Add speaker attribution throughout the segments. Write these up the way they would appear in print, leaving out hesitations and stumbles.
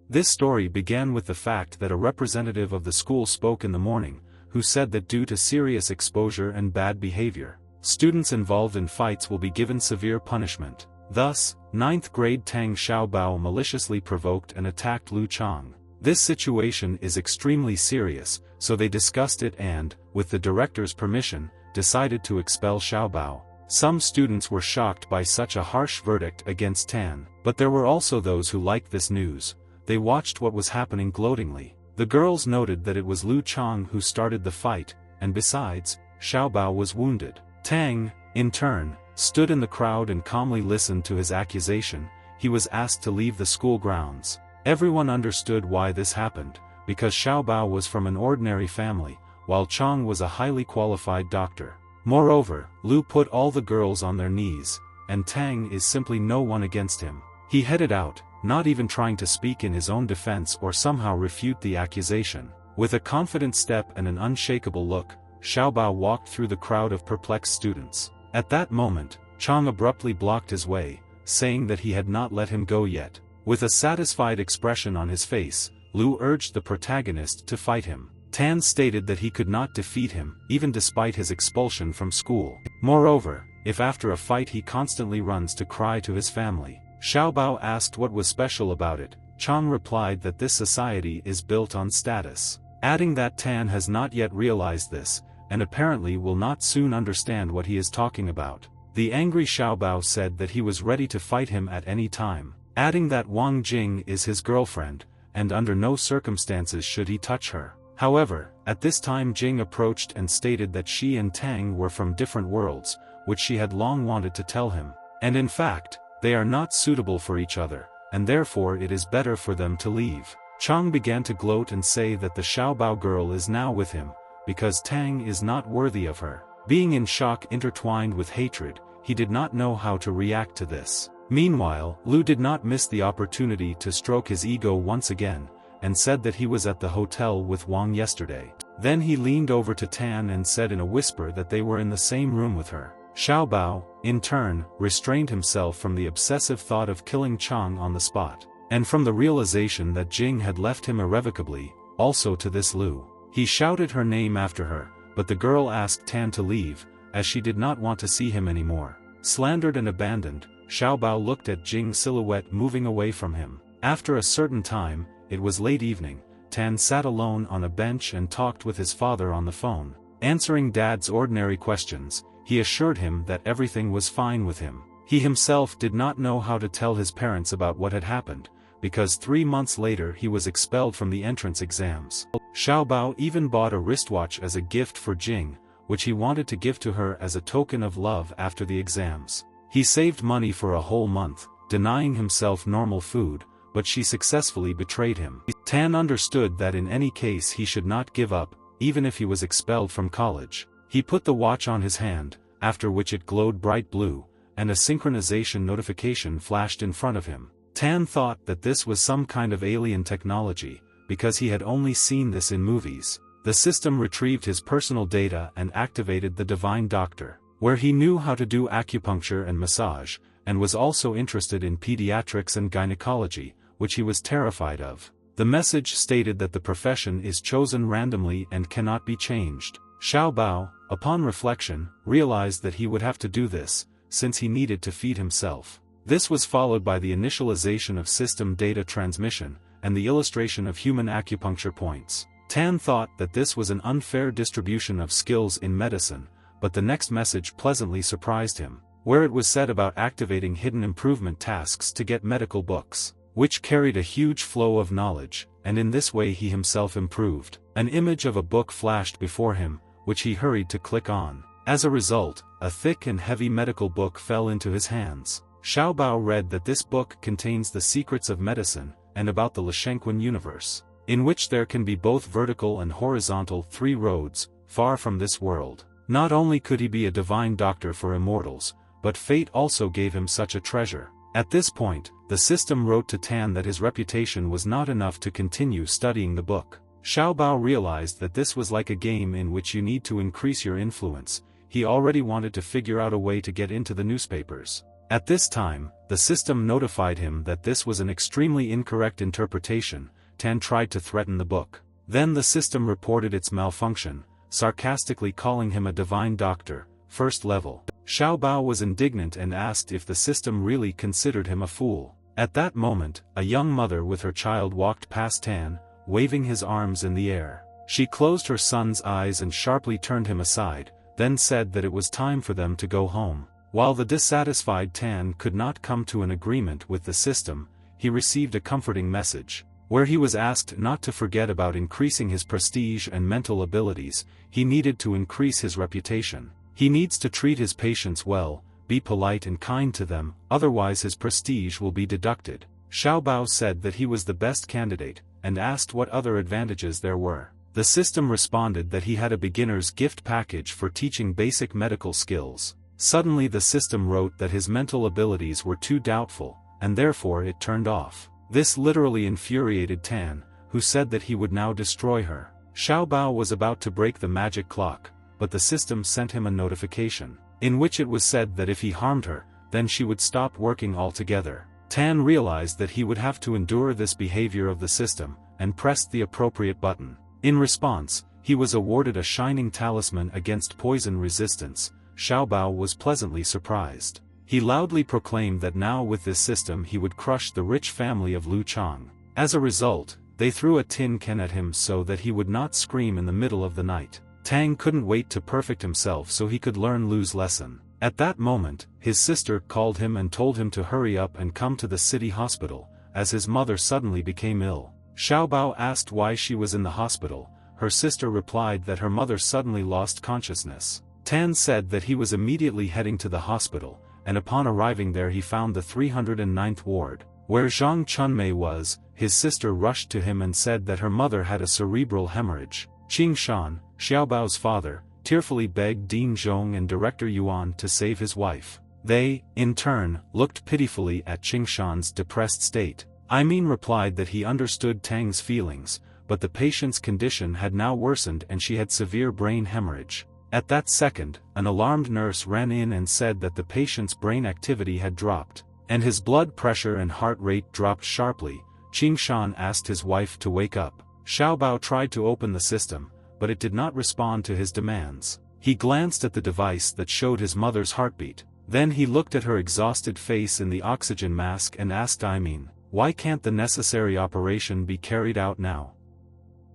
Speaker 1: This story began with the fact that a representative of the school spoke in the morning, who said that due to serious exposure and bad behavior, students involved in fights will be given severe punishment. Thus, 9th grade Tang Xiaobao maliciously provoked and attacked Lu Chang. This situation is extremely serious, so they discussed it and, with the director's permission, decided to expel Xiaobao. Some students were shocked by such a harsh verdict against Tan, but there were also those who liked this news. They watched what was happening gloatingly. The girls noted that it was Lu Chang who started the fight, and besides, Xiaobao was wounded. Tang, in turn, stood in the crowd and calmly listened to his accusation. He was asked to leave the school grounds. Everyone understood why this happened, because Xiaobao was from an ordinary family, while Chang was a highly qualified doctor. Moreover, Lu put all the girls on their knees, and Tang is simply no one against him. He headed out, not even trying to speak in his own defense or somehow refute the accusation. With a confident step and an unshakable look, Xiaobao walked through the crowd of perplexed students. At that moment, Chang abruptly blocked his way, saying that he had not let him go yet. With a satisfied expression on his face, Lu urged the protagonist to fight him. Tan stated that he could not defeat him, even despite his expulsion from school. Moreover, if after a fight he constantly runs to cry to his family. Xiaobao asked what was special about it. Chang replied that this society is built on status, adding that Tan has not yet realized this, and apparently will not soon understand what he is talking about. The angry Xiaobao said that he was ready to fight him at any time, adding that Wang Jing is his girlfriend, and under no circumstances should he touch her. However, at this time Jing approached and stated that she and Tang were from different worlds, which she had long wanted to tell him, and in fact, they are not suitable for each other, and therefore it is better for them to leave. Chang began to gloat and say that the Xiaobao girl is now with him, because Tang is not worthy of her. Being in shock intertwined with hatred, he did not know how to react to this. Meanwhile, Lu did not miss the opportunity to stroke his ego once again, and said that he was at the hotel with Wang yesterday. Then he leaned over to Tan and said in a whisper that they were in the same room with her. Xiaobao, in turn, restrained himself from the obsessive thought of killing Chang on the spot, and from the realization that Jing had left him irrevocably, also to this Lu. He shouted her name after her, but the girl asked Tan to leave, as she did not want to see him anymore. Slandered and abandoned, Xiaobao looked at Jing's silhouette moving away from him. After a certain time, it was late evening, Tan sat alone on a bench and talked with his father on the phone. Answering Dad's ordinary questions, he assured him that everything was fine with him. He himself did not know how to tell his parents about what had happened, because 3 months later he was expelled from the entrance exams. Xiaobao even bought a wristwatch as a gift for Jing, which he wanted to give to her as a token of love after the exams. He saved money for a whole month, denying himself normal food, but she successfully betrayed him. Tan understood that in any case he should not give up, even if he was expelled from college. He put the watch on his hand, after which it glowed bright blue, and a synchronization notification flashed in front of him. Tan thought that this was some kind of alien technology, because he had only seen this in movies. The system retrieved his personal data and activated the Divine Doctor, where he knew how to do acupuncture and massage, and was also interested in pediatrics and gynecology, which he was terrified of. The message stated that the profession is chosen randomly and cannot be changed. Xiaobao, upon reflection, realized that he would have to do this, since he needed to feed himself. This was followed by the initialization of system data transmission, and the illustration of human acupuncture points. Tan thought that this was an unfair distribution of skills in medicine, but the next message pleasantly surprised him, where it was said about activating hidden improvement tasks to get medical books, which carried a huge flow of knowledge, and in this way he himself improved. An image of a book flashed before him, which he hurried to click on. As a result, a thick and heavy medical book fell into his hands. Xiaobao read that this book contains the secrets of medicine, and about the Lishenquan universe, in which there can be both vertical and horizontal 3 roads, far from this world. Not only could he be a divine doctor for immortals, but fate also gave him such a treasure. At this point, the system wrote to Tan that his reputation was not enough to continue studying the book. Xiaobao realized that this was like a game in which you need to increase your influence. He already wanted to figure out a way to get into the newspapers. At this time, The system notified him that this was an extremely incorrect interpretation. Tan tried to threaten the book. Then the system reported its malfunction, sarcastically calling him a divine doctor, first level. Xiao Bao was indignant and asked if the system really considered him a fool. At that moment, a young mother with her child walked past Tan, waving his arms in the air. She closed her son's eyes and sharply turned him aside, then said that it was time for them to go home. While the dissatisfied Tan could not come to an agreement with the system, he received a comforting message, where he was asked not to forget about increasing his prestige and mental abilities. He needed to increase his reputation. He needs to treat his patients well, be polite and kind to them, otherwise his prestige will be deducted. Xiao Bao said that he was the best candidate, and asked what other advantages there were. The system responded that he had a beginner's gift package for teaching basic medical skills. Suddenly the system wrote that his mental abilities were too doubtful, and therefore it turned off. This literally infuriated Tan, who said that he would now destroy her. Xiao Bao was about to break the magic clock, but the system sent him a notification, in which it was said that if he harmed her, then she would stop working altogether. Tan realized that he would have to endure this behavior of the system, and pressed the appropriate button. In response, he was awarded a shining talisman against poison resistance. Xiao Bao was pleasantly surprised. He loudly proclaimed that now with this system he would crush the rich family of Lu Chang. As a result, they threw a tin can at him so that he would not scream in the middle of the night. Tang couldn't wait to perfect himself so he could learn Lu's lesson. At that moment, his sister called him and told him to hurry up and come to the city hospital, as his mother suddenly became ill. Xiao Bao asked why she was in the hospital. Her sister replied that her mother suddenly lost consciousness. Tan said that he was immediately heading to the hospital, and upon arriving there he found the 309th ward, where Zhang Chunmei was. His sister rushed to him and said that her mother had a cerebral hemorrhage. Qing Shan, Xiao Bao's father, tearfully begged Dean Zhong and Director Yuan to save his wife. They, in turn, looked pitifully at Qing Shan's depressed state. Aimin replied that he understood Tang's feelings, but the patient's condition had now worsened and she had severe brain hemorrhage. At that second, an alarmed nurse ran in and said that the patient's brain activity had dropped, and his blood pressure and heart rate dropped sharply. Qing Shan asked his wife to wake up. Xiao Bao tried to open the system, but it did not respond to his demands. He glanced at the device that showed his mother's heartbeat. Then he looked at her exhausted face in the oxygen mask and asked Aimin, "Why can't the necessary operation be carried out now?"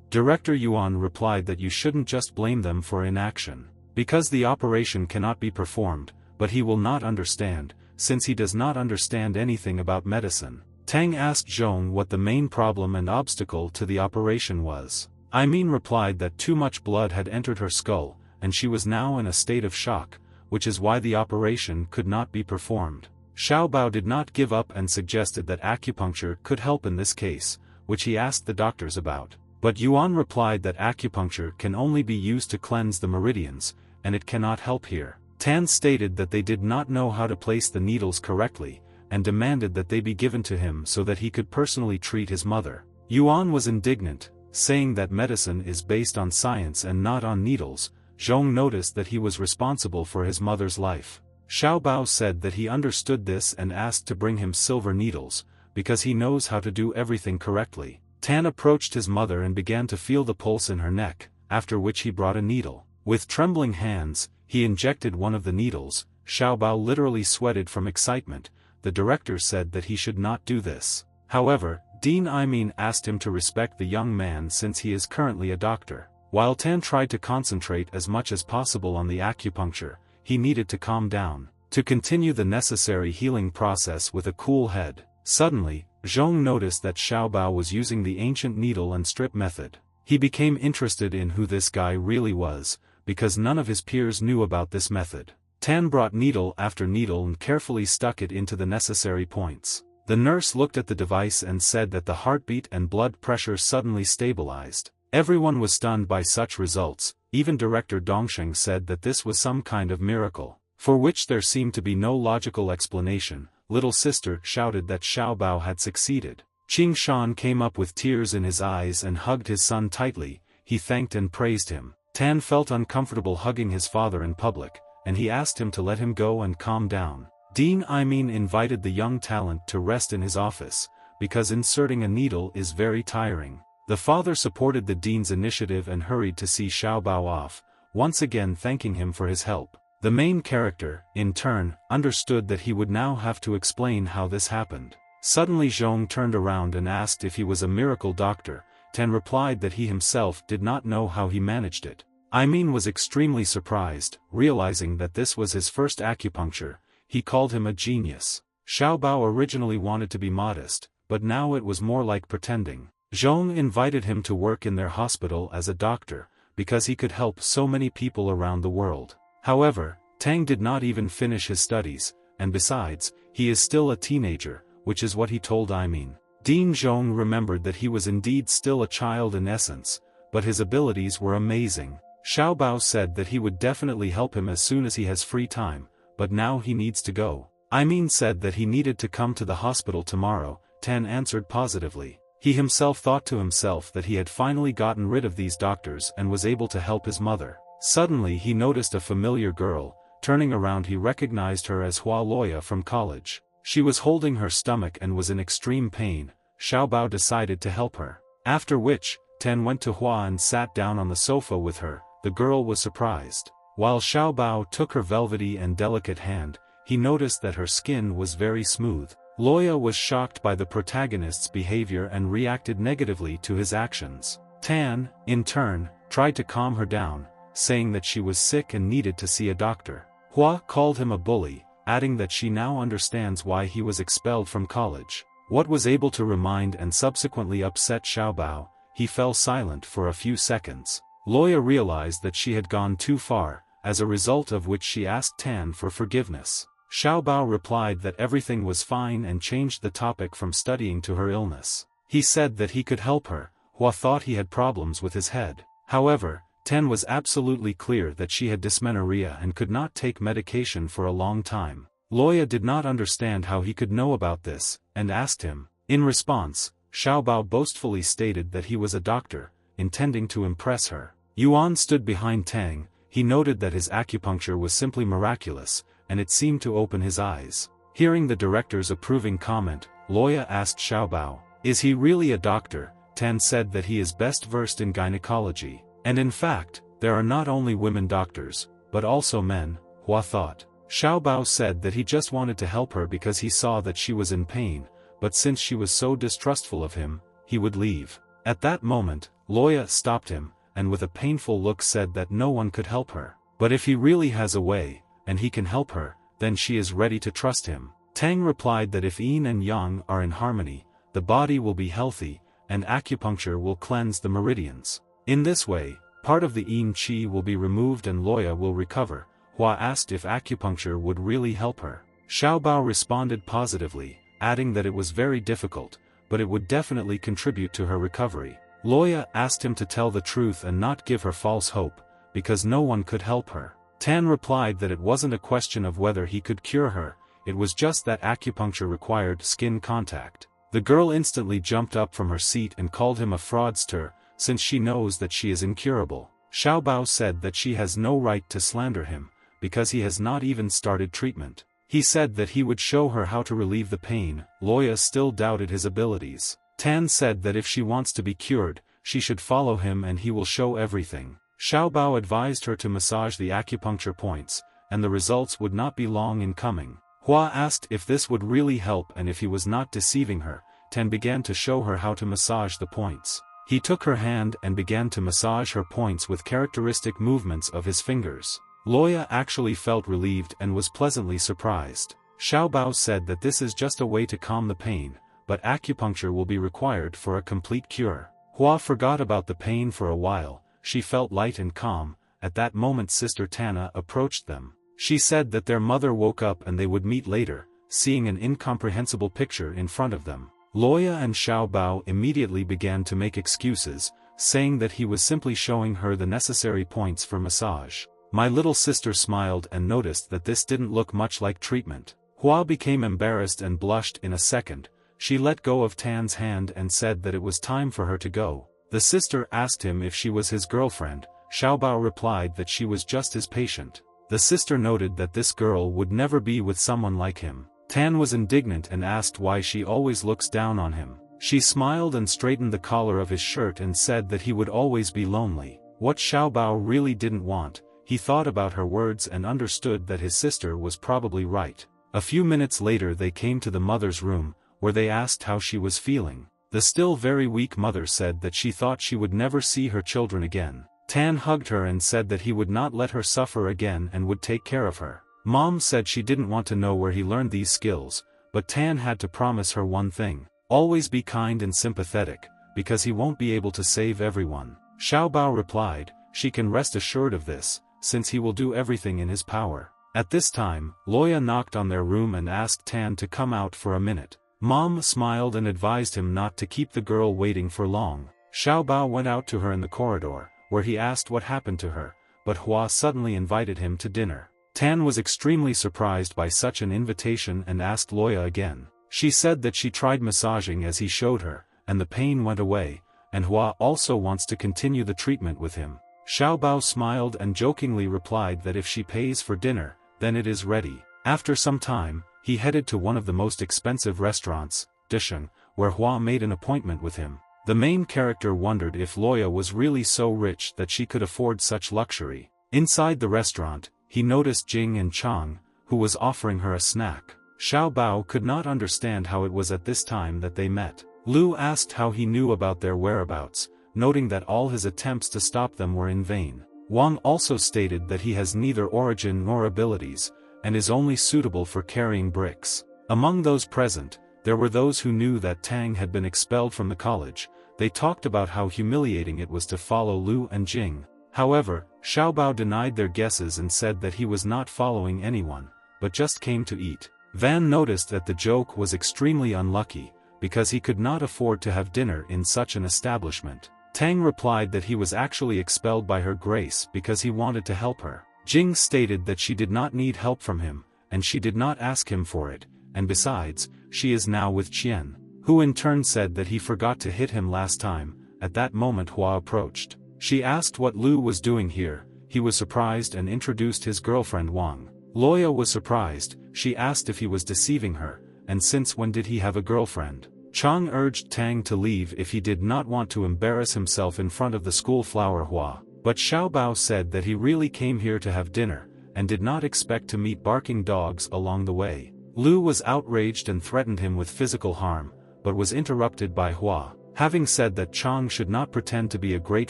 Speaker 1: Director Yuan replied that you shouldn't just blame them for inaction. Because the operation cannot be performed, but he will not understand, since he does not understand anything about medicine. Tang asked Zhong what the main problem and obstacle to the operation was. Aimin replied that too much blood had entered her skull, and she was now in a state of shock, which is why the operation could not be performed. Xiao Bao did not give up and suggested that acupuncture could help in this case, which he asked the doctors about. But Yuan replied that acupuncture can only be used to cleanse the meridians, and it cannot help here. Tan stated that they did not know how to place the needles correctly, and demanded that they be given to him so that he could personally treat his mother. Yuan was indignant, saying that medicine is based on science and not on needles. Zhong noticed that he was responsible for his mother's life. Xiao Bao said that he understood this and asked to bring him silver needles, because he knows how to do everything correctly. Tan approached his mother and began to feel the pulse in her neck, after which he brought a needle. With trembling hands, he injected one of the needles. Xiao Bao literally sweated from excitement. The director said that he should not do this. However, Dean Aimin asked him to respect the young man since he is currently a doctor. While Tan tried to concentrate as much as possible on the acupuncture, he needed to calm down, to continue the necessary healing process with a cool head. Suddenly, Zhong noticed that Xiao Bao was using the ancient needle and strip method. He became interested in who this guy really was, because none of his peers knew about this method. Tan brought needle after needle and carefully stuck it into the necessary points. The nurse looked at the device and said that the heartbeat and blood pressure suddenly stabilized. Everyone was stunned by such results. Even Director Dongsheng said that this was some kind of miracle, for which there seemed to be no logical explanation. Little sister shouted that Xiao Bao had succeeded. Qing Shan came up with tears in his eyes and hugged his son tightly. He thanked and praised him. Tan felt uncomfortable hugging his father in public, and he asked him to let him go and calm down. Dean Imin invited the young talent to rest in his office, because inserting a needle is very tiring. The father supported the dean's initiative and hurried to see Xiaobao off, once again thanking him for his help. The main character, in turn, understood that he would now have to explain how this happened. Suddenly Zhong turned around and asked if he was a miracle doctor. Tan replied that he himself did not know how he managed it. Imin was extremely surprised, realizing that this was his first acupuncture. He called him a genius. Xiaobao originally wanted to be modest, but now it was more like pretending. Zhong invited him to work in their hospital as a doctor, because he could help so many people around the world. However, Tang did not even finish his studies, and besides, he is still a teenager, which is what he told Imin. Dean Zhong remembered that he was indeed still a child in essence, but his abilities were amazing. Xiaobao said that he would definitely help him as soon as he has free time, but now he needs to go. Imin said that he needed to come to the hospital tomorrow. Tan answered positively. He himself thought to himself that he had finally gotten rid of these doctors and was able to help his mother. Suddenly he noticed a familiar girl. Turning around he recognized her as Hua Loya from college. She was holding her stomach and was in extreme pain. Xiaobao decided to help her. After which, Tan went to Hua and sat down on the sofa with her. The girl was surprised. While Xiaobao took her velvety and delicate hand, he noticed that her skin was very smooth. Loya was shocked by the protagonist's behavior and reacted negatively to his actions. Tan, in turn, tried to calm her down, saying that she was sick and needed to see a doctor. Hua called him a bully, adding that she now understands why he was expelled from college. What was able to remind and subsequently upset Xiaobao. He fell silent for a few seconds. Loya realized that she had gone too far, as a result of which she asked Tan for forgiveness. Xiaobao replied that everything was fine and changed the topic from studying to her illness. He said that he could help her. Hua thought he had problems with his head. However, Tan was absolutely clear that she had dysmenorrhea and could not take medication for a long time. Loya did not understand how he could know about this, and asked him. In response, Xiaobao boastfully stated that he was a doctor, intending to impress her. Yuan stood behind Tang. He noted that his acupuncture was simply miraculous, and it seemed to open his eyes. Hearing the director's approving comment, Loya asked Xiaobao, "Is he really a doctor?" Tan said that he is best versed in gynecology. And in fact, there are not only women doctors, but also men, Hua thought. Xiaobao said that he just wanted to help her because he saw that she was in pain, but since she was so distrustful of him, he would leave. At that moment, Loya stopped him, and with a painful look said that no one could help her. But if he really has a way, and he can help her, then she is ready to trust him. Tang replied that if yin and yang are in harmony, the body will be healthy, and acupuncture will cleanse the meridians. In this way, part of the yin qi will be removed and Loya will recover. Hua asked if acupuncture would really help her. Xiaobao responded positively, adding that it was very difficult, but it would definitely contribute to her recovery. Loya asked him to tell the truth and not give her false hope, because no one could help her. Tan replied that it wasn't a question of whether he could cure her, it was just that acupuncture required skin contact. The girl instantly jumped up from her seat and called him a fraudster, since she knows that she is incurable. Xiaobao said that she has no right to slander him, because he has not even started treatment. He said that he would show her how to relieve the pain. Loya still doubted his abilities. Tan said that if she wants to be cured, she should follow him and he will show everything. Xiaobao advised her to massage the acupuncture points, and the results would not be long in coming. Hua asked if this would really help and if he was not deceiving her. Tan began to show her how to massage the points. He took her hand and began to massage her points with characteristic movements of his fingers. Loya actually felt relieved and was pleasantly surprised. Xiaobao said that this is just a way to calm the pain, but acupuncture will be required for a complete cure. Hua forgot about the pain for a while. She felt light and calm. At that moment Sister Tana approached them. She said that their mother woke up and they would meet later, seeing an incomprehensible picture in front of them. Loya and Xiaobao immediately began to make excuses, saying that he was simply showing her the necessary points for massage. My little sister smiled and noticed that this didn't look much like treatment. Hua became embarrassed and blushed in a second. She let go of Tan's hand and said that it was time for her to go. The sister asked him if she was his girlfriend. Xiaobao replied that she was just his patient. The sister noted that this girl would never be with someone like him. Tan was indignant and asked why she always looks down on him. She smiled and straightened the collar of his shirt and said that he would always be lonely. What Xiaobao really didn't want, he thought about her words and understood that his sister was probably right. A few minutes later they came to the mother's room, where they asked how she was feeling. The still very weak mother said that she thought she would never see her children again. Tan hugged her and said that he would not let her suffer again and would take care of her. Mom said she didn't want to know where he learned these skills, but Tan had to promise her one thing: always be kind and sympathetic, because he won't be able to save everyone. Xiaobao replied, she can rest assured of this, since he will do everything in his power. At this time, Loya knocked on their room and asked Tan to come out for a minute. Mom smiled and advised him not to keep the girl waiting for long. Xiaobao went out to her in the corridor, where he asked what happened to her, but Hua suddenly invited him to dinner. Tan was extremely surprised by such an invitation and asked Loya again. She said that she tried massaging as he showed her, and the pain went away, and Hua also wants to continue the treatment with him. Xiaobao smiled and jokingly replied that if she pays for dinner, then it is ready. After some time, he headed to one of the most expensive restaurants, Disheng, where Hua made an appointment with him. The main character wondered if Loya was really so rich that she could afford such luxury. Inside the restaurant, he noticed Jing and Chang, who was offering her a snack. Xiaobao could not understand how it was at this time that they met. Lu asked how he knew about their whereabouts, noting that all his attempts to stop them were in vain. Wang also stated that he has neither origin nor abilities, and is only suitable for carrying bricks. Among those present, there were those who knew that Tang had been expelled from the college. They talked about how humiliating it was to follow Lu and Jing. However, Xiaobao denied their guesses and said that he was not following anyone, but just came to eat. Van noticed that the joke was extremely unlucky, because he could not afford to have dinner in such an establishment. Tang replied that he was actually expelled by her grace because he wanted to help her. Jing stated that she did not need help from him, and she did not ask him for it, and besides, she is now with Qian, who in turn said that he forgot to hit him last time. At that moment Hua approached. She asked what Lu was doing here. He was surprised and introduced his girlfriend Wang. Loya was surprised. She asked if he was deceiving her, and since when did he have a girlfriend. Chang urged Tang to leave if he did not want to embarrass himself in front of the school flower Hua, but Xiaobao said that he really came here to have dinner, and did not expect to meet barking dogs along the way. Lu was outraged and threatened him with physical harm, but was interrupted by Hua, having said that Chang should not pretend to be a great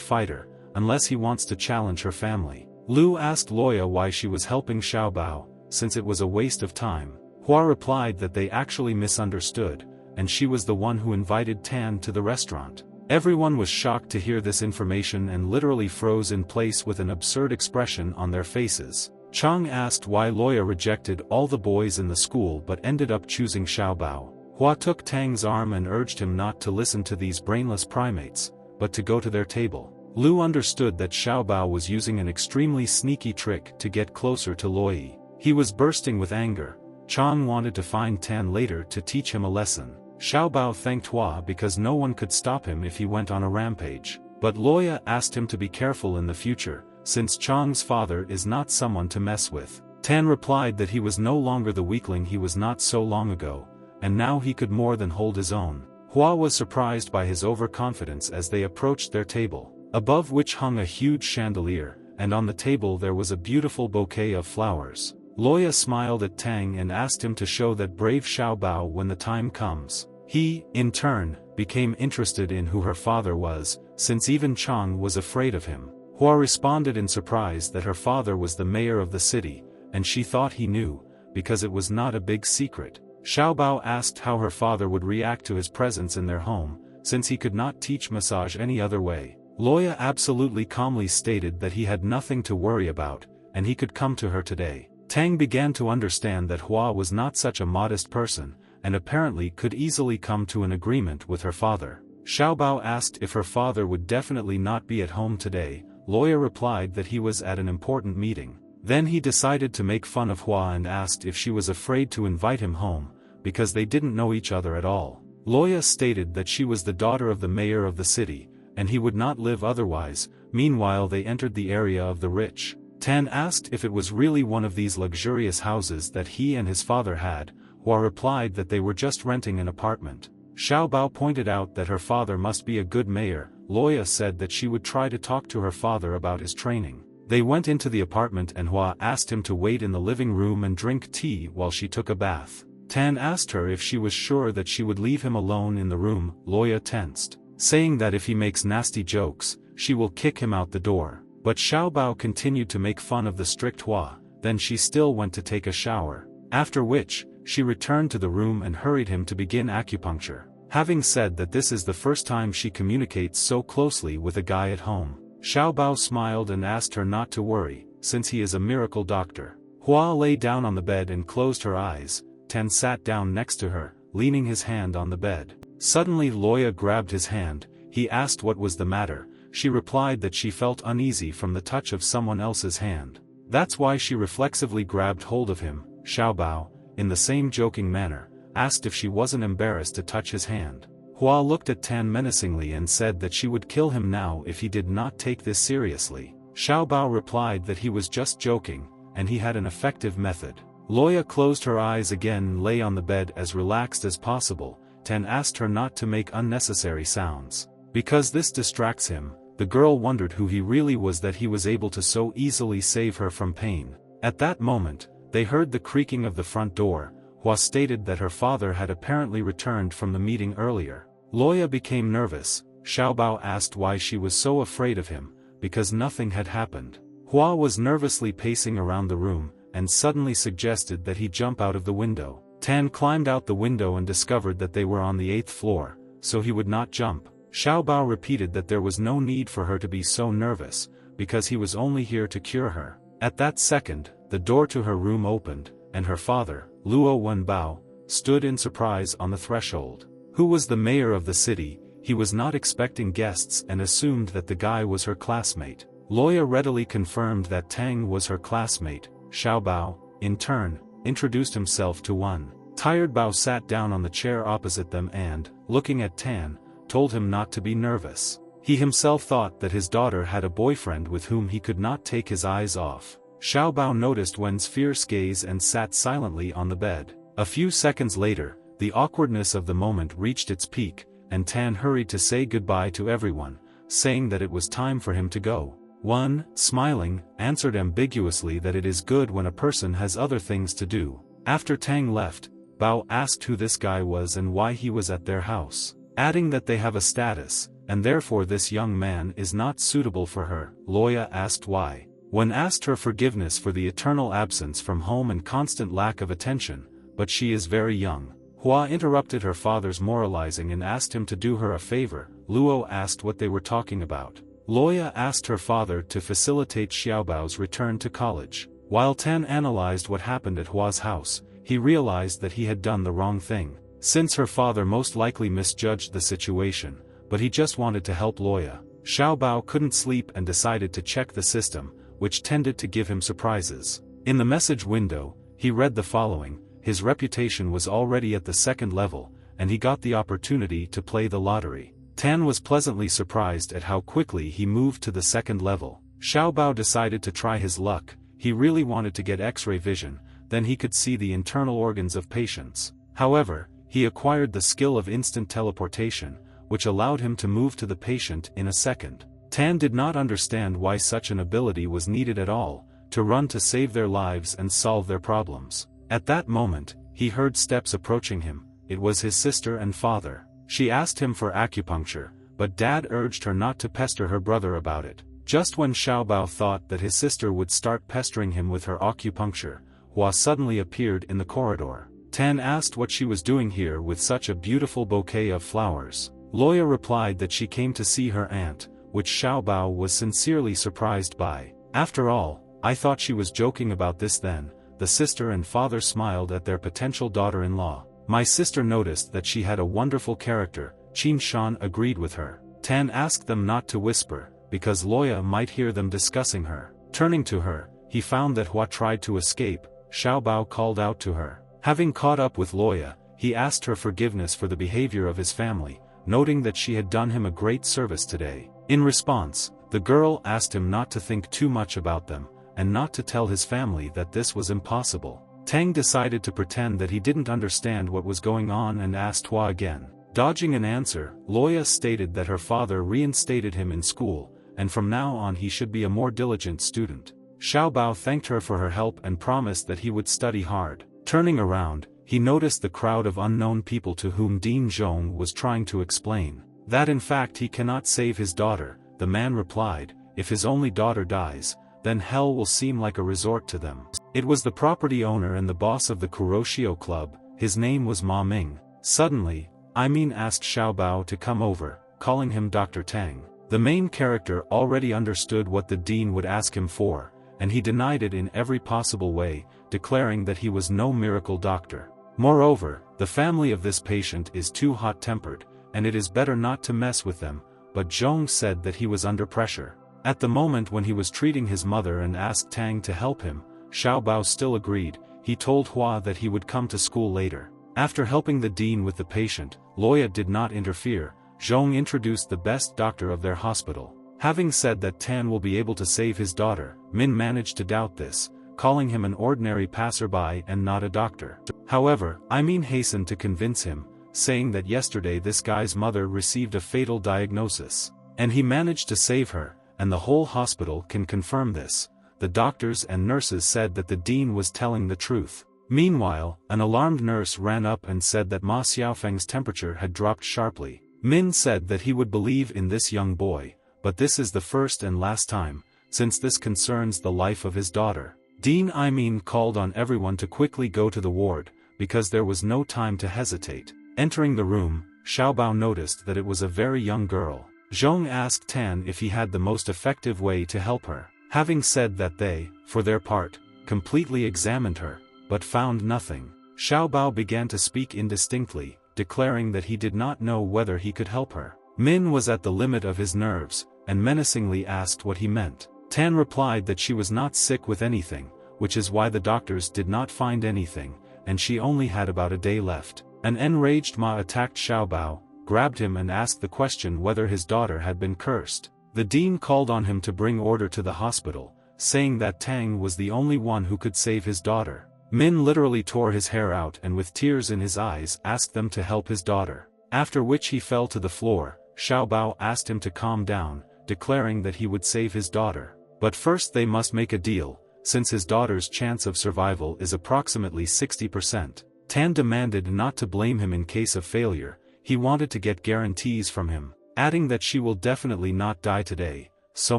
Speaker 1: fighter, unless he wants to challenge her family. Lu asked Loya why she was helping Xiaobao, since it was a waste of time. Hua replied that they actually misunderstood, and she was the one who invited Tan to the restaurant. Everyone was shocked to hear this information and literally froze in place with an absurd expression on their faces. Chang asked why Loya rejected all the boys in the school but ended up choosing Xiaobao. Hua took Tang's arm and urged him not to listen to these brainless primates, but to go to their table. Lu understood that Xiaobao was using an extremely sneaky trick to get closer to Loyi. He was bursting with anger. Chang wanted to find Tan later to teach him a lesson. Xiaobao thanked Hua because no one could stop him if he went on a rampage. But Loya asked him to be careful in the future, since Chang's father is not someone to mess with. Tan replied that he was no longer the weakling he was not so long ago, and now he could more than hold his own. Hua was surprised by his overconfidence as they approached their table, above which hung a huge chandelier, and on the table there was a beautiful bouquet of flowers. Loya smiled at Tang and asked him to show that brave Xiaobao when the time comes. He, in turn, became interested in who her father was, since even Chang was afraid of him. Hua responded in surprise that her father was the mayor of the city, and she thought he knew, because it was not a big secret. Xiaobao asked how her father would react to his presence in their home, since he could not teach massage any other way. Loya absolutely calmly stated that he had nothing to worry about, and he could come to her today. Tang began to understand that Hua was not such a modest person, and apparently could easily come to an agreement with her father. Xiaobao asked if her father would definitely not be at home today. Loya replied that he was at an important meeting. Then he decided to make fun of Hua and asked if she was afraid to invite him home, because they didn't know each other at all. Loya stated that she was the daughter of the mayor of the city, and he would not live otherwise. Meanwhile they entered the area of the rich. Tan asked if it was really one of these luxurious houses that he and his father had. Hua replied that they were just renting an apartment. Xiaobao pointed out that her father must be a good mayor. Loya said that she would try to talk to her father about his training. They went into the apartment and Hua asked him to wait in the living room and drink tea while she took a bath. Tan asked her if she was sure that she would leave him alone in the room. Loya tensed, saying that if he makes nasty jokes, she will kick him out the door. But Xiaobao continued to make fun of the strict Hua. Then she still went to take a shower. After which, she returned to the room and hurried him to begin acupuncture. Having said that this is the first time she communicates so closely with a guy at home, Xiaobao smiled and asked her not to worry, since he is a miracle doctor. Hua lay down on the bed and closed her eyes. Tan sat down next to her, leaning his hand on the bed. Suddenly Loya grabbed his hand. He asked what was the matter. She replied that she felt uneasy from the touch of someone else's hand. That's why she reflexively grabbed hold of him. Xiaobao, in the same joking manner, asked if she wasn't embarrassed to touch his hand. Hua looked at Tan menacingly and said that she would kill him now if he did not take this seriously. Xiaobao replied that he was just joking, and he had an effective method. Loya closed her eyes again and lay on the bed as relaxed as possible. Tan asked her not to make unnecessary sounds. Because this distracts him, the girl wondered who he really was that he was able to so easily save her from pain. At that moment, they heard the creaking of the front door. Hua stated that her father had apparently returned from the meeting earlier. Loya became nervous. Xiaobao asked why she was so afraid of him, because nothing had happened. Hua was nervously pacing around the room, and suddenly suggested that he jump out of the window. Tan climbed out the window and discovered that they were on the 8th floor, so he would not jump. Xiaobao repeated that there was no need for her to be so nervous, because he was only here to cure her. At that second, the door to her room opened, and her father, Luo Wenbao, stood in surprise on the threshold. Who was the mayor of the city? He was not expecting guests and assumed that the guy was her classmate. Loya readily confirmed that Tang was her classmate. Xiaobao, in turn, introduced himself to Wen. Tired Bao sat down on the chair opposite them and, looking at Tan, told him not to be nervous. He himself thought that his daughter had a boyfriend with whom he could not take his eyes off. Xiaobao noticed Wen's fierce gaze and sat silently on the bed. A few seconds later, the awkwardness of the moment reached its peak, and Tan hurried to say goodbye to everyone, saying that it was time for him to go. Wen, smiling, answered ambiguously that it is good when a person has other things to do. After Tang left, Bao asked who this guy was and why he was at their house, adding that they have a status, and therefore this young man is not suitable for her. Loya asked why. Wen asked her forgiveness for the eternal absence from home and constant lack of attention, but she is very young. Hua interrupted her father's moralizing and asked him to do her a favor. Luo asked what they were talking about. Loya asked her father to facilitate Xiaobao's return to college. While Tan analyzed what happened at Hua's house, he realized that he had done the wrong thing, since her father most likely misjudged the situation, but he just wanted to help Loya. Xiaobao couldn't sleep and decided to check the system, which tended to give him surprises. In the message window, he read the following: his reputation was already at the 2nd level, and he got the opportunity to play the lottery. Tan was pleasantly surprised at how quickly he moved to the 2nd level. Xiaobao decided to try his luck. He really wanted to get X-ray vision, then he could see the internal organs of patients. However, he acquired the skill of instant teleportation, which allowed him to move to the patient in a second. Tan did not understand why such an ability was needed at all, to run to save their lives and solve their problems. At that moment, he heard steps approaching him. It was his sister and father. She asked him for acupuncture, but Dad urged her not to pester her brother about it. Just when Xiaobao thought that his sister would start pestering him with her acupuncture, Hua suddenly appeared in the corridor. Tan asked what she was doing here with such a beautiful bouquet of flowers. Loya replied that she came to see her aunt, which Xiaobao was sincerely surprised by. After all, I thought she was joking about this then. The sister and father smiled at their potential daughter-in-law. My sister noticed that she had a wonderful character. Qin Shan agreed with her. Tan asked them not to whisper, because Loya might hear them discussing her. Turning to her, he found that Hua tried to escape. Xiaobao called out to her. Having caught up with Loya, he asked her forgiveness for the behavior of his family, noting that she had done him a great service today. In response, the girl asked him not to think too much about them, and not to tell his family that this was impossible. Tang decided to pretend that he didn't understand what was going on and asked Hua again. Dodging an answer, Loya stated that her father reinstated him in school, and from now on he should be a more diligent student. Xiaobao thanked her for her help and promised that he would study hard. Turning around, he noticed the crowd of unknown people to whom Dean Zhong was trying to explain that in fact he cannot save his daughter. The man replied, if his only daughter dies, then hell will seem like a resort to them. It was the property owner and the boss of the Kuroshio Club. His name was Ma Ming. Suddenly, asked Xiaobao to come over, calling him Dr. Tang. The main character already understood what the dean would ask him for, and he denied it in every possible way, declaring that he was no miracle doctor. Moreover, the family of this patient is too hot-tempered, and it is better not to mess with them, but Zhong said that he was under pressure. At the moment when he was treating his mother and asked Tang to help him, Xiaobao still agreed. He told Hua that he would come to school later. After helping the dean with the patient, Loya did not interfere. Zhong introduced the best doctor of their hospital. Having said that Tan will be able to save his daughter, Min managed to doubt this, calling him an ordinary passerby and not a doctor. However, hastened to convince him, saying that yesterday this guy's mother received a fatal diagnosis, and he managed to save her, and the whole hospital can confirm this. The doctors and nurses said that the dean was telling the truth. Meanwhile, an alarmed nurse ran up and said that Ma Xiaofeng's temperature had dropped sharply. Min said that he would believe in this young boy, but this is the first and last time, since this concerns the life of his daughter. Dean called on everyone to quickly go to the ward, because there was no time to hesitate. Entering the room, Xiaobao noticed that it was a very young girl. Zhong asked Tan if he had the most effective way to help her. Having said that they, for their part, completely examined her, but found nothing, Xiaobao began to speak indistinctly, declaring that he did not know whether he could help her. Min was at the limit of his nerves, and menacingly asked what he meant. Tan replied that she was not sick with anything, which is why the doctors did not find anything, and she only had about a day left. An enraged Ma attacked Xiaobao, grabbed him and asked the question whether his daughter had been cursed. The dean called on him to bring order to the hospital, saying that Tang was the only one who could save his daughter. Min literally tore his hair out and with tears in his eyes asked them to help his daughter, after which he fell to the floor. Xiaobao asked him to calm down, declaring that he would save his daughter. But first they must make a deal, since his daughter's chance of survival is approximately 60%. Tan demanded not to blame him in case of failure. He wanted to get guarantees from him, adding that she will definitely not die today, so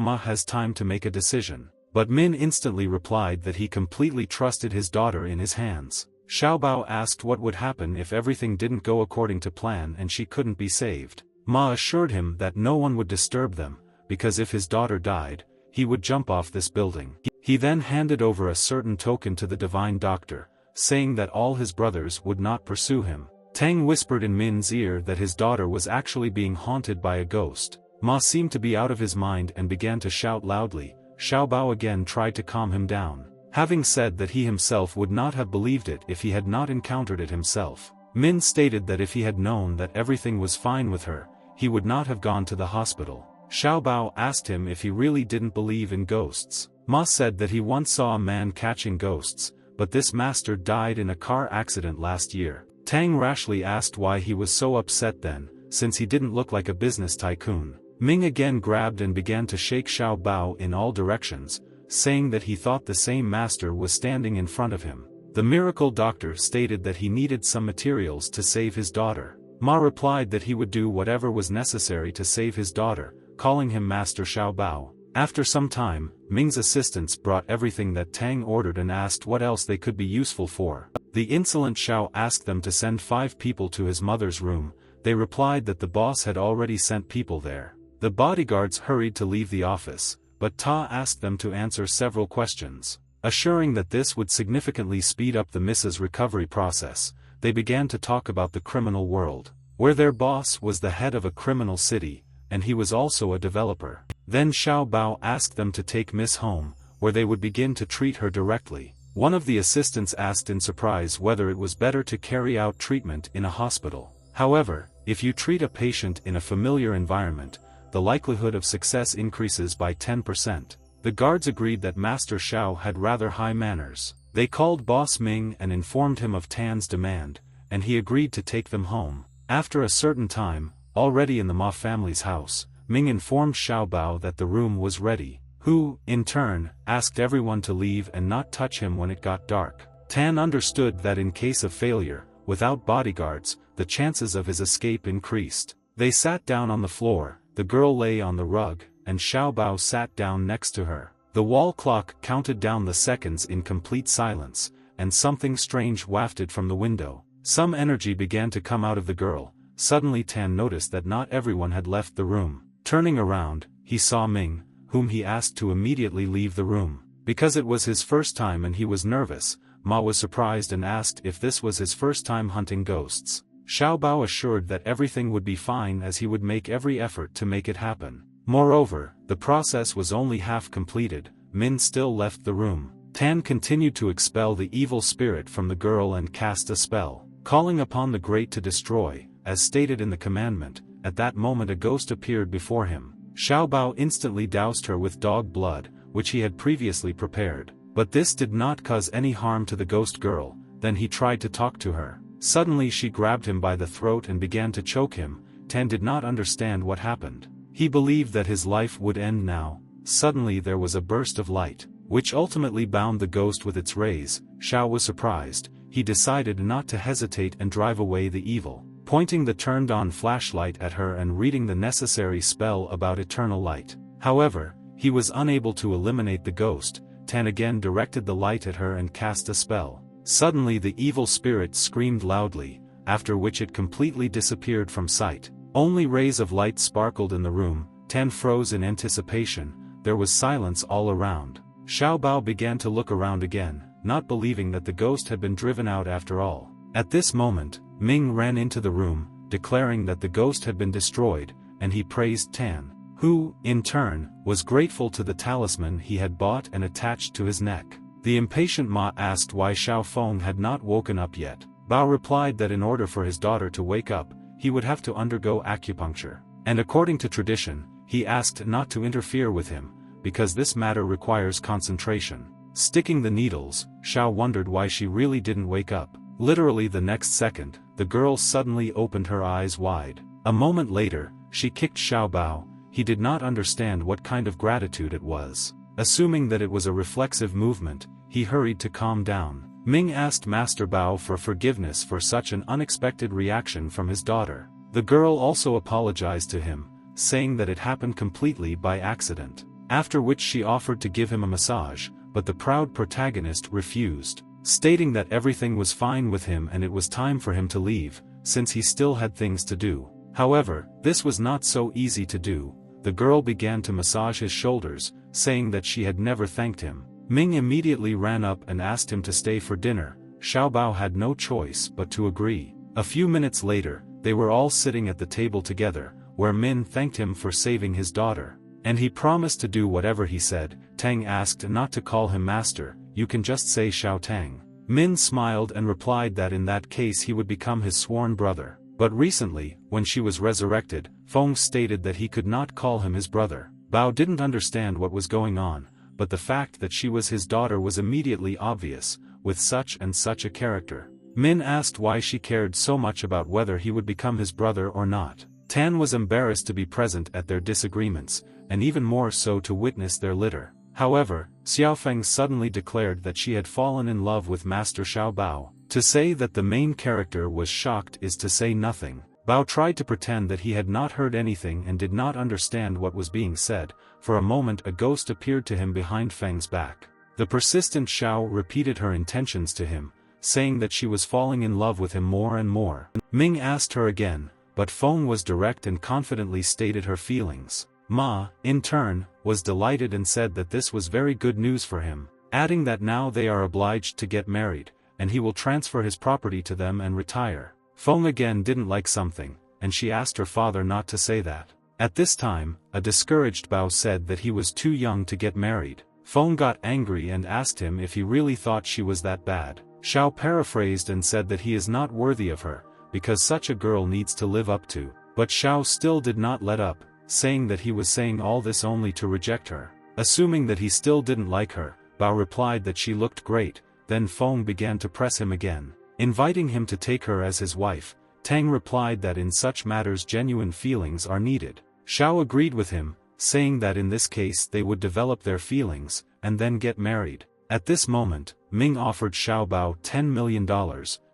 Speaker 1: Ma has time to make a decision. But Min instantly replied that he completely trusted his daughter in his hands. Xiaobao asked what would happen if everything didn't go according to plan and she couldn't be saved. Ma assured him that no one would disturb them, because if his daughter died, he would jump off this building. He then handed over a certain token to the divine doctor, saying that all his brothers would not pursue him. Tang whispered in Min's ear that his daughter was actually being haunted by a ghost. Ma seemed to be out of his mind and began to shout loudly. Xiaobao again tried to calm him down, having said that he himself would not have believed it if he had not encountered it himself. Min stated that if he had known that everything was fine with her, he would not have gone to the hospital. Xiaobao asked him if he really didn't believe in ghosts. Ma said that he once saw a man catching ghosts, but this master died in a car accident last year. Tang rashly asked why he was so upset then, since he didn't look like a business tycoon. Ming again grabbed and began to shake Xiaobao in all directions, saying that he thought the same master was standing in front of him. The miracle doctor stated that he needed some materials to save his daughter. Ma replied that he would do whatever was necessary to save his daughter, calling him Master Xiaobao. After some time, Ming's assistants brought everything that Tang ordered and asked what else they could be useful for. The insolent Xiao asked them to send 5 people to his mother's room. They replied that the boss had already sent people there. The bodyguards hurried to leave the office, but Ta asked them to answer several questions. Assuring that this would significantly speed up the Mrs. recovery process, they began to talk about the criminal world, where their boss was the head of a criminal city, and he was also a developer. Then Xiao Bao asked them to take Miss home, where they would begin to treat her directly. One of the assistants asked in surprise whether it was better to carry out treatment in a hospital. However, if you treat a patient in a familiar environment, the likelihood of success increases by 10%. The guards agreed that Master Xiao had rather high manners. They called Boss Ming and informed him of Tan's demand, and he agreed to take them home. After a certain time, already in the Ma family's house, Ming informed Xiao Bao that the room was ready, who, in turn, asked everyone to leave and not touch him when it got dark. Tan understood that in case of failure, without bodyguards, the chances of his escape increased. They sat down on the floor, the girl lay on the rug, and Xiao Bao sat down next to her. The wall clock counted down the seconds in complete silence, and something strange wafted from the window. Some energy began to come out of the girl. Suddenly Tan noticed that not everyone had left the room. Turning around, he saw Ming, whom he asked to immediately leave the room. Because it was his first time and he was nervous, Ma was surprised and asked if this was his first time hunting ghosts. Xiao Bao assured that everything would be fine as he would make every effort to make it happen. Moreover, the process was only half completed. Min still left the room. Tan continued to expel the evil spirit from the girl and cast a spell, calling upon the Great to destroy, as stated in the commandment. At that moment a ghost appeared before him. Xiao Bao instantly doused her with dog blood, which he had previously prepared. But this did not cause any harm to the ghost girl. Then he tried to talk to her. Suddenly she grabbed him by the throat and began to choke him. Tan did not understand what happened. He believed that his life would end now. Suddenly there was a burst of light, which ultimately bound the ghost with its rays. Xiao was surprised. He decided not to hesitate and drive away the evil, pointing the turned-on flashlight at her and reading the necessary spell about eternal light. However, he was unable to eliminate the ghost. Tan again directed the light at her and cast a spell. Suddenly the evil spirit screamed loudly, after which it completely disappeared from sight. Only rays of light sparkled in the room. Tan froze in anticipation. There was silence all around. Xiao Bao began to look around again, not believing that the ghost had been driven out after all. At this moment, Ming ran into the room, declaring that the ghost had been destroyed, and he praised Tan, who, in turn, was grateful to the talisman he had bought and attached to his neck. The impatient Ma asked why Xiao Feng had not woken up yet. Bao replied that in order for his daughter to wake up, he would have to undergo acupuncture, and according to tradition, he asked not to interfere with him, because this matter requires concentration. Sticking the needles, Xiao wondered why she really didn't wake up. Literally the next second, the girl suddenly opened her eyes wide. A moment later, she kicked Xiao Bao. He did not understand what kind of gratitude it was. Assuming that it was a reflexive movement, he hurried to calm down. Ming asked Master Bao for forgiveness for such an unexpected reaction from his daughter. The girl also apologized to him, saying that it happened completely by accident. After which she offered to give him a massage, but the proud protagonist refused, stating that everything was fine with him and it was time for him to leave, since he still had things to do. However, this was not so easy to do. The girl began to massage his shoulders, saying that she had never thanked him. Ming immediately ran up and asked him to stay for dinner. Xiao Bao had no choice but to agree. A few minutes later, they were all sitting at the table together, where Min thanked him for saving his daughter, and he promised to do whatever he said. Tang asked not to call him master, you can just say Xiao Tang. Min smiled and replied that in that case he would become his sworn brother. But recently, when she was resurrected, Feng stated that he could not call him his brother. Bao didn't understand what was going on, but the fact that she was his daughter was immediately obvious, with such and such a character. Min asked why she cared so much about whether he would become his brother or not. Tan was embarrassed to be present at their disagreements, and even more so to witness their litter. However, Xiaofeng suddenly declared that she had fallen in love with Master Xiao Bao. To say that the main character was shocked is to say nothing. Bao tried to pretend that he had not heard anything and did not understand what was being said. For a moment a ghost appeared to him behind Feng's back. The persistent Xiao repeated her intentions to him, saying that she was falling in love with him more and more. Ming asked her again, but Feng was direct and confidently stated her feelings. Ma, in turn, was delighted and said that this was very good news for him, adding that now they are obliged to get married, and he will transfer his property to them and retire. Feng again didn't like something, and she asked her father not to say that. At this time, a discouraged Bao said that he was too young to get married. Feng got angry and asked him if he really thought she was that bad. Xiao paraphrased and said that he is not worthy of her, because such a girl needs to live up to. But Xiao still did not let up, saying that he was saying all this only to reject her. Assuming that he still didn't like her, Bao replied that she looked great. Then Feng began to press him again, inviting him to take her as his wife. Tang replied that in such matters genuine feelings are needed. Xiao agreed with him, saying that in this case they would develop their feelings, and then get married. At this moment, Ming offered Xiao Bao $10 million.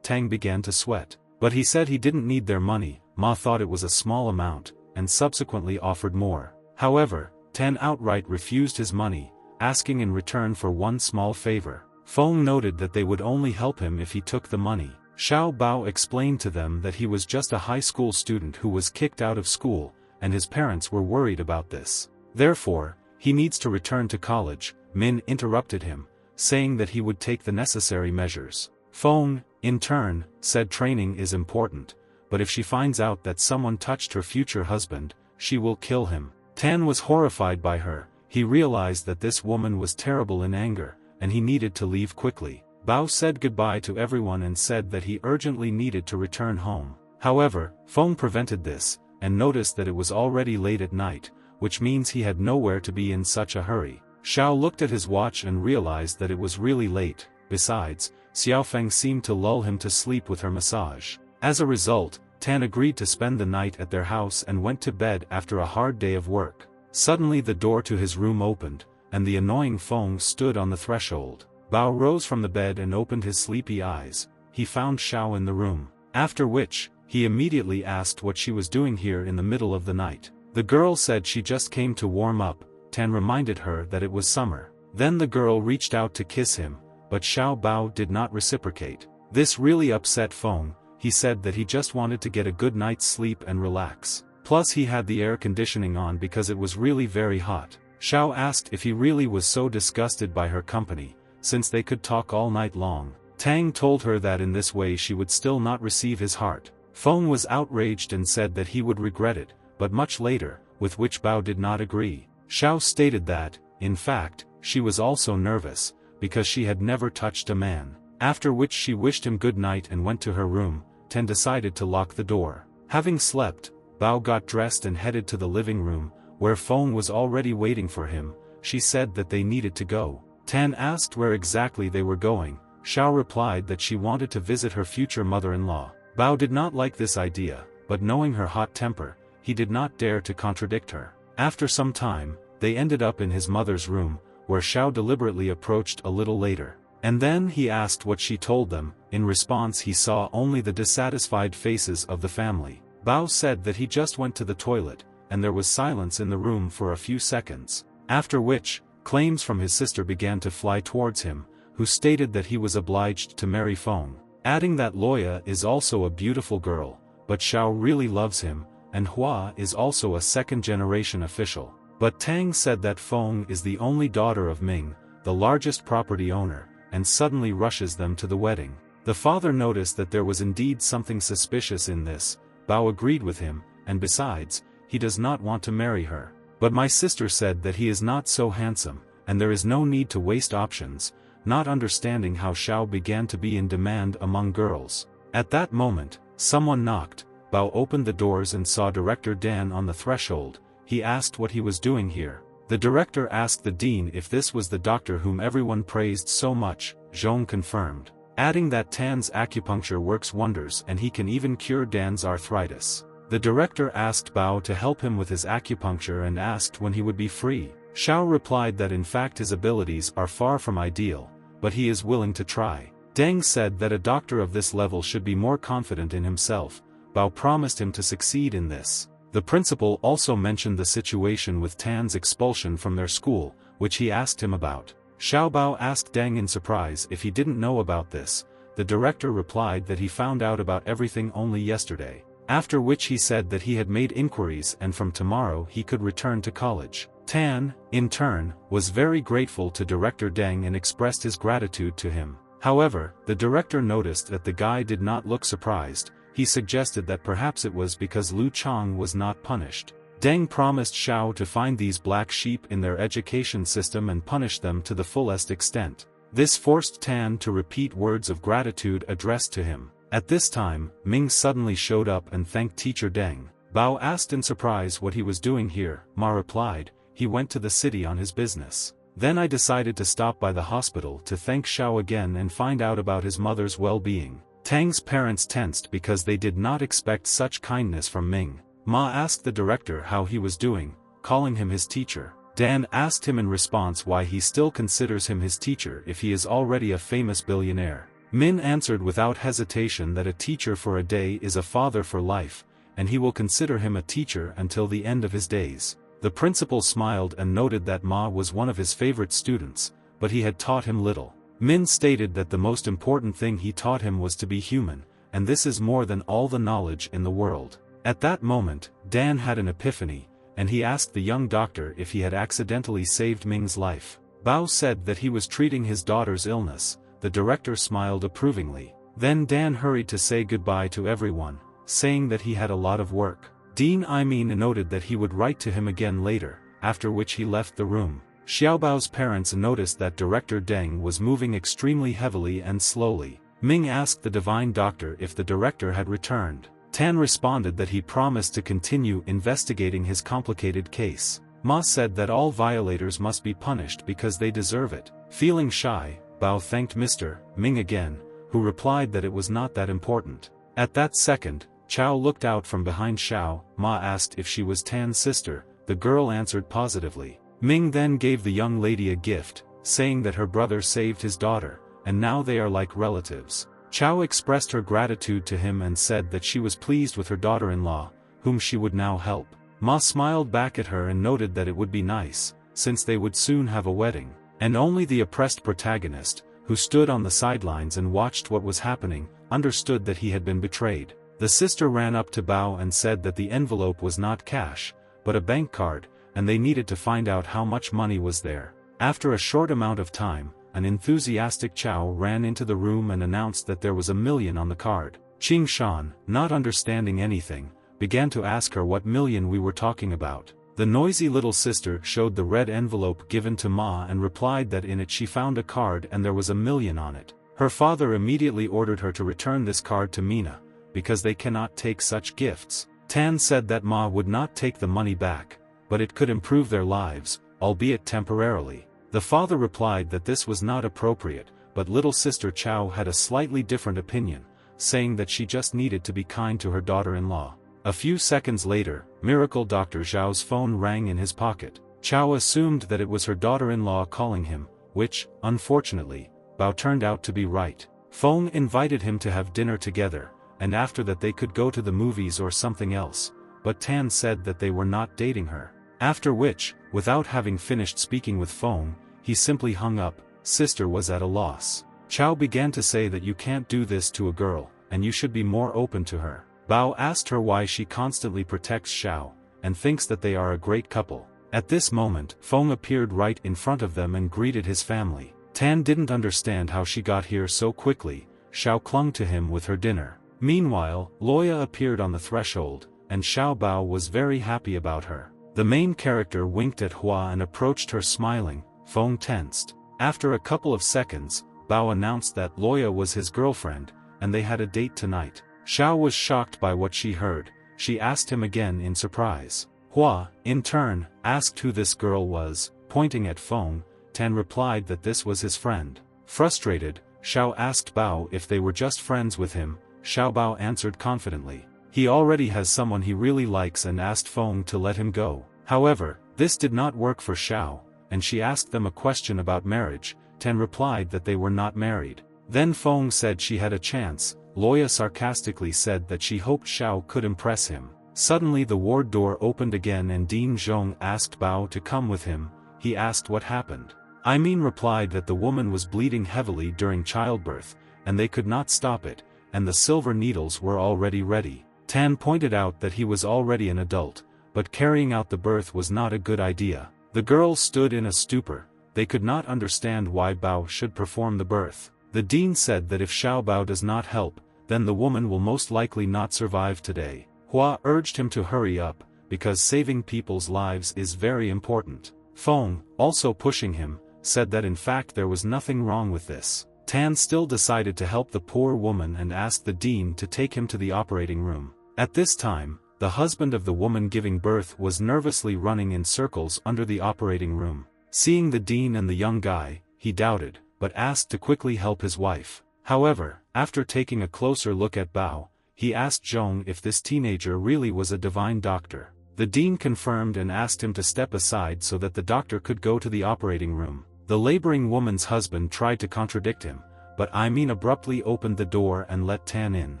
Speaker 1: Tang began to sweat. But he said he didn't need their money. Ma thought it was a small amount, and subsequently offered more. However, Tan outright refused his money, asking in return for one small favor. Feng noted that they would only help him if he took the money. Xiao Bao explained to them that he was just a high school student who was kicked out of school, and his parents were worried about this. Therefore, he needs to return to college. Min interrupted him, saying that he would take the necessary measures. Feng, in turn, said training is important, but if she finds out that someone touched her future husband, she will kill him. Tan was horrified by her. He realized that this woman was terrible in anger, and he needed to leave quickly. Bao said goodbye to everyone and said that he urgently needed to return home. However, Feng prevented this, and noticed that it was already late at night, which means he had nowhere to be in such a hurry. Xiao looked at his watch and realized that it was really late. Besides, Xiaofeng seemed to lull him to sleep with her massage. As a result, Tan agreed to spend the night at their house and went to bed after a hard day of work. Suddenly the door to his room opened, and the annoying Feng stood on the threshold. Bao rose from the bed and opened his sleepy eyes. He found Xiao in the room. After which, he immediately asked what she was doing here in the middle of the night. The girl said she just came to warm up. Tan reminded her that it was summer. Then the girl reached out to kiss him, but Xiao Bao did not reciprocate. This really upset Feng. He said that he just wanted to get a good night's sleep and relax. Plus he had the air conditioning on because it was really very hot. Xiao asked if he really was so disgusted by her company, since they could talk all night long. Tang told her that in this way she would still not receive his heart. Feng was outraged and said that he would regret it, but much later, with which Bao did not agree. Xiao stated that, in fact, she was also nervous, because she had never touched a man. After which she wished him good night and went to her room. Tan decided to lock the door. Having slept, Bao got dressed and headed to the living room, where Feng was already waiting for him. She said that they needed to go. Tan asked where exactly they were going. Xiao replied that she wanted to visit her future mother-in-law. Bao did not like this idea, but knowing her hot temper, he did not dare to contradict her. After some time, they ended up in his mother's room, where Xiao deliberately approached a little later. And then he asked what she told them. In response he saw only the dissatisfied faces of the family. Bao said that he just went to the toilet, and there was silence in the room for a few seconds. After which, claims from his sister began to fly towards him, who stated that he was obliged to marry Feng, adding that Loya is also a beautiful girl, but Xiao really loves him, and Hua is also a second-generation official. But Tang said that Feng is the only daughter of Ming, the largest property owner, and suddenly rushes them to the wedding. The father noticed that there was indeed something suspicious in this. Bao agreed with him, and besides, he does not want to marry her. But my sister said that he is not so handsome, and there is no need to waste options, not understanding how Xiao began to be in demand among girls. At that moment, someone knocked. Bao opened the doors and saw Director Dan on the threshold. He asked what he was doing here. The director asked the dean if this was the doctor whom everyone praised so much. Zhong confirmed, adding that Tan's acupuncture works wonders and he can even cure Dan's arthritis. The director asked Bao to help him with his acupuncture and asked when he would be free. Xiao replied that in fact his abilities are far from ideal, but he is willing to try. Deng said that a doctor of this level should be more confident in himself. Bao promised him to succeed in this. The principal also mentioned the situation with Tan's expulsion from their school, which he asked him about. Xiao Bao asked Deng in surprise if he didn't know about this. The director replied that he found out about everything only yesterday. After which he said that he had made inquiries and from tomorrow he could return to college. Tan, in turn, was very grateful to Director Deng and expressed his gratitude to him. However, the director noticed that the guy did not look surprised. He suggested that perhaps it was because Lu Chang was not punished. Deng promised Xiao to find these black sheep in their education system and punish them to the fullest extent. This forced Tan to repeat words of gratitude addressed to him. At this time, Ming suddenly showed up and thanked Teacher Deng. Bao asked in surprise what he was doing here. Ma replied, he went to the city on his business. Then I decided to stop by the hospital to thank Xiao again and find out about his mother's well-being. Tang's parents tensed because they did not expect such kindness from Ming. Ma asked the director how he was doing, calling him his teacher. Dan asked him in response why he still considers him his teacher if he is already a famous billionaire. Min answered without hesitation that a teacher for a day is a father for life, and he will consider him a teacher until the end of his days. The principal smiled and noted that Ma was one of his favorite students, but he had taught him little. Min stated that the most important thing he taught him was to be human, and this is more than all the knowledge in the world. At that moment, Dan had an epiphany, and he asked the young doctor if he had accidentally saved Ming's life. Bao said that he was treating his daughter's illness. The director smiled approvingly. Then Dan hurried to say goodbye to everyone, saying that he had a lot of work. Dean Imin noted that he would write to him again later, after which he left the room. Xiaobao's parents noticed that Director Deng was moving extremely heavily and slowly. Ming asked the divine doctor if the director had returned. Tan responded that he promised to continue investigating his complicated case. Ma said that all violators must be punished because they deserve it. Feeling shy, Bao thanked Mr. Ming again, who replied that it was not that important. At that second, Chao looked out from behind Xiao. Ma asked if she was Tan's sister. The girl answered positively. Ming then gave the young lady a gift, saying that her brother saved his daughter, and now they are like relatives. Chao expressed her gratitude to him and said that she was pleased with her daughter-in-law, whom she would now help. Ma smiled back at her and noted that it would be nice, since they would soon have a wedding. And only the oppressed protagonist, who stood on the sidelines and watched what was happening, understood that he had been betrayed. The sister ran up to Bao and said that the envelope was not cash, but a bank card, and they needed to find out how much money was there. After a short amount of time, an enthusiastic Chao ran into the room and announced that there was 1 million on the card. Qing Shan, not understanding anything, began to ask her what million we were talking about. The noisy little sister showed the red envelope given to Ma and replied that in it she found a card and there was 1 million on it. Her father immediately ordered her to return this card to Mina, because they cannot take such gifts. Tan said that Ma would not take the money back, but it could improve their lives, albeit temporarily. The father replied that this was not appropriate, but little sister Chao had a slightly different opinion, saying that she just needed to be kind to her daughter-in-law. A few seconds later, Miracle Dr. Zhao's phone rang in his pocket. Chao assumed that it was her daughter-in-law calling him, which, unfortunately, Bao turned out to be right. Feng invited him to have dinner together, and after that they could go to the movies or something else, but Tan said that they were not dating her. After which, without having finished speaking with Feng, he simply hung up. Sister was at a loss. Chao began to say that you can't do this to a girl, and you should be more open to her. Bao asked her why she constantly protects Xiao, and thinks that they are a great couple. At this moment, Feng appeared right in front of them and greeted his family. Tan didn't understand how she got here so quickly. Xiao clung to him with her dinner. Meanwhile, Loya appeared on the threshold, and Xiao Bao was very happy about her. The main character winked at Hua and approached her smiling. Feng tensed. After a couple of seconds, Bao announced that Loya was his girlfriend, and they had a date tonight. Xiao was shocked by what she heard. She asked him again in surprise. Hua, in turn, asked who this girl was. Pointing at Feng, Tan replied that this was his friend. Frustrated, Xiao asked Bao if they were just friends with him. Xiao Bao answered confidently. He already has someone he really likes and asked Feng to let him go. However, this did not work for Xiao, and she asked them a question about marriage. Tan replied that they were not married. Then Feng said she had a chance. Loya sarcastically said that she hoped Xiao could impress him. Suddenly the ward door opened again and Dean Zhong asked Bao to come with him. He asked what happened. Imin replied that the woman was bleeding heavily during childbirth, and they could not stop it, and the silver needles were already ready. Tan pointed out that he was already an adult, but carrying out the birth was not a good idea. The girls stood in a stupor. They could not understand why Bao should perform the birth. The dean said that if Xiao Bao does not help, then the woman will most likely not survive today. Hua urged him to hurry up, because saving people's lives is very important. Feng, also pushing him, said that in fact there was nothing wrong with this. Tan still decided to help the poor woman and asked the dean to take him to the operating room. At this time, the husband of the woman giving birth, was nervously running in circles under the operating room. Seeing the dean and the young guy, he doubted, but asked to quickly help his wife. However, after taking a closer look at Bao, he asked Zhong if this teenager really was a divine doctor. The dean confirmed and asked him to step aside so that the doctor could go to the operating room. The laboring woman's husband tried to contradict him, but Imin abruptly opened the door and let Tan in.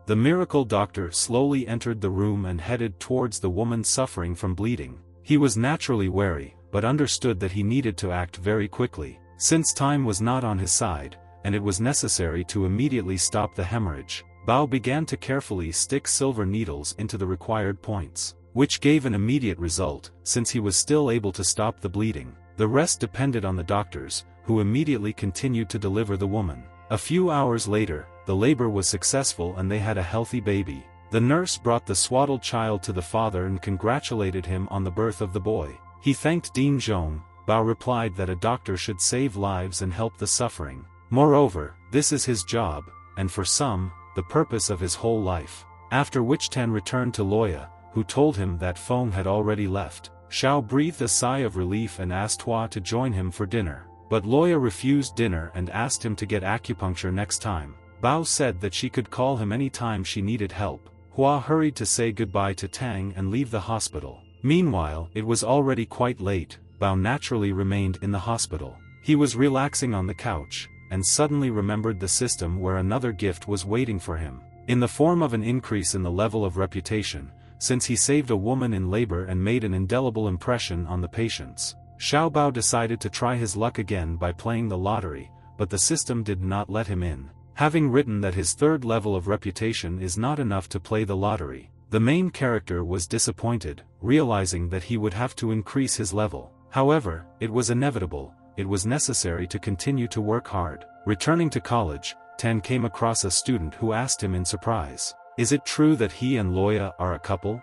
Speaker 1: The miracle doctor slowly entered the room and headed towards the woman suffering from bleeding. He was naturally wary, but understood that he needed to act very quickly, since time was not on his side, and it was necessary to immediately stop the hemorrhage. Bao began to carefully stick silver needles into the required points, which gave an immediate result, since he was still able to stop the bleeding. The rest depended on the doctors, who immediately continued to deliver the woman. A few hours later, the labor was successful and they had a healthy baby. The nurse brought the swaddled child to the father and congratulated him on the birth of the boy. He thanked Dean Zhong. Bao replied that a doctor should save lives and help the suffering. Moreover, this is his job, and for some, the purpose of his whole life. After which Tan returned to Loya, who told him that Feng had already left. Xiao breathed a sigh of relief and asked Hua to join him for dinner. But Loya refused dinner and asked him to get acupuncture next time. Bao said that she could call him any time she needed help. Hua hurried to say goodbye to Tang and leave the hospital. Meanwhile, it was already quite late. Bao naturally remained in the hospital. He was relaxing on the couch, and suddenly remembered the system where another gift was waiting for him, in the form of an increase in the level of reputation, since he saved a woman in labor and made an indelible impression on the patients. Xiao Bao decided to try his luck again by playing the lottery, but the system did not let him in, having written that his third level of reputation is not enough to play the lottery. The main character was disappointed, realizing that he would have to increase his level. However, it was inevitable. It was necessary to continue to work hard. Returning to college, Tan came across a student who asked him in surprise, "Is it true that he and Loya are a couple?"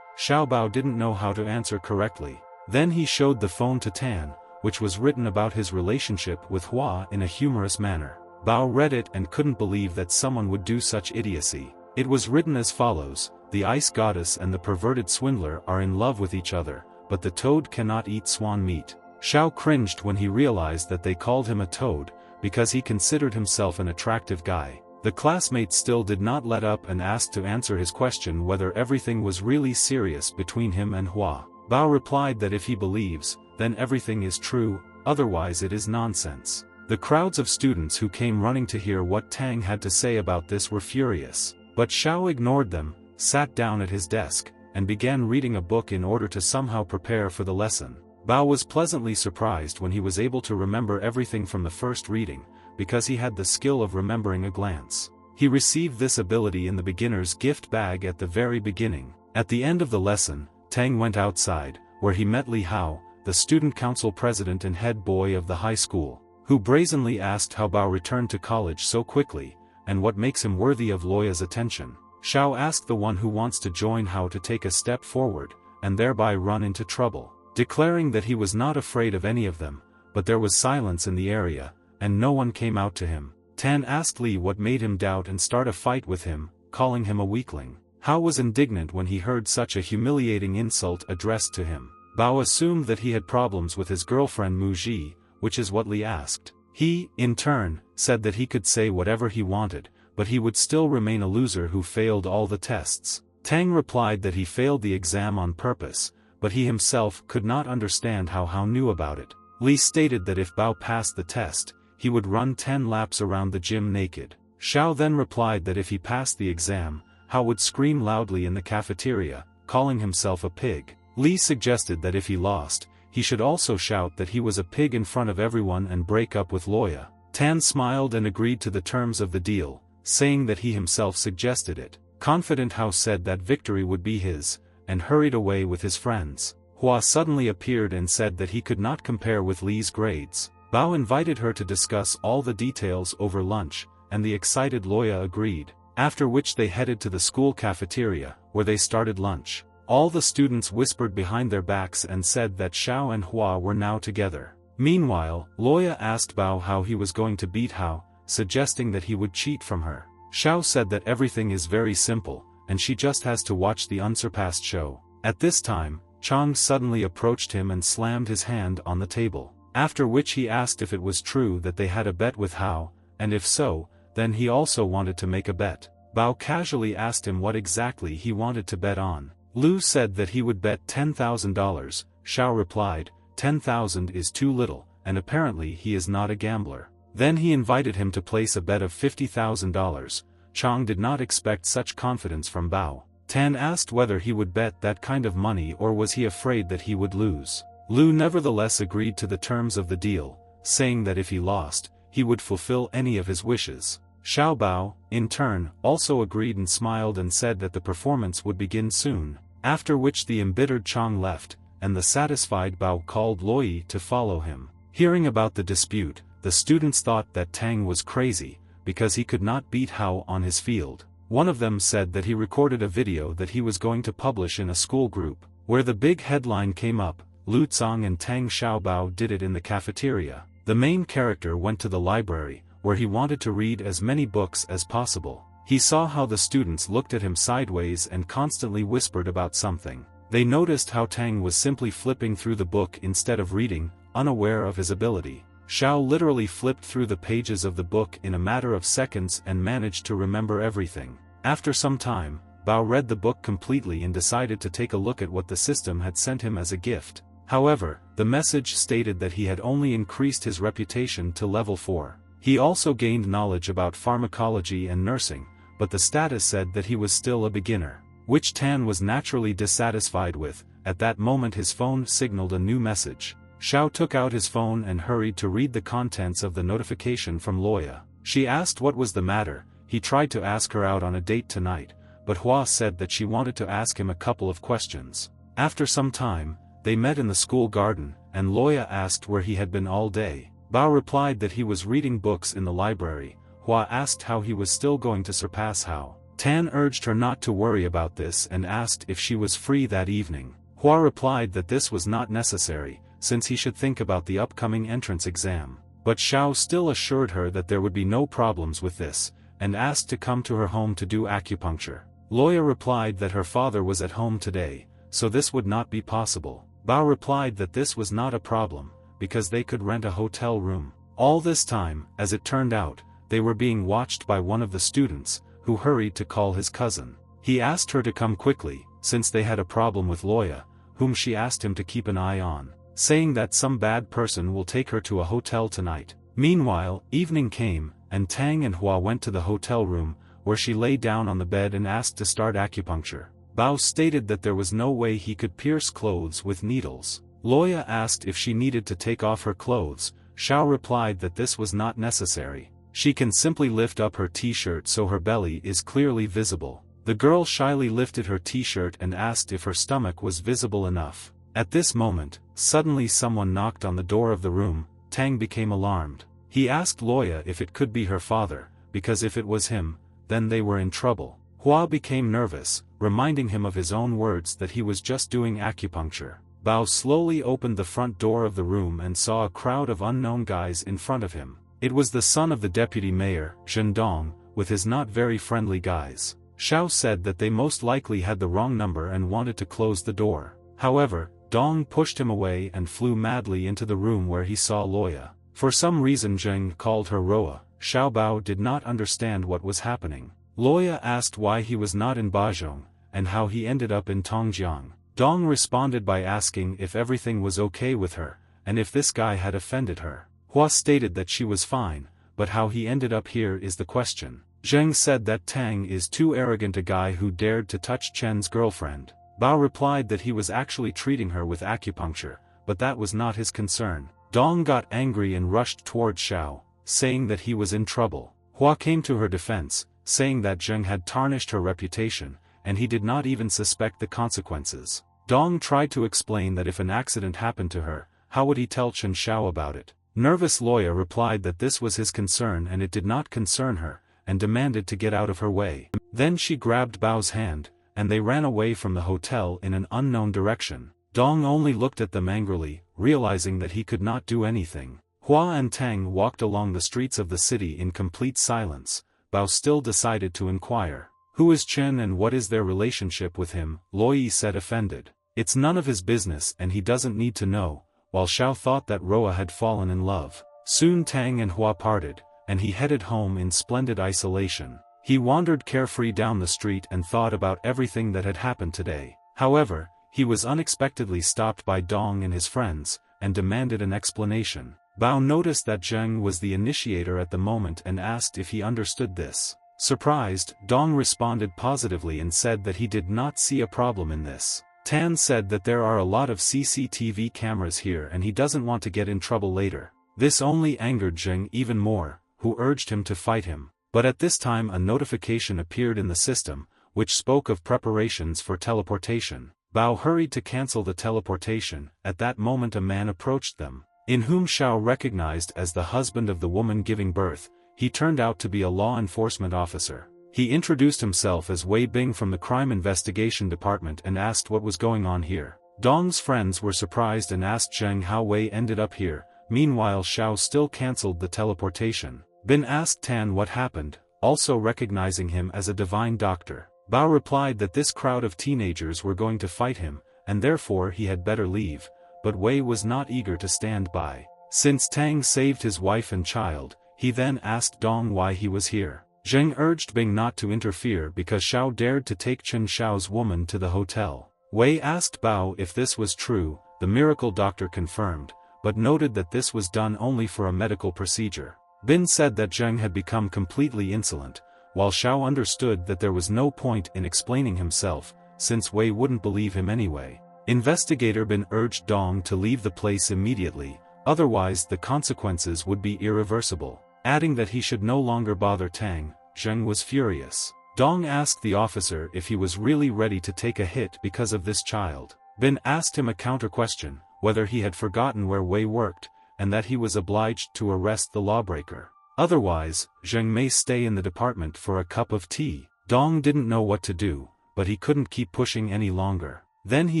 Speaker 1: Xiao Bao didn't know how to answer correctly. Then he showed the phone to Tan, which was written about his relationship with Hua in a humorous manner. Bao read it and couldn't believe that someone would do such idiocy. It was written as follows: "The ice goddess and the perverted swindler are in love with each other, but the toad cannot eat swan meat." Xiao cringed when he realized that they called him a toad, because he considered himself an attractive guy. The classmates still did not let up and asked to answer his question whether everything was really serious between him and Hua. Bao replied that if he believes, then everything is true, otherwise it is nonsense. The crowds of students who came running to hear what Tang had to say about this were furious, but Xiao ignored them, sat down at his desk, and began reading a book in order to somehow prepare for the lesson. Bao was pleasantly surprised when he was able to remember everything from the first reading, because he had the skill of remembering a glance. He received this ability in the beginner's gift bag at the very beginning. At the end of the lesson, Tang went outside, where he met Li Hao, the student council president and head boy of the high school, who brazenly asked how Bao returned to college so quickly, and what makes him worthy of Loya's attention. Xiao asked the one who wants to join Hao to take a step forward, and thereby run into trouble, declaring that he was not afraid of any of them, but there was silence in the area, and no one came out to him. Tan asked Li what made him doubt and start a fight with him, calling him a weakling. Hao was indignant when he heard such a humiliating insult addressed to him. Bao assumed that he had problems with his girlfriend Mu Ji, which is what Li asked. He, in turn, said that he could say whatever he wanted, but he would still remain a loser who failed all the tests. Tang replied that he failed the exam on purpose, but he himself could not understand how Hao knew about it. Li stated that if Bao passed the test, he would run 10 laps around the gym naked. Xiao then replied that if he passed the exam, Hao would scream loudly in the cafeteria, calling himself a pig. Li suggested that if he lost, he should also shout that he was a pig in front of everyone and break up with Loya. Tan smiled and agreed to the terms of the deal, saying that he himself suggested it. Confident, Hao said that victory would be his, and hurried away with his friends. Hua suddenly appeared and said that he could not compare with Li's grades. Bao invited her to discuss all the details over lunch, and the excited Loya agreed, after which they headed to the school cafeteria, where they started lunch. All the students whispered behind their backs and said that Xiao and Hua were now together. Meanwhile, Loya asked Bao how he was going to beat Hao, suggesting that he would cheat from her. Xiao said that everything is very simple, and she just has to watch the unsurpassed show. At this time, Chang suddenly approached him and slammed his hand on the table, after which he asked if it was true that they had a bet with Hao, and if so, then he also wanted to make a bet. Bao casually asked him what exactly he wanted to bet on. Lu said that he would bet $10,000, Xiao replied, 10,000 is too little, and apparently he is not a gambler. Then he invited him to place a bet of $50,000. Chang did not expect such confidence from Bao. Tan asked whether he would bet that kind of money or was he afraid that he would lose. Lu nevertheless agreed to the terms of the deal, saying that if he lost, he would fulfill any of his wishes. Xiao Bao, in turn, also agreed and smiled and said that the performance would begin soon, after which the embittered Chang left, and the satisfied Bao called Luoyi to follow him. Hearing about the dispute, the students thought that Tang was crazy, because he could not beat Hao on his field. One of them said that he recorded a video that he was going to publish in a school group, where the big headline came up, Lu Zong and Tang Xiaobao did it in the cafeteria. The main character went to the library, where he wanted to read as many books as possible. He saw how the students looked at him sideways and constantly whispered about something. They noticed how Tang was simply flipping through the book instead of reading, unaware of his ability. Xiao literally flipped through the pages of the book in a matter of seconds and managed to remember everything. After some time, Bao read the book completely and decided to take a look at what the system had sent him as a gift. However, the message stated that he had only increased his reputation to level 4. He also gained knowledge about pharmacology and nursing, but the status said that he was still a beginner, which Tan was naturally dissatisfied with. At that moment his phone signaled a new message. Xiao took out his phone and hurried to read the contents of the notification from Loya. She asked what was the matter. He tried to ask her out on a date tonight, but Hua said that she wanted to ask him a couple of questions. After some time, they met in the school garden, and Loya asked where he had been all day. Bao replied that he was reading books in the library. Hua asked how he was still going to surpass Hao. Tan urged her not to worry about this and asked if she was free that evening. Hua replied that this was not necessary, since he should think about the upcoming entrance exam. But Xiao still assured her that there would be no problems with this, and asked to come to her home to do acupuncture. Loya replied that her father was at home today, so this would not be possible. Bao replied that this was not a problem, because they could rent a hotel room. All this time, as it turned out, they were being watched by one of the students, who hurried to call his cousin. He asked her to come quickly, since they had a problem with Loya, whom she asked him to keep an eye on, saying that some bad person will take her to a hotel tonight. Meanwhile, evening came, and Tang and Hua went to the hotel room, where she lay down on the bed and asked to start acupuncture. Bao stated that there was no way he could pierce clothes with needles. Loya asked if she needed to take off her clothes. Xiao replied that this was not necessary. She can simply lift up her t-shirt so her belly is clearly visible. The girl shyly lifted her t-shirt and asked if her stomach was visible enough. At this moment, suddenly someone knocked on the door of the room. Tang became alarmed. He asked Loya if it could be her father, because if it was him, then they were in trouble. Hua became nervous, reminding him of his own words that he was just doing acupuncture. Bao slowly opened the front door of the room and saw a crowd of unknown guys in front of him. It was the son of the deputy mayor, Zhendong, with his not very friendly guys. Xiao said that they most likely had the wrong number and wanted to close the door. However, Dong pushed him away and flew madly into the room where he saw Loya. For some reason Zheng called her Roa. Xiao Bao did not understand what was happening. Loya asked why he was not in Bajong, and how he ended up in Tongjiang. Dong responded by asking if everything was okay with her, and if this guy had offended her. Hua stated that she was fine, but how he ended up here is the question. Zheng said that Tang is too arrogant, a guy who dared to touch Chen's girlfriend. Bao replied that he was actually treating her with acupuncture, but that was not his concern. Dong got angry and rushed towards Xiao, saying that he was in trouble. Hua came to her defense, saying that Zheng had tarnished her reputation, and he did not even suspect the consequences. Dong tried to explain that if an accident happened to her, how would he tell Chen Xiao about it? Nervous Loya replied that this was his concern and it did not concern her, and demanded to get out of her way. Then she grabbed Bao's hand, and they ran away from the hotel in an unknown direction. Dong only looked at them angrily, realizing that he could not do anything. Hua and Tang walked along the streets of the city in complete silence. Bao still decided to inquire. Who is Chen and what is their relationship with him? Loi said offended. It's none of his business and he doesn't need to know, while Xiao thought that Roa had fallen in love. Soon Tang and Hua parted, and he headed home in splendid isolation. He wandered carefree down the street and thought about everything that had happened today. However, he was unexpectedly stopped by Dong and his friends, and demanded an explanation. Bao noticed that Zheng was the initiator at the moment and asked if he understood this. Surprised, Dong responded positively and said that he did not see a problem in this. Tan said that there are a lot of CCTV cameras here and he doesn't want to get in trouble later. This only angered Zheng even more, who urged him to fight him. But at this time a notification appeared in the system, which spoke of preparations for teleportation. Bao hurried to cancel the teleportation. At that moment a man approached them, in whom Xiao recognized as the husband of the woman giving birth. He turned out to be a law enforcement officer. He introduced himself as Wei Bing from the Crime Investigation Department and asked what was going on here. Dong's friends were surprised and asked Zheng how Wei ended up here. Meanwhile Xiao still cancelled the teleportation. Bin asked Tan what happened, also recognizing him as a divine doctor. Bao replied that this crowd of teenagers were going to fight him, and therefore he had better leave, but Wei was not eager to stand by. Since Tang saved his wife and child, he then asked Dong why he was here. Zheng urged Bing not to interfere because Xiao dared to take Chen Xiao's woman to the hotel. Wei asked Bao if this was true. The miracle doctor confirmed, but noted that this was done only for a medical procedure. Bin said that Zheng had become completely insolent, while Xiao understood that there was no point in explaining himself, since Wei wouldn't believe him anyway. Investigator Bin urged Dong to leave the place immediately, otherwise the consequences would be irreversible. Adding that he should no longer bother Tang, Zheng was furious. Dong asked the officer if he was really ready to take a hit because of this child. Bin asked him a counter-question, whether he had forgotten where Wei worked, and that he was obliged to arrest the lawbreaker. Otherwise, Zheng may stay in the department for a cup of tea. Dong didn't know what to do, but he couldn't keep pushing any longer. Then he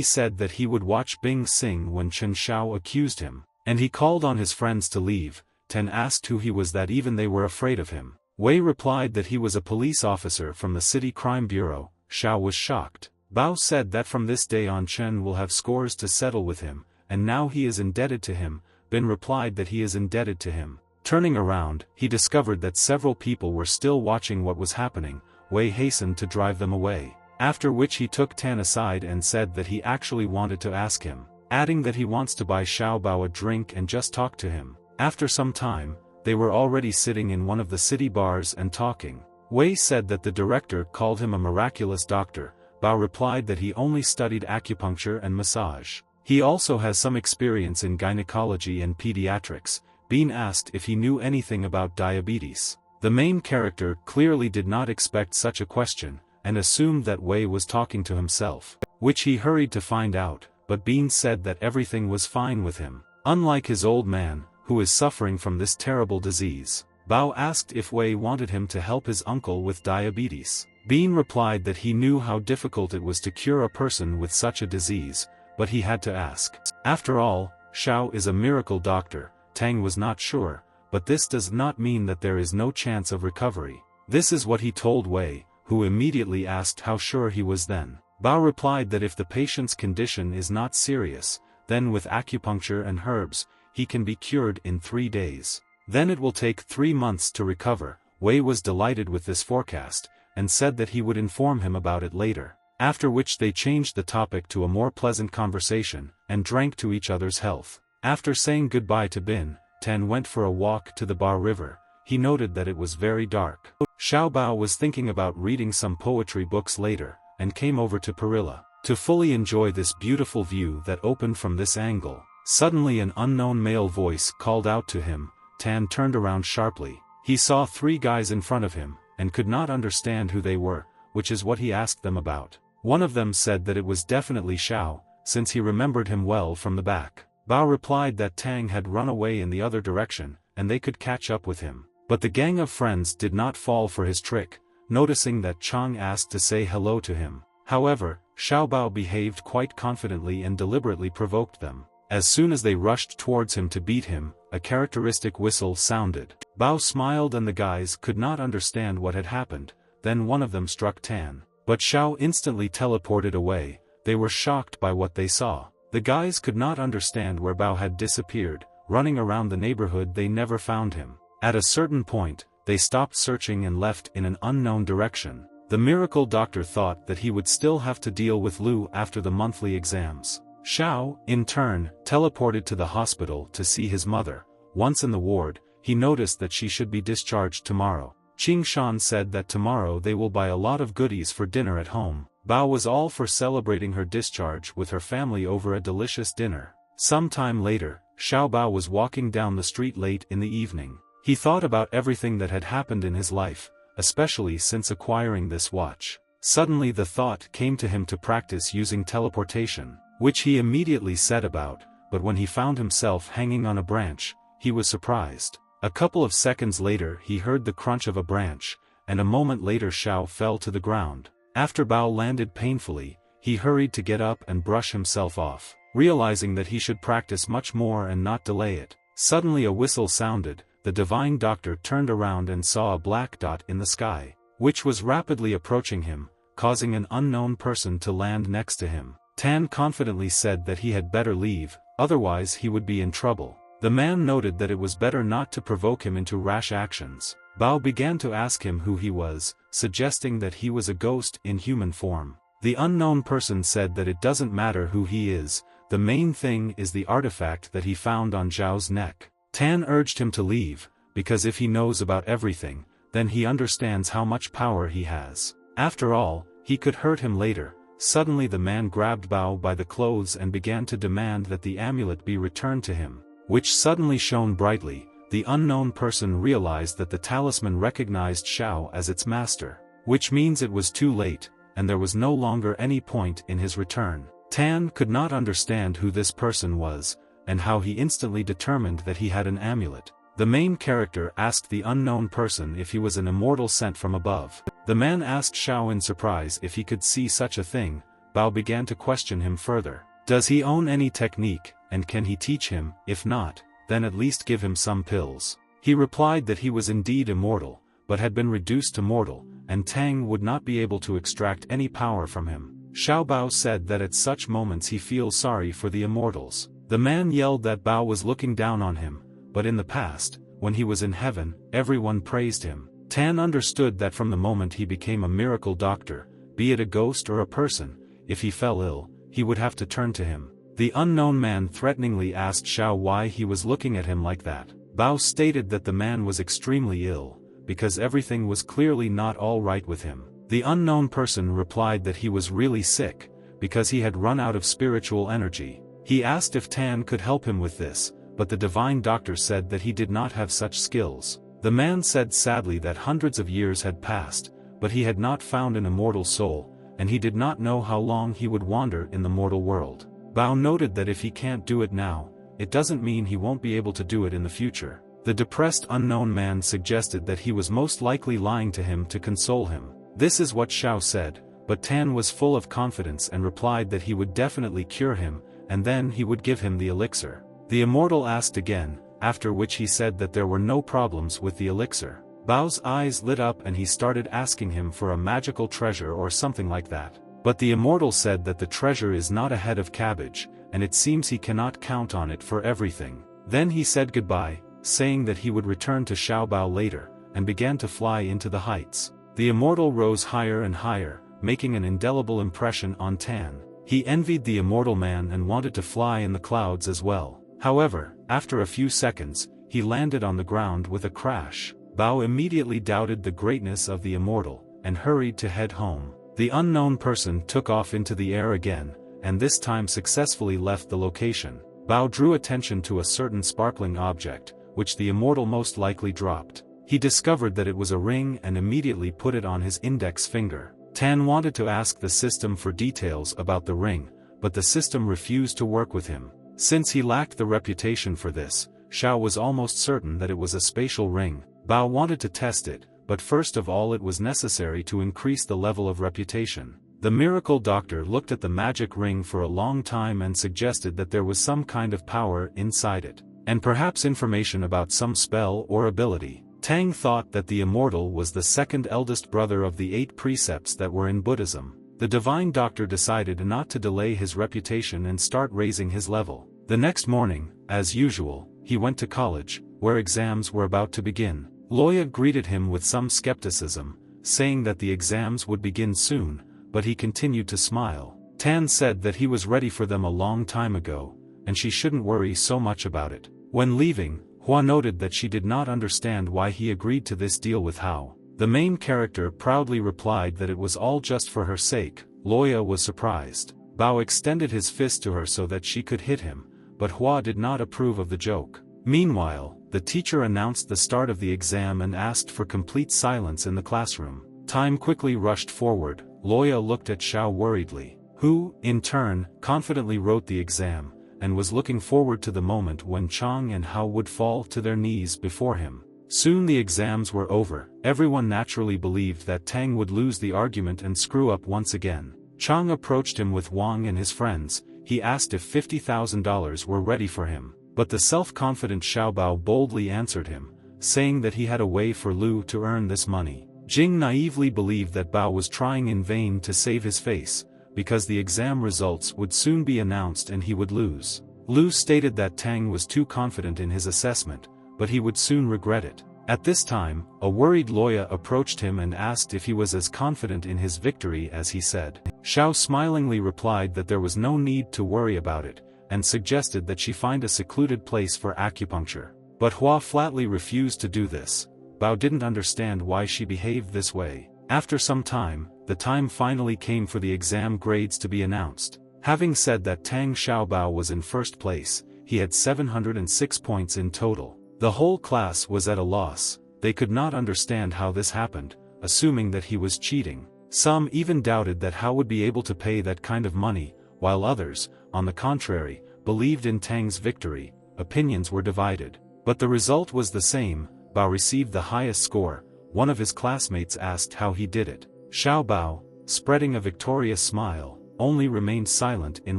Speaker 1: said that he would watch Bing sing when Chen Xiao accused him, and he called on his friends to leave. Ten asked who he was that even they were afraid of him. Wei replied that he was a police officer from the City Crime Bureau. Xiao was shocked. Bao said that from this day on Chen will have scores to settle with him, and now he is indebted to him. Bin replied that he is indebted to him. Turning around, he discovered that several people were still watching what was happening. Wei hastened to drive them away, after which he took Tan aside and said that he actually wanted to ask him, adding that he wants to buy Xiao Bao a drink and just talk to him. After some time, they were already sitting in one of the city bars and talking. Wei said that the director called him a miraculous doctor. Bao replied that he only studied acupuncture and massage. He also has some experience in gynecology and pediatrics. Being asked if he knew anything about diabetes. The main character clearly did not expect such a question, and assumed that Wei was talking to himself, which he hurried to find out, but Bean said that everything was fine with him. Unlike his old man, who is suffering from this terrible disease. Bao asked if Wei wanted him to help his uncle with diabetes. Bean replied that he knew how difficult it was to cure a person with such a disease, but he had to ask. After all, Xiao is a miracle doctor. Tang was not sure, but this does not mean that there is no chance of recovery. This is what he told Wei, who immediately asked how sure he was then. Bao replied that if the patient's condition is not serious, then with acupuncture and herbs, he can be cured in 3 days. Then it will take 3 months to recover. Wei was delighted with this forecast, and said that he would inform him about it later. After which they changed the topic to a more pleasant conversation, and drank to each other's health. After saying goodbye to Bin, Tan went for a walk to the Bar River. He noted that it was very dark. Xiao Bao was thinking about reading some poetry books later, and came over to Perilla, to fully enjoy this beautiful view that opened from this angle. Suddenly an unknown male voice called out to him. Tan turned around sharply. He saw 3 guys in front of him, and could not understand who they were, which is what he asked them about. One of them said that it was definitely Xiao, since he remembered him well from the back. Bao replied that Tang had run away in the other direction, and they could catch up with him. But the gang of friends did not fall for his trick, noticing that Chang asked to say hello to him. However, Xiao Bao behaved quite confidently and deliberately provoked them. As soon as they rushed towards him to beat him, a characteristic whistle sounded. Bao smiled and the guys could not understand what had happened. then one of them struck Tan. But Xiao instantly teleported away. They were shocked by what they saw. The guys could not understand where Bao had disappeared. Running around the neighborhood they never found him. At a certain point, they stopped searching and left in an unknown direction. The miracle doctor thought that he would still have to deal with Lu after the monthly exams. Xiao, in turn, teleported to the hospital to see his mother. Once in the ward, he noticed that she should be discharged tomorrow. Qing Shan said that tomorrow they will buy a lot of goodies for dinner at home. Bao was all for celebrating her discharge with her family over a delicious dinner. Some time later, Xiao Bao was walking down the street late in the evening. He thought about everything that had happened in his life, especially since acquiring this watch. Suddenly the thought came to him to practice using teleportation, which he immediately set about, but when he found himself hanging on a branch, he was surprised. A couple of seconds later he heard the crunch of a branch, and a moment later Xiao fell to the ground. After Bao landed painfully, he hurried to get up and brush himself off, realizing that he should practice much more and not delay it. Suddenly a whistle sounded. The divine doctor turned around and saw a black dot in the sky, which was rapidly approaching him, causing an unknown person to land next to him. Tan confidently said that he had better leave, otherwise he would be in trouble. The man noted that it was better not to provoke him into rash actions. Bao began to ask him who he was, suggesting that he was a ghost in human form. The unknown person said that it doesn't matter who he is, the main thing is the artifact that he found on Zhao's neck. Tan urged him to leave, because if he knows about everything, then he understands how much power he has. After all, he could hurt him later. Suddenly the man grabbed Bao by the clothes and began to demand that the amulet be returned to him, which suddenly shone brightly. The unknown person realized that the talisman recognized Xiao as its master, which means it was too late, and there was no longer any point in his return. Tan could not understand who this person was, and how he instantly determined that he had an amulet. The main character asked the unknown person if he was an immortal sent from above. The man asked Xiao in surprise if he could see such a thing. Bao began to question him further. Does he own any technique, and can he teach him? If not, then at least give him some pills. He replied that he was indeed immortal, but had been reduced to mortal, and Tang would not be able to extract any power from him. Xiao Bao said that at such moments he feels sorry for the immortals. The man yelled that Bao was looking down on him, but in the past, when he was in heaven, everyone praised him. Tan understood that from the moment he became a miracle doctor, be it a ghost or a person, if he fell ill, he would have to turn to him. The unknown man threateningly asked Xiao why he was looking at him like that. Bao stated that the man was extremely ill, because everything was clearly not all right with him. The unknown person replied that he was really sick, because he had run out of spiritual energy. He asked if Tan could help him with this, but the divine doctor said that he did not have such skills. The man said sadly that hundreds of years had passed, but he had not found an immortal soul, and he did not know how long he would wander in the mortal world. Bao noted that if he can't do it now, it doesn't mean he won't be able to do it in the future. The depressed unknown man suggested that he was most likely lying to him to console him. This is what Xiao said, but Tan was full of confidence and replied that he would definitely cure him, and then he would give him the elixir. The immortal asked again, after which he said that there were no problems with the elixir. Bao's eyes lit up and he started asking him for a magical treasure or something like that. But the immortal said that the treasure is not a head of cabbage, and it seems he cannot count on it for everything. Then he said goodbye, saying that he would return to Xiao Bao later, and began to fly into the heights. The immortal rose higher and higher, making an indelible impression on Tan. He envied the immortal man and wanted to fly in the clouds as well. However, after a few seconds, he landed on the ground with a crash. Bao immediately doubted the greatness of the immortal, and hurried to head home. The unknown person took off into the air again, and this time successfully left the location. Bao drew attention to a certain sparkling object, which the immortal most likely dropped. He discovered that it was a ring and immediately put it on his index finger. Tan wanted to ask the system for details about the ring, but the system refused to work with him. Since he lacked the reputation for this, Xiao was almost certain that it was a spatial ring. Bao wanted to test it, but first of all it was necessary to increase the level of reputation. The miracle doctor looked at the magic ring for a long time and suggested that there was some kind of power inside it, and perhaps information about some spell or ability. Tang thought that the immortal was the second eldest brother of the 8 precepts that were in Buddhism. The divine doctor decided not to delay his reputation and start raising his level. The next morning, as usual, he went to college, where exams were about to begin. Loya greeted him with some skepticism, saying that the exams would begin soon, but he continued to smile. Tan said that he was ready for them a long time ago, and she shouldn't worry so much about it. When leaving, Hua noted that she did not understand why he agreed to this deal with Hao. The main character proudly replied that it was all just for her sake. Loya was surprised. Bao extended his fist to her so that she could hit him, but Hua did not approve of the joke. Meanwhile, the teacher announced the start of the exam and asked for complete silence in the classroom. Time quickly rushed forward. Loya looked at Xiao worriedly, who, in turn, confidently wrote the exam, and was looking forward to the moment when Chang and Hao would fall to their knees before him. Soon the exams were over. Everyone naturally believed that Tang would lose the argument and screw up once again. Chang approached him with Wang and his friends. He asked if $50,000 were ready for him, but the self-confident Xiaobao boldly answered him, saying that he had a way for Lu to earn this money. Jing naively believed that Bao was trying in vain to save his face, because the exam results would soon be announced and he would lose. Lu stated that Tang was too confident in his assessment, but he would soon regret it. At this time, a worried Loya approached him and asked if he was as confident in his victory as he said. Xiao smilingly replied that there was no need to worry about it, and suggested that she find a secluded place for acupuncture. But Hua flatly refused to do this. Bao didn't understand why she behaved this way. After some time, the time finally came for the exam grades to be announced. Having said that Tang Xiaobao was in first place, he had 706 points in total. The whole class was at a loss. They could not understand how this happened, assuming that he was cheating. Some even doubted that Hao would be able to pay that kind of money, while others, on the contrary, believed in Tang's victory. Opinions were divided. But the result was the same. Bao received the highest score. One of his classmates asked how he did it. Xiao Bao, spreading a victorious smile, only remained silent in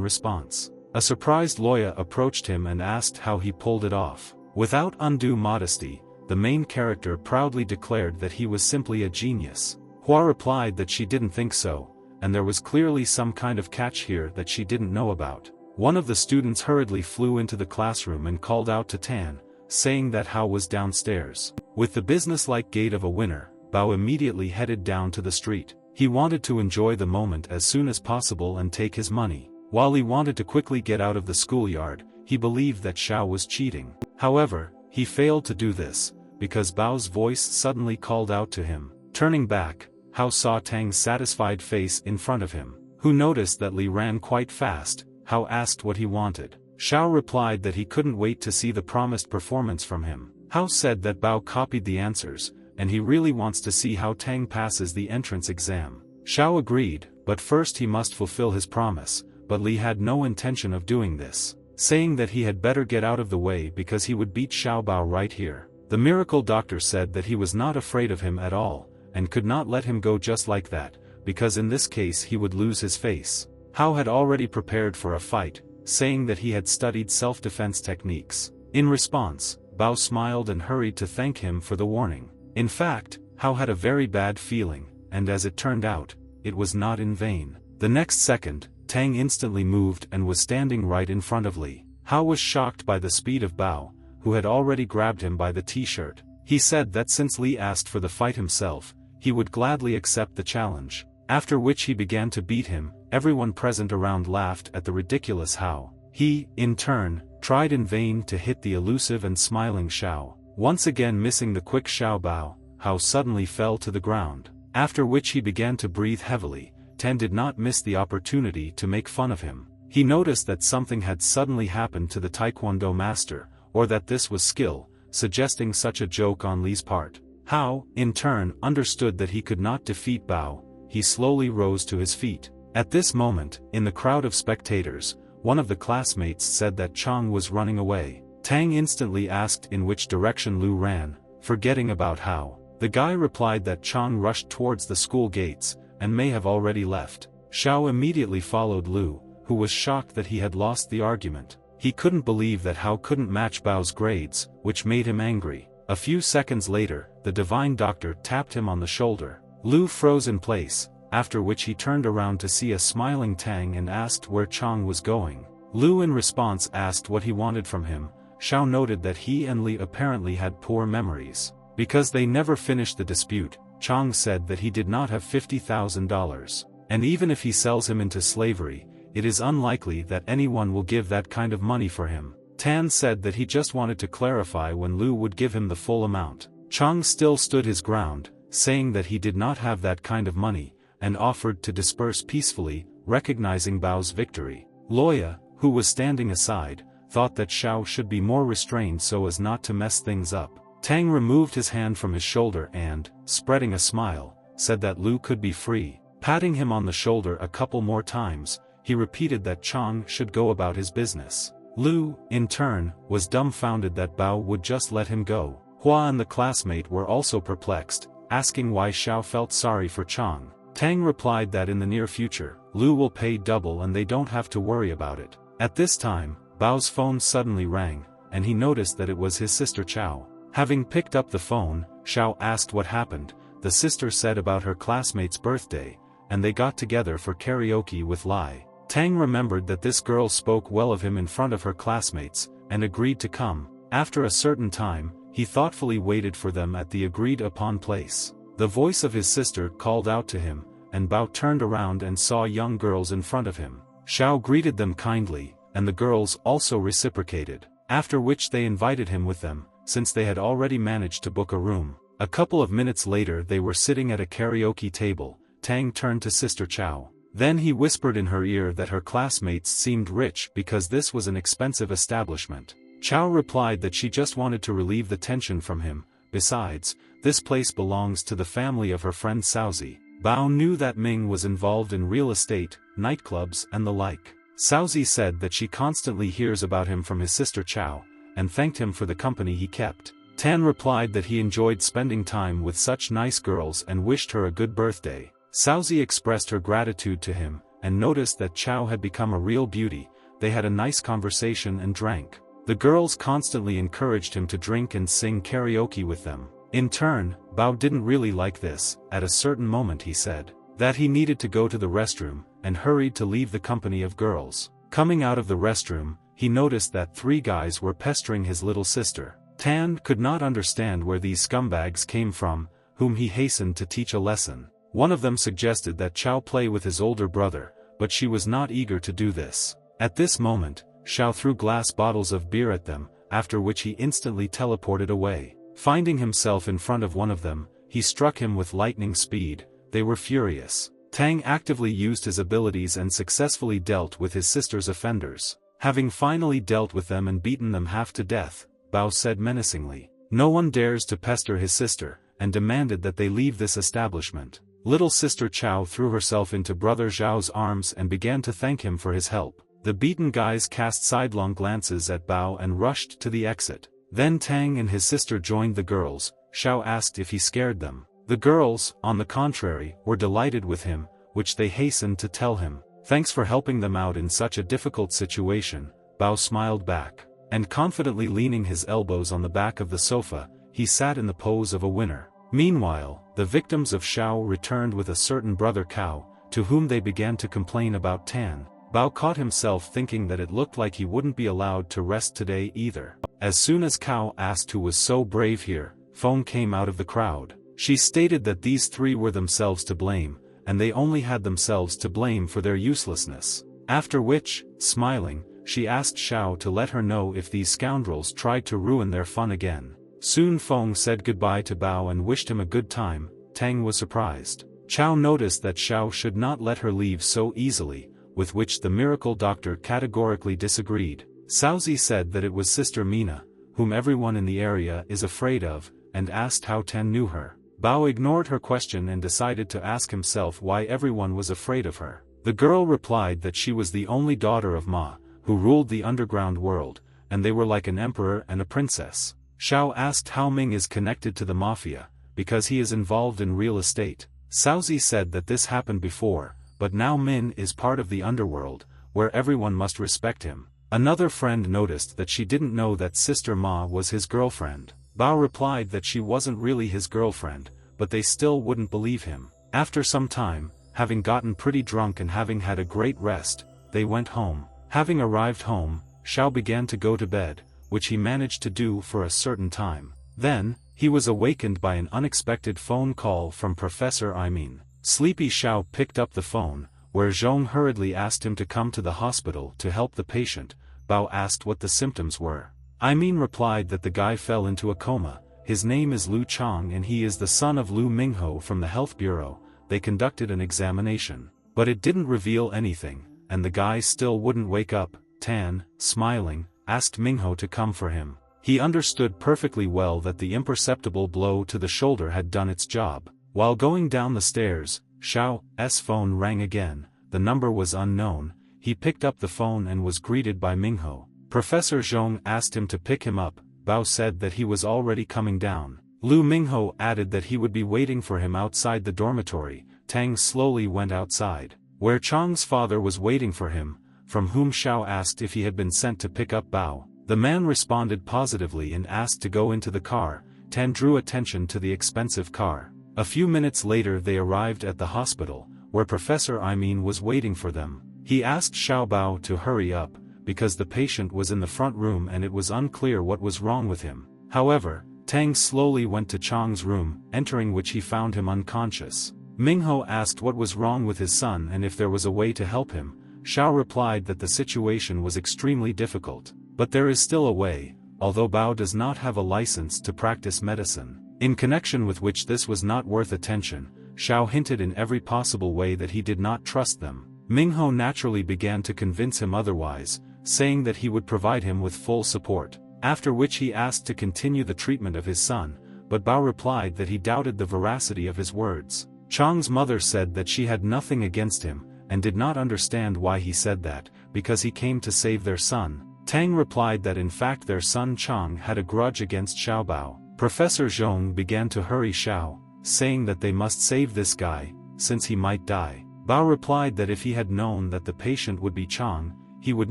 Speaker 1: response. A surprised Loya approached him and asked how he pulled it off. Without undue modesty, the main character proudly declared that he was simply a genius. Hua replied that she didn't think so, and there was clearly some kind of catch here that she didn't know about. One of the students hurriedly flew into the classroom and called out to Tan, saying that Hao was downstairs. With the businesslike gait of a winner, Bao immediately headed down to the street. He wanted to enjoy the moment as soon as possible and take his money. While he wanted to quickly get out of the schoolyard, he believed that Xiao was cheating. However, he failed to do this, because Bao's voice suddenly called out to him. Turning back, Hao saw Tang's satisfied face in front of him. Who noticed that Li ran quite fast. Hao asked what he wanted. Xiao replied that he couldn't wait to see the promised performance from him. Hao said that Bao copied the answers, and he really wants to see how Tang passes the entrance exam. Xiao agreed, but first he must fulfill his promise, but Li had no intention of doing this, saying that he had better get out of the way because he would beat Xiao Bao right here. The miracle doctor said that he was not afraid of him at all, and could not let him go just like that, because in this case he would lose his face. Hao had already prepared for a fight, saying that he had studied self-defense techniques. In response, Bao smiled and hurried to thank him for the warning. In fact, Hao had a very bad feeling, and as it turned out, it was not in vain. The next second, Tang instantly moved and was standing right in front of Li. Hao was shocked by the speed of Bao, who had already grabbed him by the t-shirt. He said that since Li asked for the fight himself, he would gladly accept the challenge. After which he began to beat him. Everyone present around laughed at the ridiculous Hao. He, in turn, tried in vain to hit the elusive and smiling Xiao. Once again missing the quick Xiao Bao, Hao suddenly fell to the ground. After which he began to breathe heavily. Tan did not miss the opportunity to make fun of him. He noticed that something had suddenly happened to the Taekwondo master, or that this was skill, suggesting such a joke on Li's part. Hao, in turn, understood that he could not defeat Bao. He slowly rose to his feet. At this moment, in the crowd of spectators, one of the classmates said that Chang was running away. Tang instantly asked in which direction Lu ran, forgetting about Hao. The guy replied that Chang rushed towards the school gates, and may have already left. Xiao immediately followed Lu, who was shocked that he had lost the argument. He couldn't believe that Hao couldn't match Bao's grades, which made him angry. A few seconds later, the divine doctor tapped him on the shoulder. Lu froze in place, after which he turned around to see a smiling Tang and asked where Chang was going. Lu in response asked what he wanted from him. Xiao noted that he and Li apparently had poor memories. Because they never finished the dispute, Chang said that he did not have $50,000. And even if he sells him into slavery, it is unlikely that anyone will give that kind of money for him. Tan said that he just wanted to clarify when Lu would give him the full amount. Chang still stood his ground, saying that he did not have that kind of money, and offered to disperse peacefully, recognizing Bao's victory. Loya, who was standing aside, thought that Xiao should be more restrained so as not to mess things up. Tang removed his hand from his shoulder and, spreading a smile, said that Lu could be free. Patting him on the shoulder a couple more times, he repeated that Chang should go about his business. Lu, in turn, was dumbfounded that Bao would just let him go. Hua and the classmate were also perplexed, asking why Xiao felt sorry for Chang. Tang replied that in the near future, Lu will pay double and they don't have to worry about it. At this time, Bao's phone suddenly rang, and he noticed that it was his sister Chao. Having picked up the phone, Xiao asked what happened. The sister said about her classmate's birthday, and they got together for karaoke with Lai. Tang remembered that this girl spoke well of him in front of her classmates, and agreed to come. After a certain time, he thoughtfully waited for them at the agreed-upon place. The voice of his sister called out to him, and Bao turned around and saw young girls in front of him. Xiao greeted them kindly, and the girls also reciprocated, after which they invited him with them, since they had already managed to book a room. A couple of minutes later they were sitting at a karaoke table. Tang turned to Sister Chao. Then he whispered in her ear that her classmates seemed rich because this was an expensive establishment. Chao replied that she just wanted to relieve the tension from him. Besides, this place belongs to the family of her friend Saozi. Bao knew that Ming was involved in real estate, nightclubs and the like. Saozi said that she constantly hears about him from his sister Chao, and thanked him for the company he kept. Tan replied that he enjoyed spending time with such nice girls and wished her a good birthday. Saozi expressed her gratitude to him, and noticed that Chao had become a real beauty. They had a nice conversation and drank. The girls constantly encouraged him to drink and sing karaoke with them. In turn, Bao didn't really like this. At a certain moment he said that he needed to go to the restroom, and hurried to leave the company of girls. Coming out of the restroom, he noticed that 3 guys were pestering his little sister. Tan could not understand where these scumbags came from, whom he hastened to teach a lesson. One of them suggested that Xiao play with his older brother, but she was not eager to do this. At this moment, Xiao threw glass bottles of beer at them, after which he instantly teleported away. Finding himself in front of one of them, he struck him with lightning speed. They were furious. Tang actively used his abilities and successfully dealt with his sister's offenders. Having finally dealt with them and beaten them half to death, Bao said menacingly, "No one dares to pester his sister," and demanded that they leave this establishment. Little sister Chao threw herself into brother Zhao's arms and began to thank him for his help. The beaten guys cast sidelong glances at Bao and rushed to the exit. Then Tang and his sister joined the girls. Xiao asked if he scared them. The girls, on the contrary, were delighted with him, which they hastened to tell him. Thanks for helping them out in such a difficult situation. Bao smiled back, and confidently leaning his elbows on the back of the sofa, he sat in the pose of a winner. Meanwhile, the victims of Xiao returned with a certain brother Cao, to whom they began to complain about Tan. Bao caught himself thinking that it looked like he wouldn't be allowed to rest today either. As soon as Cao asked who was so brave here, Feng came out of the crowd. She stated that these 3 were themselves to blame, and they only had themselves to blame for their uselessness. After which, smiling, she asked Xiao to let her know if these scoundrels tried to ruin their fun again. Soon Feng said goodbye to Bao and wished him a good time. Tang was surprised. Chao noticed that Xiao should not let her leave so easily, with which the miracle doctor categorically disagreed. Saozi said that it was Sister Mina, whom everyone in the area is afraid of, and asked how Tan knew her. Bao ignored her question and decided to ask himself why everyone was afraid of her. The girl replied that she was the only daughter of Ma, who ruled the underground world, and they were like an emperor and a princess. Xiao asked how Ming is connected to the mafia, because he is involved in real estate. Saozi said that this happened before, but now Min is part of the underworld, where everyone must respect him. Another friend noticed that she didn't know that Sister Ma was his girlfriend. Bao replied that she wasn't really his girlfriend, but they still wouldn't believe him. After some time, having gotten pretty drunk and having had a great rest, they went home. Having arrived home, Xiao began to go to bed, which he managed to do for a certain time. Then, he was awakened by an unexpected phone call from Professor Imin. Sleepy Xiao picked up the phone, where Zhong hurriedly asked him to come to the hospital to help the patient. Bao asked what the symptoms were. Imin replied that the guy fell into a coma. His name is Lu Chang and he is the son of Lu Mingho from the Health Bureau. They conducted an examination, but it didn't reveal anything, and the guy still wouldn't wake up. Tan, smiling, asked Mingho to come for him. He understood perfectly well that the imperceptible blow to the shoulder had done its job. While going down the stairs, Xiao's phone rang again. The number was unknown. He picked up the phone and was greeted by Mingho. Professor Zhong asked him to pick him up. Bao said that he was already coming down. Lu Mingho added that he would be waiting for him outside the dormitory. Tang slowly went outside, where Chang's father was waiting for him, from whom Xiao asked if he had been sent to pick up Bao. The man responded positively and asked to go into the car. Tan drew attention to the expensive car. A few minutes later they arrived at the hospital, where Professor Imin was waiting for them. He asked Xiao Bao to hurry up, because the patient was in the front room and it was unclear what was wrong with him. However, Tang slowly went to Chang's room, entering which he found him unconscious. Mingho asked what was wrong with his son and if there was a way to help him. Xiao replied that the situation was extremely difficult, but there is still a way, although Bao does not have a license to practice medicine. In connection with which this was not worth attention, Xiao hinted in every possible way that he did not trust them. Mingho naturally began to convince him otherwise, saying that he would provide him with full support, after which he asked to continue the treatment of his son, but Bao replied that he doubted the veracity of his words. Chang's mother said that she had nothing against him, and did not understand why he said that, because he came to save their son. Tang replied that in fact their son Chang had a grudge against Xiao Bao. Professor Zhong began to hurry Xiao, saying that they must save this guy, since he might die. Bao replied that if he had known that the patient would be Chang, he would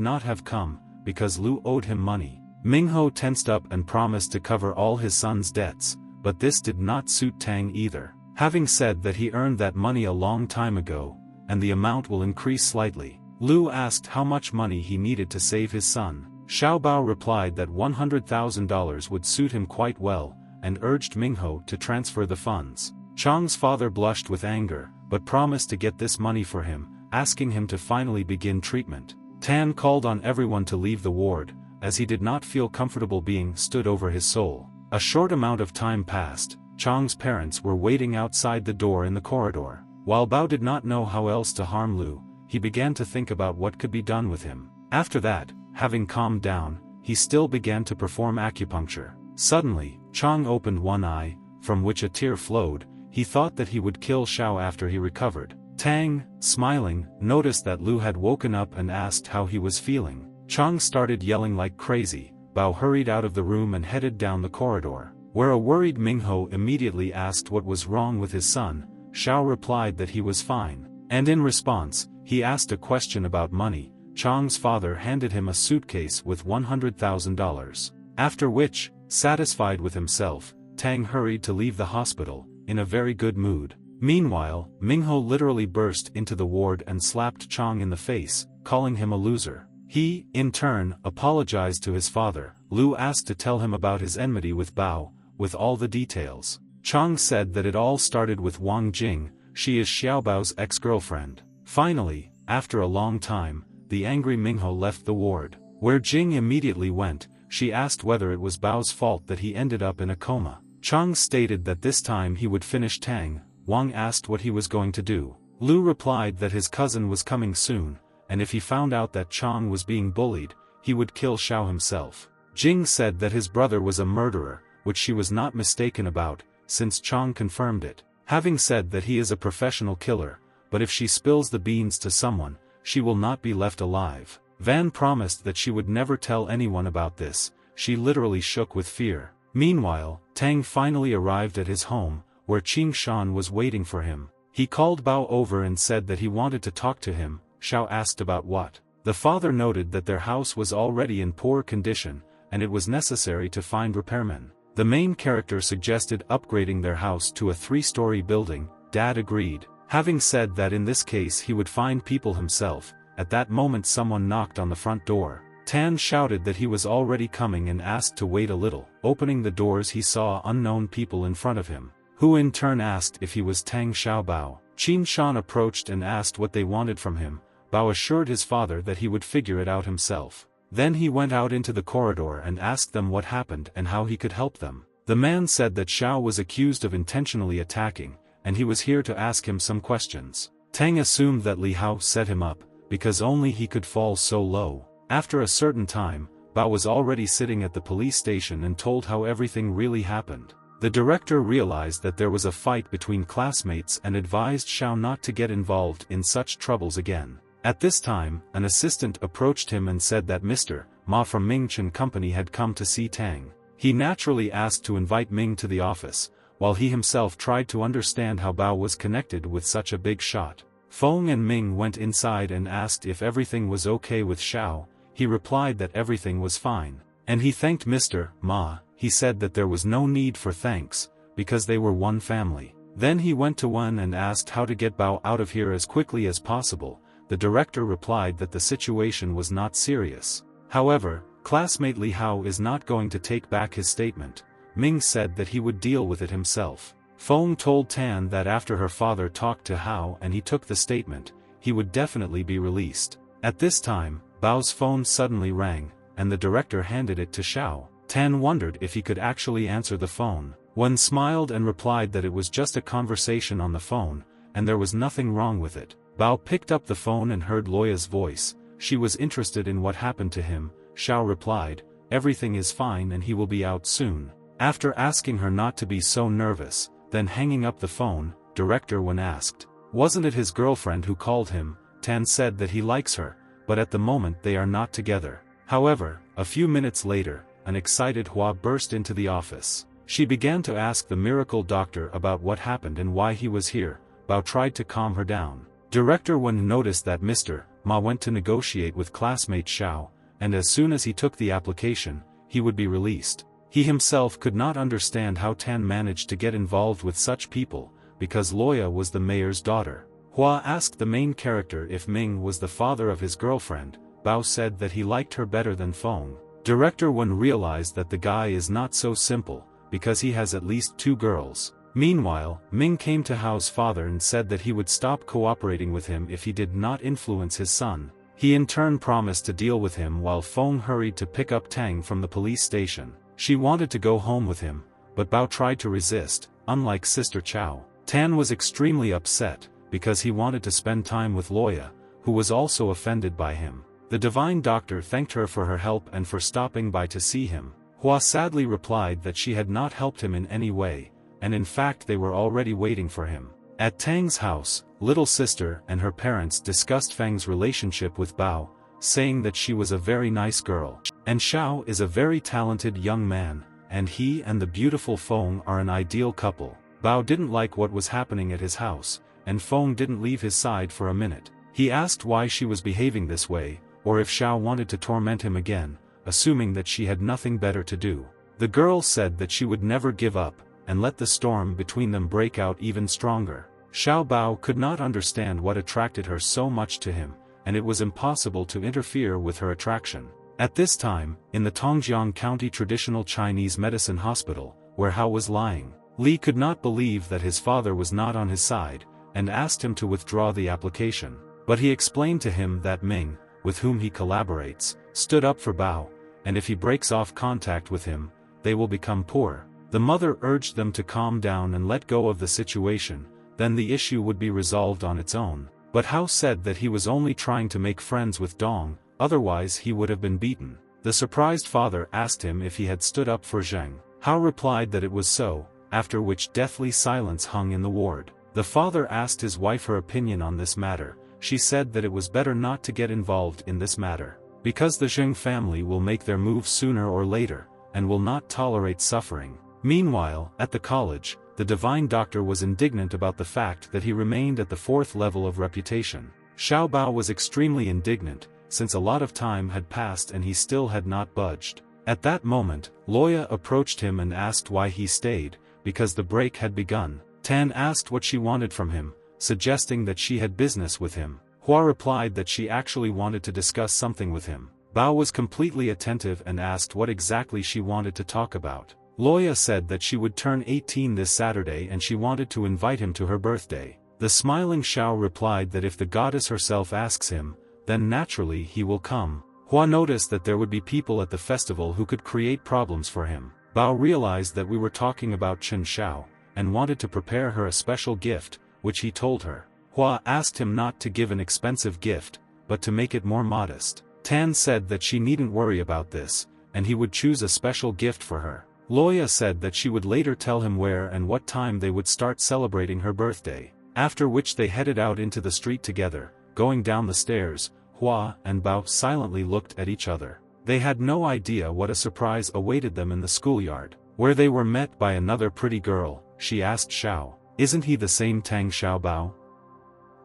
Speaker 1: not have come, because Lu owed him money. Mingho tensed up and promised to cover all his son's debts, but this did not suit Tang either. Having said that he earned that money a long time ago, and the amount will increase slightly, Lu asked how much money he needed to save his son. Xiao Bao replied that $100,000 would suit him quite well, and urged Mingho to transfer the funds. Chang's father blushed with anger, but promised to get this money for him, asking him to finally begin treatment. Tan called on everyone to leave the ward, as he did not feel comfortable being stood over his soul. A short amount of time passed. Chang's parents were waiting outside the door in the corridor. While Bao did not know how else to harm Lu, he began to think about what could be done with him. After that, having calmed down, he still began to perform acupuncture. Suddenly, Chang opened one eye, from which a tear flowed. He thought that he would kill Xiao after he recovered. Tang, smiling, noticed that Lu had woken up and asked how he was feeling. Chang started yelling like crazy. Bao hurried out of the room and headed down the corridor, where a worried Mingho immediately asked what was wrong with his son. Xiao replied that he was fine, and in response, he asked a question about money. Chang's father handed him a suitcase with $100,000. After which, satisfied with himself, Tang hurried to leave the hospital, in a very good mood. Meanwhile, Mingho literally burst into the ward and slapped Chang in the face, calling him a loser. He, in turn, apologized to his father. Lu asked to tell him about his enmity with Bao, with all the details. Chang said that it all started with Wang Jing. She is Xiao Bao's ex-girlfriend. Finally, after a long time, the angry Mingho left the ward, where Jing immediately went. She asked whether it was Bao's fault that he ended up in a coma. Chang stated that this time he would finish Tang. Wang asked what he was going to do. Lu replied that his cousin was coming soon, and if he found out that Chang was being bullied, he would kill Xiao himself. Jing said that his brother was a murderer, which she was not mistaken about, since Chang confirmed it. Having said that he is a professional killer, but if she spills the beans to someone, she will not be left alive. Van promised that she would never tell anyone about this. She literally shook with fear. Meanwhile, Tang finally arrived at his home, where Qing Shan was waiting for him. He called Bao over and said that he wanted to talk to him. Xiao asked about what. The father noted that their house was already in poor condition, and it was necessary to find repairmen. The main character suggested upgrading their house to a 3-story building. Dad agreed, having said that in this case he would find people himself. At that moment someone knocked on the front door. Tan shouted that he was already coming and asked to wait a little. Opening the doors he saw unknown people in front of him, who in turn asked if he was Tang Xiaobao. Qin Shan approached and asked what they wanted from him. Bao assured his father that he would figure it out himself. Then he went out into the corridor and asked them what happened and how he could help them. The man said that Xiao was accused of intentionally attacking, and he was here to ask him some questions. Tang assumed that Li Hao set him up, because only he could fall so low. After a certain time, Bao was already sitting at the police station and told how everything really happened. The director realized that there was a fight between classmates and advised Xiao not to get involved in such troubles again. At this time, an assistant approached him and said that Mr. Ma from Mingchen Company had come to see Tang. He naturally asked to invite Ming to the office, while he himself tried to understand how Bao was connected with such a big shot. Feng and Ming went inside and asked if everything was okay with Xiao. He replied that everything was fine, and he thanked Mr. Ma. He said that there was no need for thanks, because they were one family. Then he went to Wen and asked how to get Bao out of here as quickly as possible. The director replied that the situation was not serious. However, classmate Li Hao is not going to take back his statement. Ming said that he would deal with it himself. Feng told Tan that after her father talked to Hao and he took the statement, he would definitely be released. At this time, Bao's phone suddenly rang, and the director handed it to Xiao. Tan wondered if he could actually answer the phone. Wen smiled and replied that it was just a conversation on the phone, and there was nothing wrong with it. Bao picked up the phone and heard Loya's voice. She was interested in what happened to him. Xiao replied, everything is fine and he will be out soon. After asking her not to be so nervous, then hanging up the phone, Director Wen asked, wasn't it his girlfriend who called him? Tan said that he likes her, but at the moment they are not together. However, a few minutes later, an excited Hua burst into the office. She began to ask the miracle doctor about what happened and why he was here. Bao tried to calm her down. Director Wen noticed that Mr. Ma went to negotiate with classmate Xiao, and as soon as he took the application, he would be released. He himself could not understand how Tan managed to get involved with such people, because Loya was the mayor's daughter. Hua asked the main character if Ming was the father of his girlfriend. Bao said that he liked her better than Feng. Director Wen realized that the guy is not so simple, because he has at least 2 girls. Meanwhile, Ming came to Hao's father and said that he would stop cooperating with him if he did not influence his son. He in turn promised to deal with him while Feng hurried to pick up Tang from the police station. She wanted to go home with him, but Bao tried to resist. Unlike Sister Chao, Tan was extremely upset, because he wanted to spend time with Loya, who was also offended by him. The divine doctor thanked her for her help and for stopping by to see him. Hua sadly replied that she had not helped him in any way, and in fact they were already waiting for him. At Tang's house, little sister and her parents discussed Fang's relationship with Bao, saying that she was a very nice girl, and Xiao is a very talented young man, and he and the beautiful Feng are an ideal couple. Bao didn't like what was happening at his house, and Feng didn't leave his side for a minute. He asked why she was behaving this way, or if Xiao wanted to torment him again, assuming that she had nothing better to do. The girl said that she would never give up, and let the storm between them break out even stronger. Xiao Bao could not understand what attracted her so much to him, and it was impossible to interfere with her attraction. At this time, in the Tongjiang County Traditional Chinese Medicine Hospital, where Hao was lying, Li could not believe that his father was not on his side, and asked him to withdraw the application. But he explained to him that Ming, with whom he collaborates, stood up for Bao, and if he breaks off contact with him, they will become poor. The mother urged them to calm down and let go of the situation, then the issue would be resolved on its own. But Hao said that he was only trying to make friends with Dong, otherwise he would have been beaten. The surprised father asked him if he had stood up for Zheng. Hao replied that it was so, after which deathly silence hung in the ward. The father asked his wife her opinion on this matter. She said that it was better not to get involved in this matter, because the Zheng family will make their move sooner or later, and will not tolerate suffering. Meanwhile, at the college, the divine doctor was indignant about the fact that he remained at the 4th level of reputation. Xiao Bao was extremely indignant, since a lot of time had passed and he still had not budged. At that moment, Loya approached him and asked why he stayed, because the break had begun. Tan asked what she wanted from him, suggesting that she had business with him. Hua replied that she actually wanted to discuss something with him. Bao was completely attentive and asked what exactly she wanted to talk about. Loya said that she would turn 18 this Saturday and she wanted to invite him to her birthday. The smiling Shao replied that if the goddess herself asks him, then naturally he will come. Hua noticed that there would be people at the festival who could create problems for him. Bao realized that we were talking about Chen Shao, and wanted to prepare her a special gift, which he told her. Hua asked him not to give an expensive gift, but to make it more modest. Tan said that she needn't worry about this, and he would choose a special gift for her. Loya said that she would later tell him where and what time they would start celebrating her birthday, after which they headed out into the street together. Going down the stairs, Hua and Bao silently looked at each other. They had no idea what a surprise awaited them in the schoolyard, where they were met by another pretty girl. She asked Shao, "Isn't he the same Tang Xiaobao?"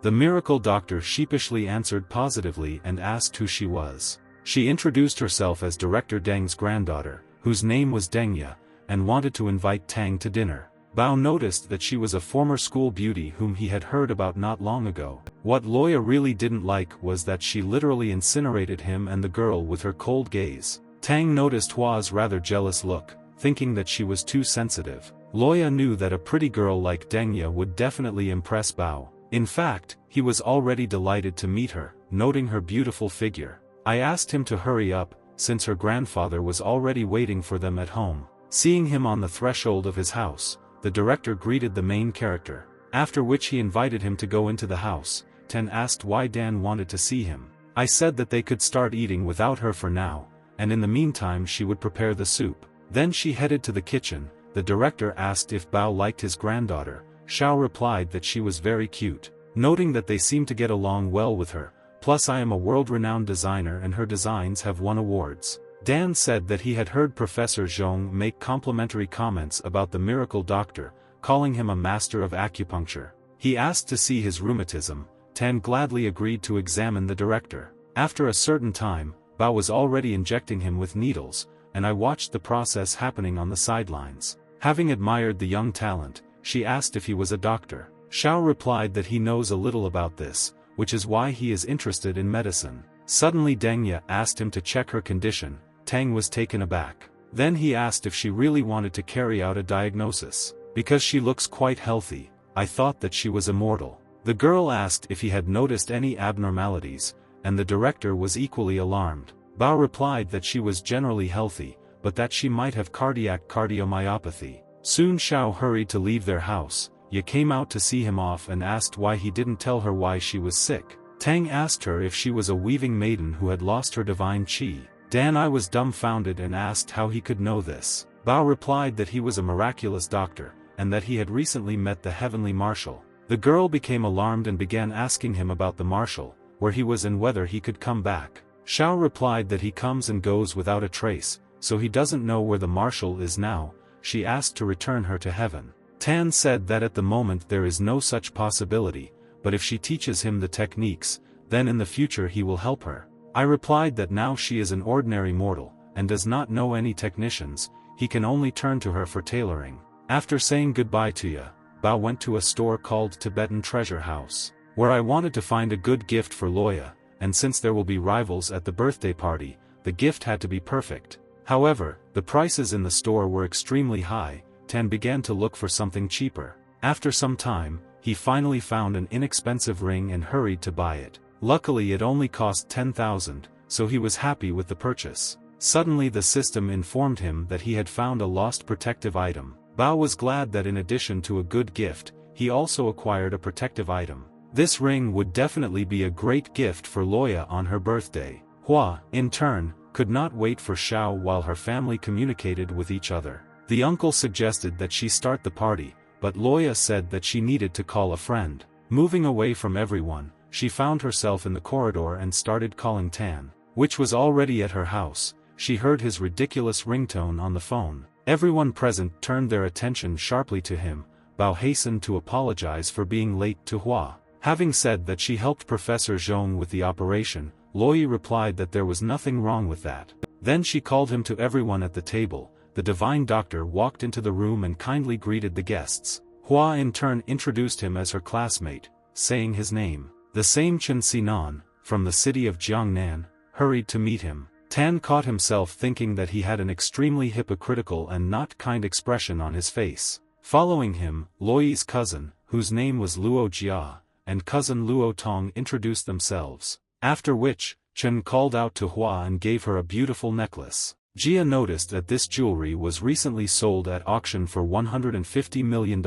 Speaker 1: The miracle doctor sheepishly answered positively and asked who she was. She introduced herself as Director Deng's granddaughter, whose name was Dengya, and wanted to invite Tang to dinner. Bao noticed that she was a former school beauty whom he had heard about not long ago. What Loya really didn't like was that she literally incinerated him and the girl with her cold gaze. Tang noticed Hua's rather jealous look, thinking that she was too sensitive. Loya knew that a pretty girl like Dengya would definitely impress Bao. In fact, he was already delighted to meet her, noting her beautiful figure. I asked him to hurry up, since her grandfather was already waiting for them at home. Seeing him on the threshold of his house, the director greeted the main character, after which he invited him to go into the house. Ten asked why Dan wanted to see him. I said that they could start eating without her for now, and in the meantime she would prepare the soup. Then she headed to the kitchen. The director asked if Bao liked his granddaughter. Shao replied that she was very cute, noting that they seemed to get along well with her. Plus I am a world-renowned designer and her designs have won awards. Dan said that he had heard Professor Zhong make complimentary comments about the miracle doctor, calling him a master of acupuncture. He asked to see his rheumatism. Tan gladly agreed to examine the director. After a certain time, Bao was already injecting him with needles, and I watched the process happening on the sidelines. Having admired the young talent, she asked if he was a doctor. Shao replied that he knows a little about this, which is why he is interested in medicine. Suddenly Dengya asked him to check her condition. Tang was taken aback. Then he asked if she really wanted to carry out a diagnosis. Because she looks quite healthy, I thought that she was immortal. The girl asked if he had noticed any abnormalities, and the director was equally alarmed. Bao replied that she was generally healthy, but that she might have cardiac cardiomyopathy. Soon Shao hurried to leave their house. Ye came out to see him off and asked why he didn't tell her why she was sick. Tang asked her if she was a weaving maiden who had lost her divine qi. I was dumbfounded and asked how he could know this. Bao replied that he was a miraculous doctor, and that he had recently met the heavenly marshal. The girl became alarmed and began asking him about the marshal, where he was and whether he could come back. Shao replied that he comes and goes without a trace, so he doesn't know where the marshal is now. She asked to return her to heaven. Tan said that at the moment there is no such possibility, but if she teaches him the techniques, then in the future he will help her. I replied that now she is an ordinary mortal, and does not know any technicians, he can only turn to her for tailoring. After saying goodbye to Ya, Bao went to a store called Tibetan Treasure House, where I wanted to find a good gift for Loya, and since there will be rivals at the birthday party, the gift had to be perfect. However, the prices in the store were extremely high. Tan began to look for something cheaper. After some time, he finally found an inexpensive ring and hurried to buy it. Luckily it only cost 10,000, so he was happy with the purchase. Suddenly the system informed him that he had found a lost protective item. Bao was glad that in addition to a good gift, he also acquired a protective item. This ring would definitely be a great gift for Loya on her birthday. Hua, in turn, could not wait for Shao while her family communicated with each other. The uncle suggested that she start the party, but Loya said that she needed to call a friend. Moving away from everyone, she found herself in the corridor and started calling Tan, which was already at her house. She heard his ridiculous ringtone on the phone. Everyone present turned their attention sharply to him. Bao hastened to apologize for being late to Hua. Having said that she helped Professor Zhong with the operation, Loyi replied that there was nothing wrong with that. Then she called him to everyone at the table. The divine doctor walked into the room and kindly greeted the guests. Hua in turn introduced him as her classmate, saying his name. The same Chen Sinan, from the city of Jiangnan, hurried to meet him. Tan caught himself thinking that he had an extremely hypocritical and not kind expression on his face. Following him, Luoyi's cousin, whose name was Luo Jia, and cousin Luo Tong introduced themselves. After which, Chen called out to Hua and gave her a beautiful necklace. Jia noticed that this jewelry was recently sold at auction for $150 million,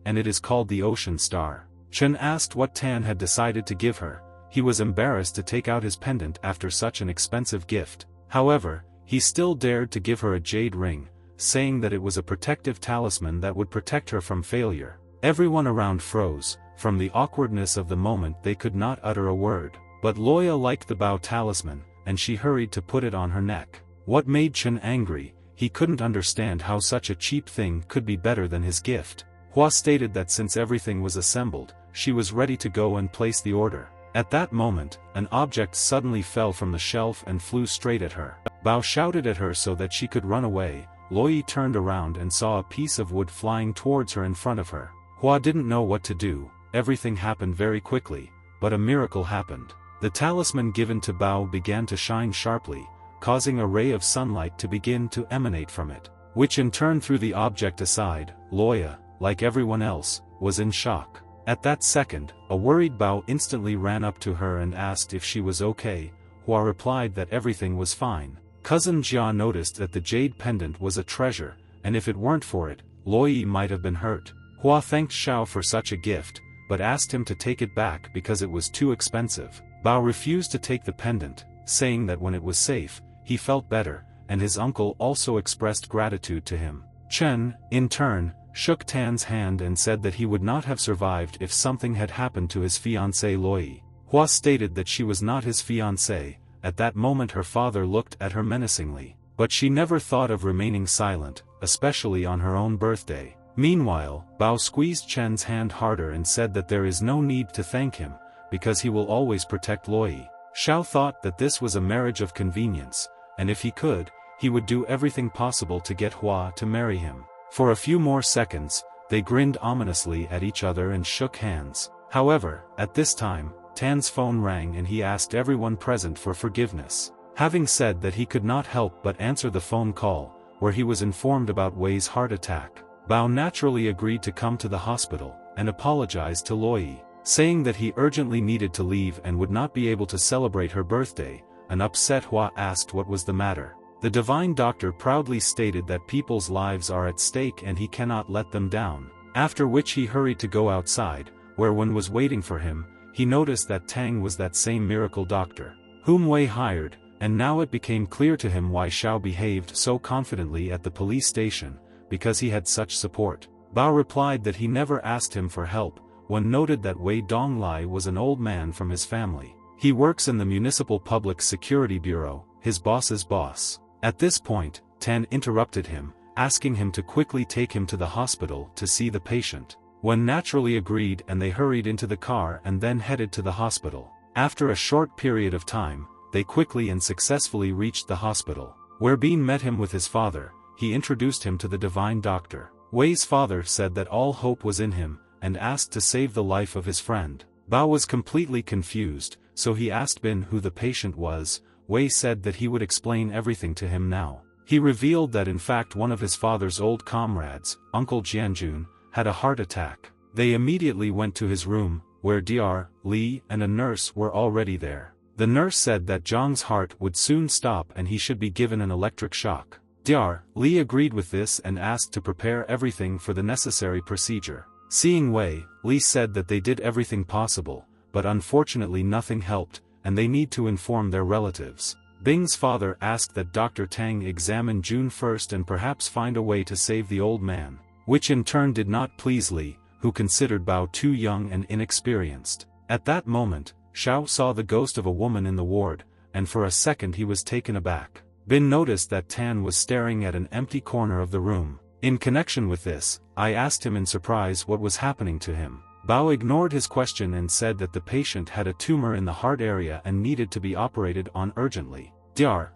Speaker 1: and it is called the Ocean Star. Chen asked what Tan had decided to give her. He was embarrassed to take out his pendant after such an expensive gift. However, he still dared to give her a jade ring, saying that it was a protective talisman that would protect her from failure. Everyone around froze. From the awkwardness of the moment they could not utter a word. But Loya liked the Bao talisman, and she hurried to put it on her neck. What made Chen angry? He couldn't understand how such a cheap thing could be better than his gift. Hua stated that since everything was assembled, she was ready to go and place the order. At that moment, an object suddenly fell from the shelf and flew straight at her. Bao shouted at her so that she could run away. Luoyi turned around and saw a piece of wood flying towards her in front of her. Hua didn't know what to do. Everything happened very quickly, but a miracle happened. The talisman given to Bao began to shine sharply, causing a ray of sunlight to begin to emanate from it, which in turn threw the object aside. Loya, like everyone else, was in shock. At that second, a worried Bao instantly ran up to her and asked if she was okay. Hua replied that everything was fine. Cousin Jia noticed that the jade pendant was a treasure, and if it weren't for it, Luoyi might have been hurt. Hua thanked Xiao for such a gift, but asked him to take it back because it was too expensive. Bao refused to take the pendant, saying that when it was safe, he felt better, and his uncle also expressed gratitude to him. Chen, in turn, shook Tan's hand and said that he would not have survived if something had happened to his fiancée Luoyi. Hua stated that she was not his fiancée. At that moment her father looked at her menacingly, but she never thought of remaining silent, especially on her own birthday. Meanwhile, Bao squeezed Chen's hand harder and said that there is no need to thank him, because he will always protect Luoyi. Xiao thought that this was a marriage of convenience, and if he could, he would do everything possible to get Hua to marry him. For a few more seconds, they grinned ominously at each other and shook hands. However, at this time, Tan's phone rang and he asked everyone present for forgiveness. Having said that he could not help but answer the phone call, where he was informed about Wei's heart attack. Bao naturally agreed to come to the hospital, and apologized to Luoyi, saying that he urgently needed to leave and would not be able to celebrate her birthday. An upset Hua asked what was the matter. The divine doctor proudly stated that people's lives are at stake and he cannot let them down, after which he hurried to go outside, where one was waiting for him. He noticed that Tang was that same miracle doctor, whom Wei hired, and now it became clear to him why Xiao behaved so confidently at the police station, because he had such support. Bao replied that he never asked him for help. One noted that Wei Donglai was an old man from his family. He works in the Municipal Public Security Bureau, his boss's boss. At this point, Tan interrupted him, asking him to quickly take him to the hospital to see the patient. Wen naturally agreed and they hurried into the car and then headed to the hospital. After a short period of time, they quickly and successfully reached the hospital, where Bean met him with his father. He introduced him to the divine doctor. Wei's father said that all hope was in him, and asked to save the life of his friend. Bao was completely confused, so he asked Bin who the patient was. Wei said that he would explain everything to him now. He revealed that in fact one of his father's old comrades, Uncle Jianjun, had a heart attack. They immediately went to his room, where Dr. Li and a nurse were already there. The nurse said that Zhang's heart would soon stop and he should be given an electric shock. Dr. Li agreed with this and asked to prepare everything for the necessary procedure. Seeing Wei, Li said that they did everything possible, but unfortunately nothing helped, and they need to inform their relatives. Bing's father asked that Dr. Tang examine June first and perhaps find a way to save the old man, which in turn did not please Li, who considered Bao too young and inexperienced. At that moment, Xiao saw the ghost of a woman in the ward, and for a second he was taken aback. Bin noticed that Tan was staring at an empty corner of the room. In connection with this, I asked him in surprise what was happening to him. Bao ignored his question and said that the patient had a tumor in the heart area and needed to be operated on urgently.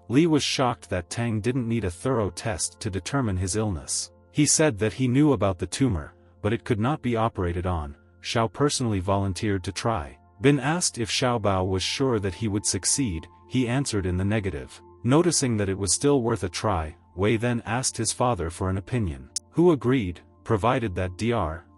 Speaker 1: Li was shocked that Tang didn't need a thorough test to determine his illness. He said that he knew about the tumor, but it could not be operated on. Xiao personally volunteered to try. Bin asked if Xiao Bao was sure that he would succeed. He answered in the negative. Noticing that it was still worth a try, Wei then asked his father for an opinion, who agreed, provided that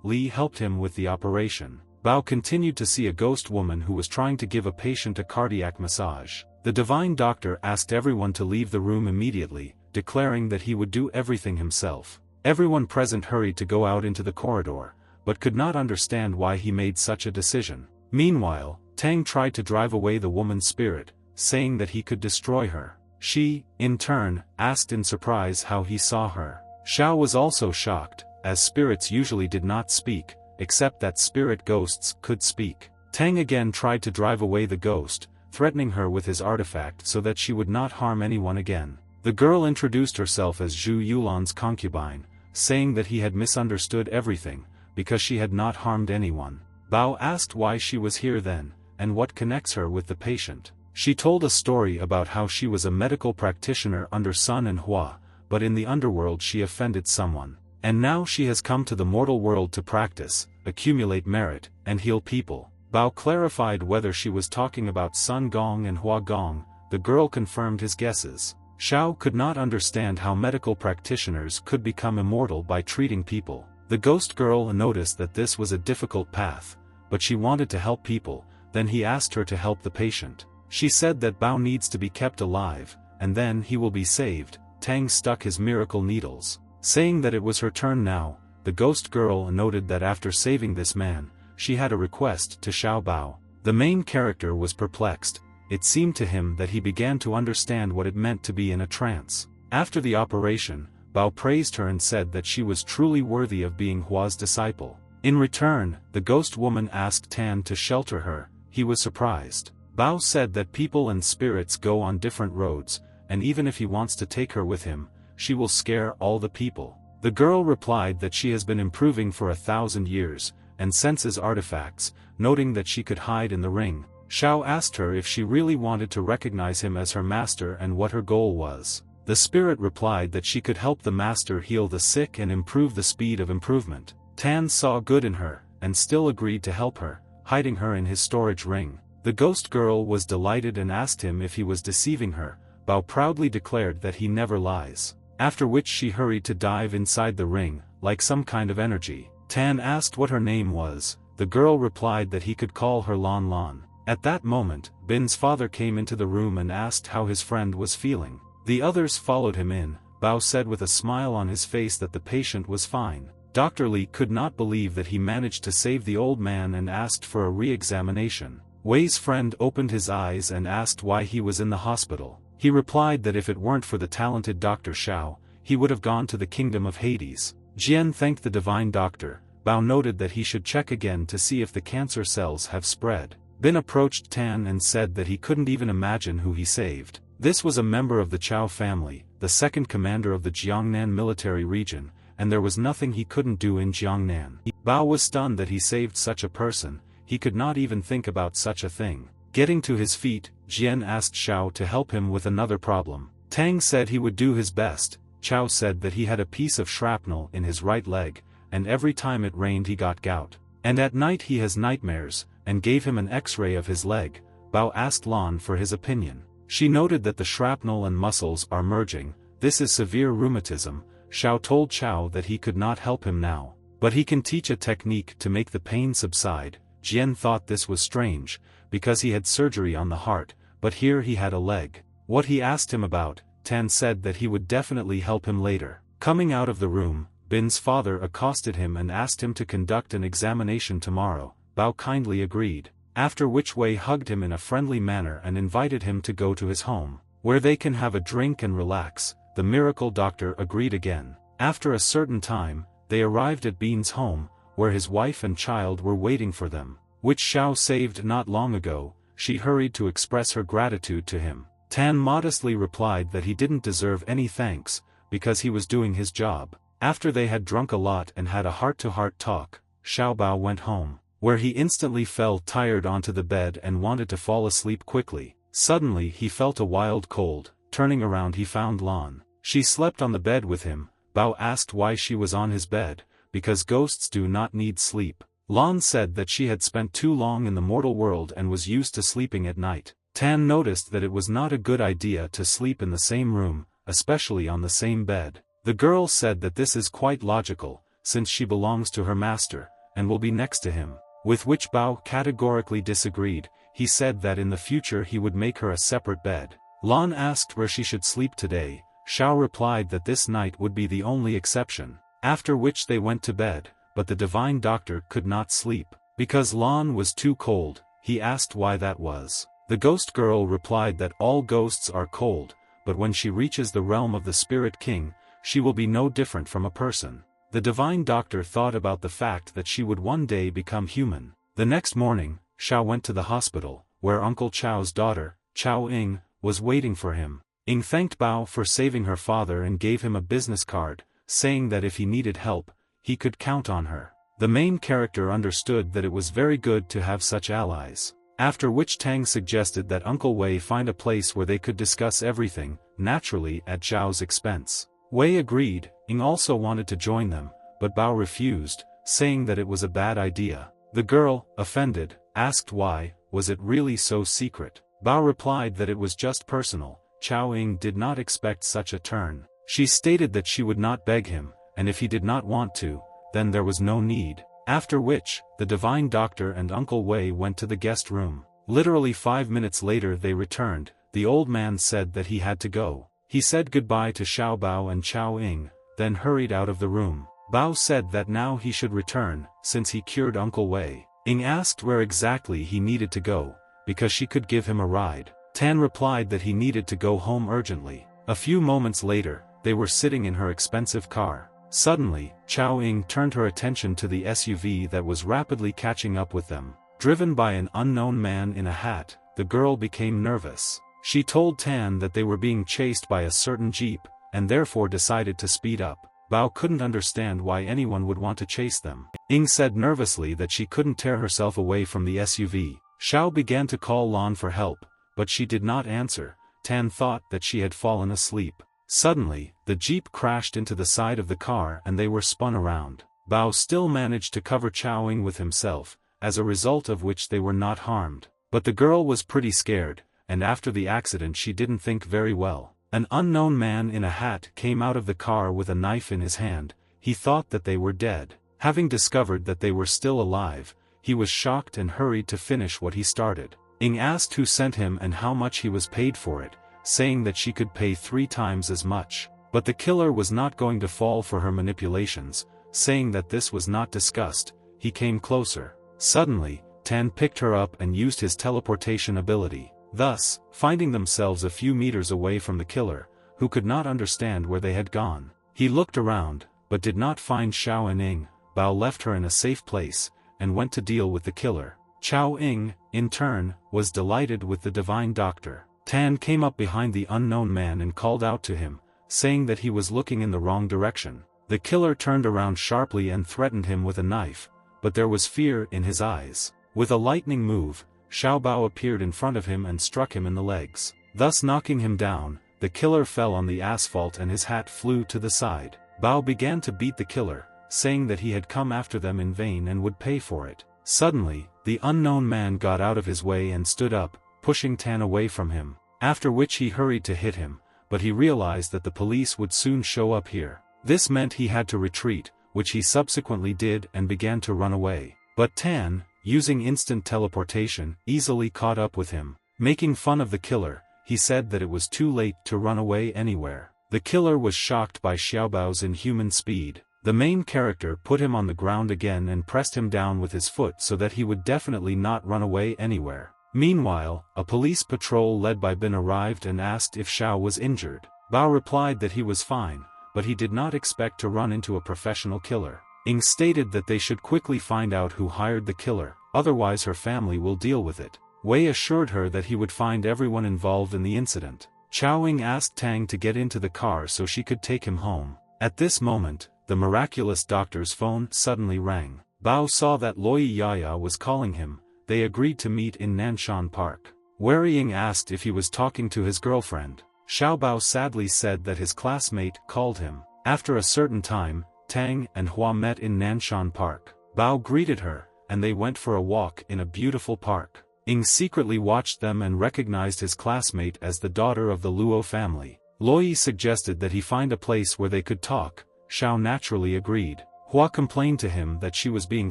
Speaker 1: Li helped him with the operation. Bao continued to see a ghost woman who was trying to give a patient a cardiac massage. The divine doctor asked everyone to leave the room immediately, declaring that he would do everything himself. Everyone present hurried to go out into the corridor, but could not understand why he made such a decision. Meanwhile, Tang tried to drive away the woman's spirit, saying that he could destroy her. She, in turn, asked in surprise how he saw her. Xiao was also shocked, as spirits usually did not speak, except that spirit ghosts could speak. Tang again tried to drive away the ghost, threatening her with his artifact so that she would not harm anyone again. The girl introduced herself as Zhu Yulan's concubine, saying that he had misunderstood everything, because she had not harmed anyone. Bao asked why she was here then, and what connects her with the patient. She told a story about how she was a medical practitioner under Sun and Hua, but in the underworld she offended someone. And now she has come to the mortal world to practice, accumulate merit, and heal people. Bao clarified whether she was talking about Sun Gong and Hua Gong. The girl confirmed his guesses. Xiao could not understand how medical practitioners could become immortal by treating people. The ghost girl noticed that this was a difficult path, but she wanted to help people. Then he asked her to help the patient. She said that Bao needs to be kept alive, and then he will be saved. Tang stuck his miracle needles. Saying that it was her turn now, the ghost girl noted that after saving this man, she had a request to Xiao Bao. The main character was perplexed. It seemed to him that he began to understand what it meant to be in a trance. After the operation, Bao praised her and said that she was truly worthy of being Hua's disciple. In return, the ghost woman asked Tan to shelter her. He was surprised. Bao said that people and spirits go on different roads, and even if he wants to take her with him, she will scare all the people. The girl replied that she has been improving for 1,000 years, and senses artifacts, noting that she could hide in the ring. Xiao asked her if she really wanted to recognize him as her master and what her goal was. The spirit replied that she could help the master heal the sick and improve the speed of improvement. Tan saw good in her, and still agreed to help her, hiding her in his storage ring. The ghost girl was delighted and asked him if he was deceiving her. Bao proudly declared that he never lies. After which she hurried to dive inside the ring, like some kind of energy. Tan asked what her name was. The girl replied that he could call her Lon Lon. At that moment, Bin's father came into the room and asked how his friend was feeling. The others followed him in. Bao said with a smile on his face that the patient was fine. Dr. Li could not believe that he managed to save the old man and asked for a re-examination. Wei's friend opened his eyes and asked why he was in the hospital. He replied that if it weren't for the talented Dr. Xiao, he would have gone to the kingdom of Hades. Jian thanked the divine doctor. Bao noted that he should check again to see if the cancer cells have spread. Bin approached Tan and said that he couldn't even imagine who he saved. This was a member of the Chao family, the second commander of the Jiangnan military region, and there was nothing he couldn't do in Jiangnan. Bao was stunned that he saved such a person. He could not even think about such a thing. Getting to his feet, Jian asked Xiao to help him with another problem. Tang said he would do his best. Chao said that he had a piece of shrapnel in his right leg, and every time it rained he got gout. And at night he has nightmares, and gave him an X-ray of his leg. Bao asked Lan for his opinion. She noted that the shrapnel and muscles are merging. This is severe rheumatism. Xiao told Chao that he could not help him now, but he can teach a technique to make the pain subside. Jian thought this was strange, because he had surgery on the heart, but here he had a leg. What he asked him about, Tan said that he would definitely help him later. Coming out of the room, Bin's father accosted him and asked him to conduct an examination tomorrow. Bao kindly agreed, after which Wei hugged him in a friendly manner and invited him to go to his home, where they can have a drink and relax. The miracle doctor agreed again. After a certain time, they arrived at Bin's home, where his wife and child were waiting for them, which Xiao saved not long ago. She hurried to express her gratitude to him. Tan modestly replied that he didn't deserve any thanks, because he was doing his job. After they had drunk a lot and had a heart-to-heart talk, Xiao Bao went home, where he instantly fell tired onto the bed and wanted to fall asleep quickly. Suddenly he felt a wild cold. Turning around he found Lan. She slept on the bed with him. Bao asked why she was on his bed. Because ghosts do not need sleep. Lan said that she had spent too long in the mortal world and was used to sleeping at night. Tan noticed that it was not a good idea to sleep in the same room, especially on the same bed. The girl said that this is quite logical, since she belongs to her master, and will be next to him. With which Bao categorically disagreed. He said that in the future he would make her a separate bed. Lan asked where she should sleep today. Xiao replied that this night would be the only exception. After which they went to bed, but the divine doctor could not sleep. Because Lan was too cold, he asked why that was. The ghost girl replied that all ghosts are cold, but when she reaches the realm of the spirit king, she will be no different from a person. The divine doctor thought about the fact that she would one day become human. The next morning, Xiao went to the hospital, where Uncle Chao's daughter, Chao Ying, was waiting for him. Ying thanked Bao for saving her father and gave him a business card, saying that if he needed help, he could count on her. The main character understood that it was very good to have such allies. After which Tang suggested that Uncle Wei find a place where they could discuss everything, naturally at Zhao's expense. Wei agreed. Ying also wanted to join them, but Bao refused, saying that it was a bad idea. The girl, offended, asked why. Was it really so secret? Bao replied that it was just personal. Chao Ying did not expect such a turn. She stated that she would not beg him, and if he did not want to, then there was no need. After which, the divine doctor and Uncle Wei went to the guest room. Literally 5 minutes later they returned. The old man said that he had to go. He said goodbye to Xiao Bao and Chao Ying, then hurried out of the room. Bao said that now he should return, since he cured Uncle Wei. Ying asked where exactly he needed to go, because she could give him a ride. Tan replied that he needed to go home urgently. A few moments later, they were sitting in her expensive car. Suddenly, Chao Ying turned her attention to the SUV that was rapidly catching up with them. Driven by an unknown man in a hat, the girl became nervous. She told Tan that they were being chased by a certain jeep, and therefore decided to speed up. Bao couldn't understand why anyone would want to chase them. Ying said nervously that she couldn't tear herself away from the SUV. Xiao began to call Lan for help, but she did not answer. Tan thought that she had fallen asleep. Suddenly, the jeep crashed into the side of the car and they were spun around. Bao still managed to cover Chao Ying with himself, as a result of which they were not harmed. But the girl was pretty scared, and after the accident she didn't think very well. An unknown man in a hat came out of the car with a knife in his hand. He thought that they were dead. Having discovered that they were still alive, he was shocked and hurried to finish what he started. Ying asked who sent him and how much he was paid for it, saying that she could pay 3 times as much. But the killer was not going to fall for her manipulations, saying that this was not discussed. He came closer. Suddenly, Tan picked her up and used his teleportation ability. Thus, finding themselves a few meters away from the killer, who could not understand where they had gone. He looked around, but did not find Xiao and Ying. Bao left her in a safe place, and went to deal with the killer. Chao Ying, in turn, was delighted with the divine doctor. Tan came up behind the unknown man and called out to him, saying that he was looking in the wrong direction. The killer turned around sharply and threatened him with a knife, but there was fear in his eyes. With a lightning move, Xiao Bao appeared in front of him and struck him in the legs. Thus knocking him down, the killer fell on the asphalt and his hat flew to the side. Bao began to beat the killer, saying that he had come after them in vain and would pay for it. Suddenly, the unknown man got out of his way and stood up, pushing Tan away from him. After which he hurried to hit him, but he realized that the police would soon show up here. This meant he had to retreat, which he subsequently did and began to run away. But Tan, using instant teleportation, easily caught up with him. Making fun of the killer, he said that it was too late to run away anywhere. The killer was shocked by Xiaobao's inhuman speed. The main character put him on the ground again and pressed him down with his foot so that he would definitely not run away anywhere. Meanwhile, a police patrol led by Bin arrived and asked if Xiao was injured. Bao replied that he was fine, but he did not expect to run into a professional killer. Ying stated that they should quickly find out who hired the killer, otherwise her family will deal with it. Wei assured her that he would find everyone involved in the incident. Chao Ying asked Tang to get into the car so she could take him home. At this moment, the miraculous doctor's phone suddenly rang. Bao saw that Loi Yaya was calling him. They agreed to meet in Nanshan Park. Worrying asked if he was talking to his girlfriend. Xiaobao sadly said that his classmate called him. After a certain time, Tang and Hua met in Nanshan Park. Bao greeted her, and they went for a walk in a beautiful park. Ying secretly watched them and recognized his classmate as the daughter of the Luo family. Luoyi suggested that he find a place where they could talk. Xiao naturally agreed. Hua complained to him that she was being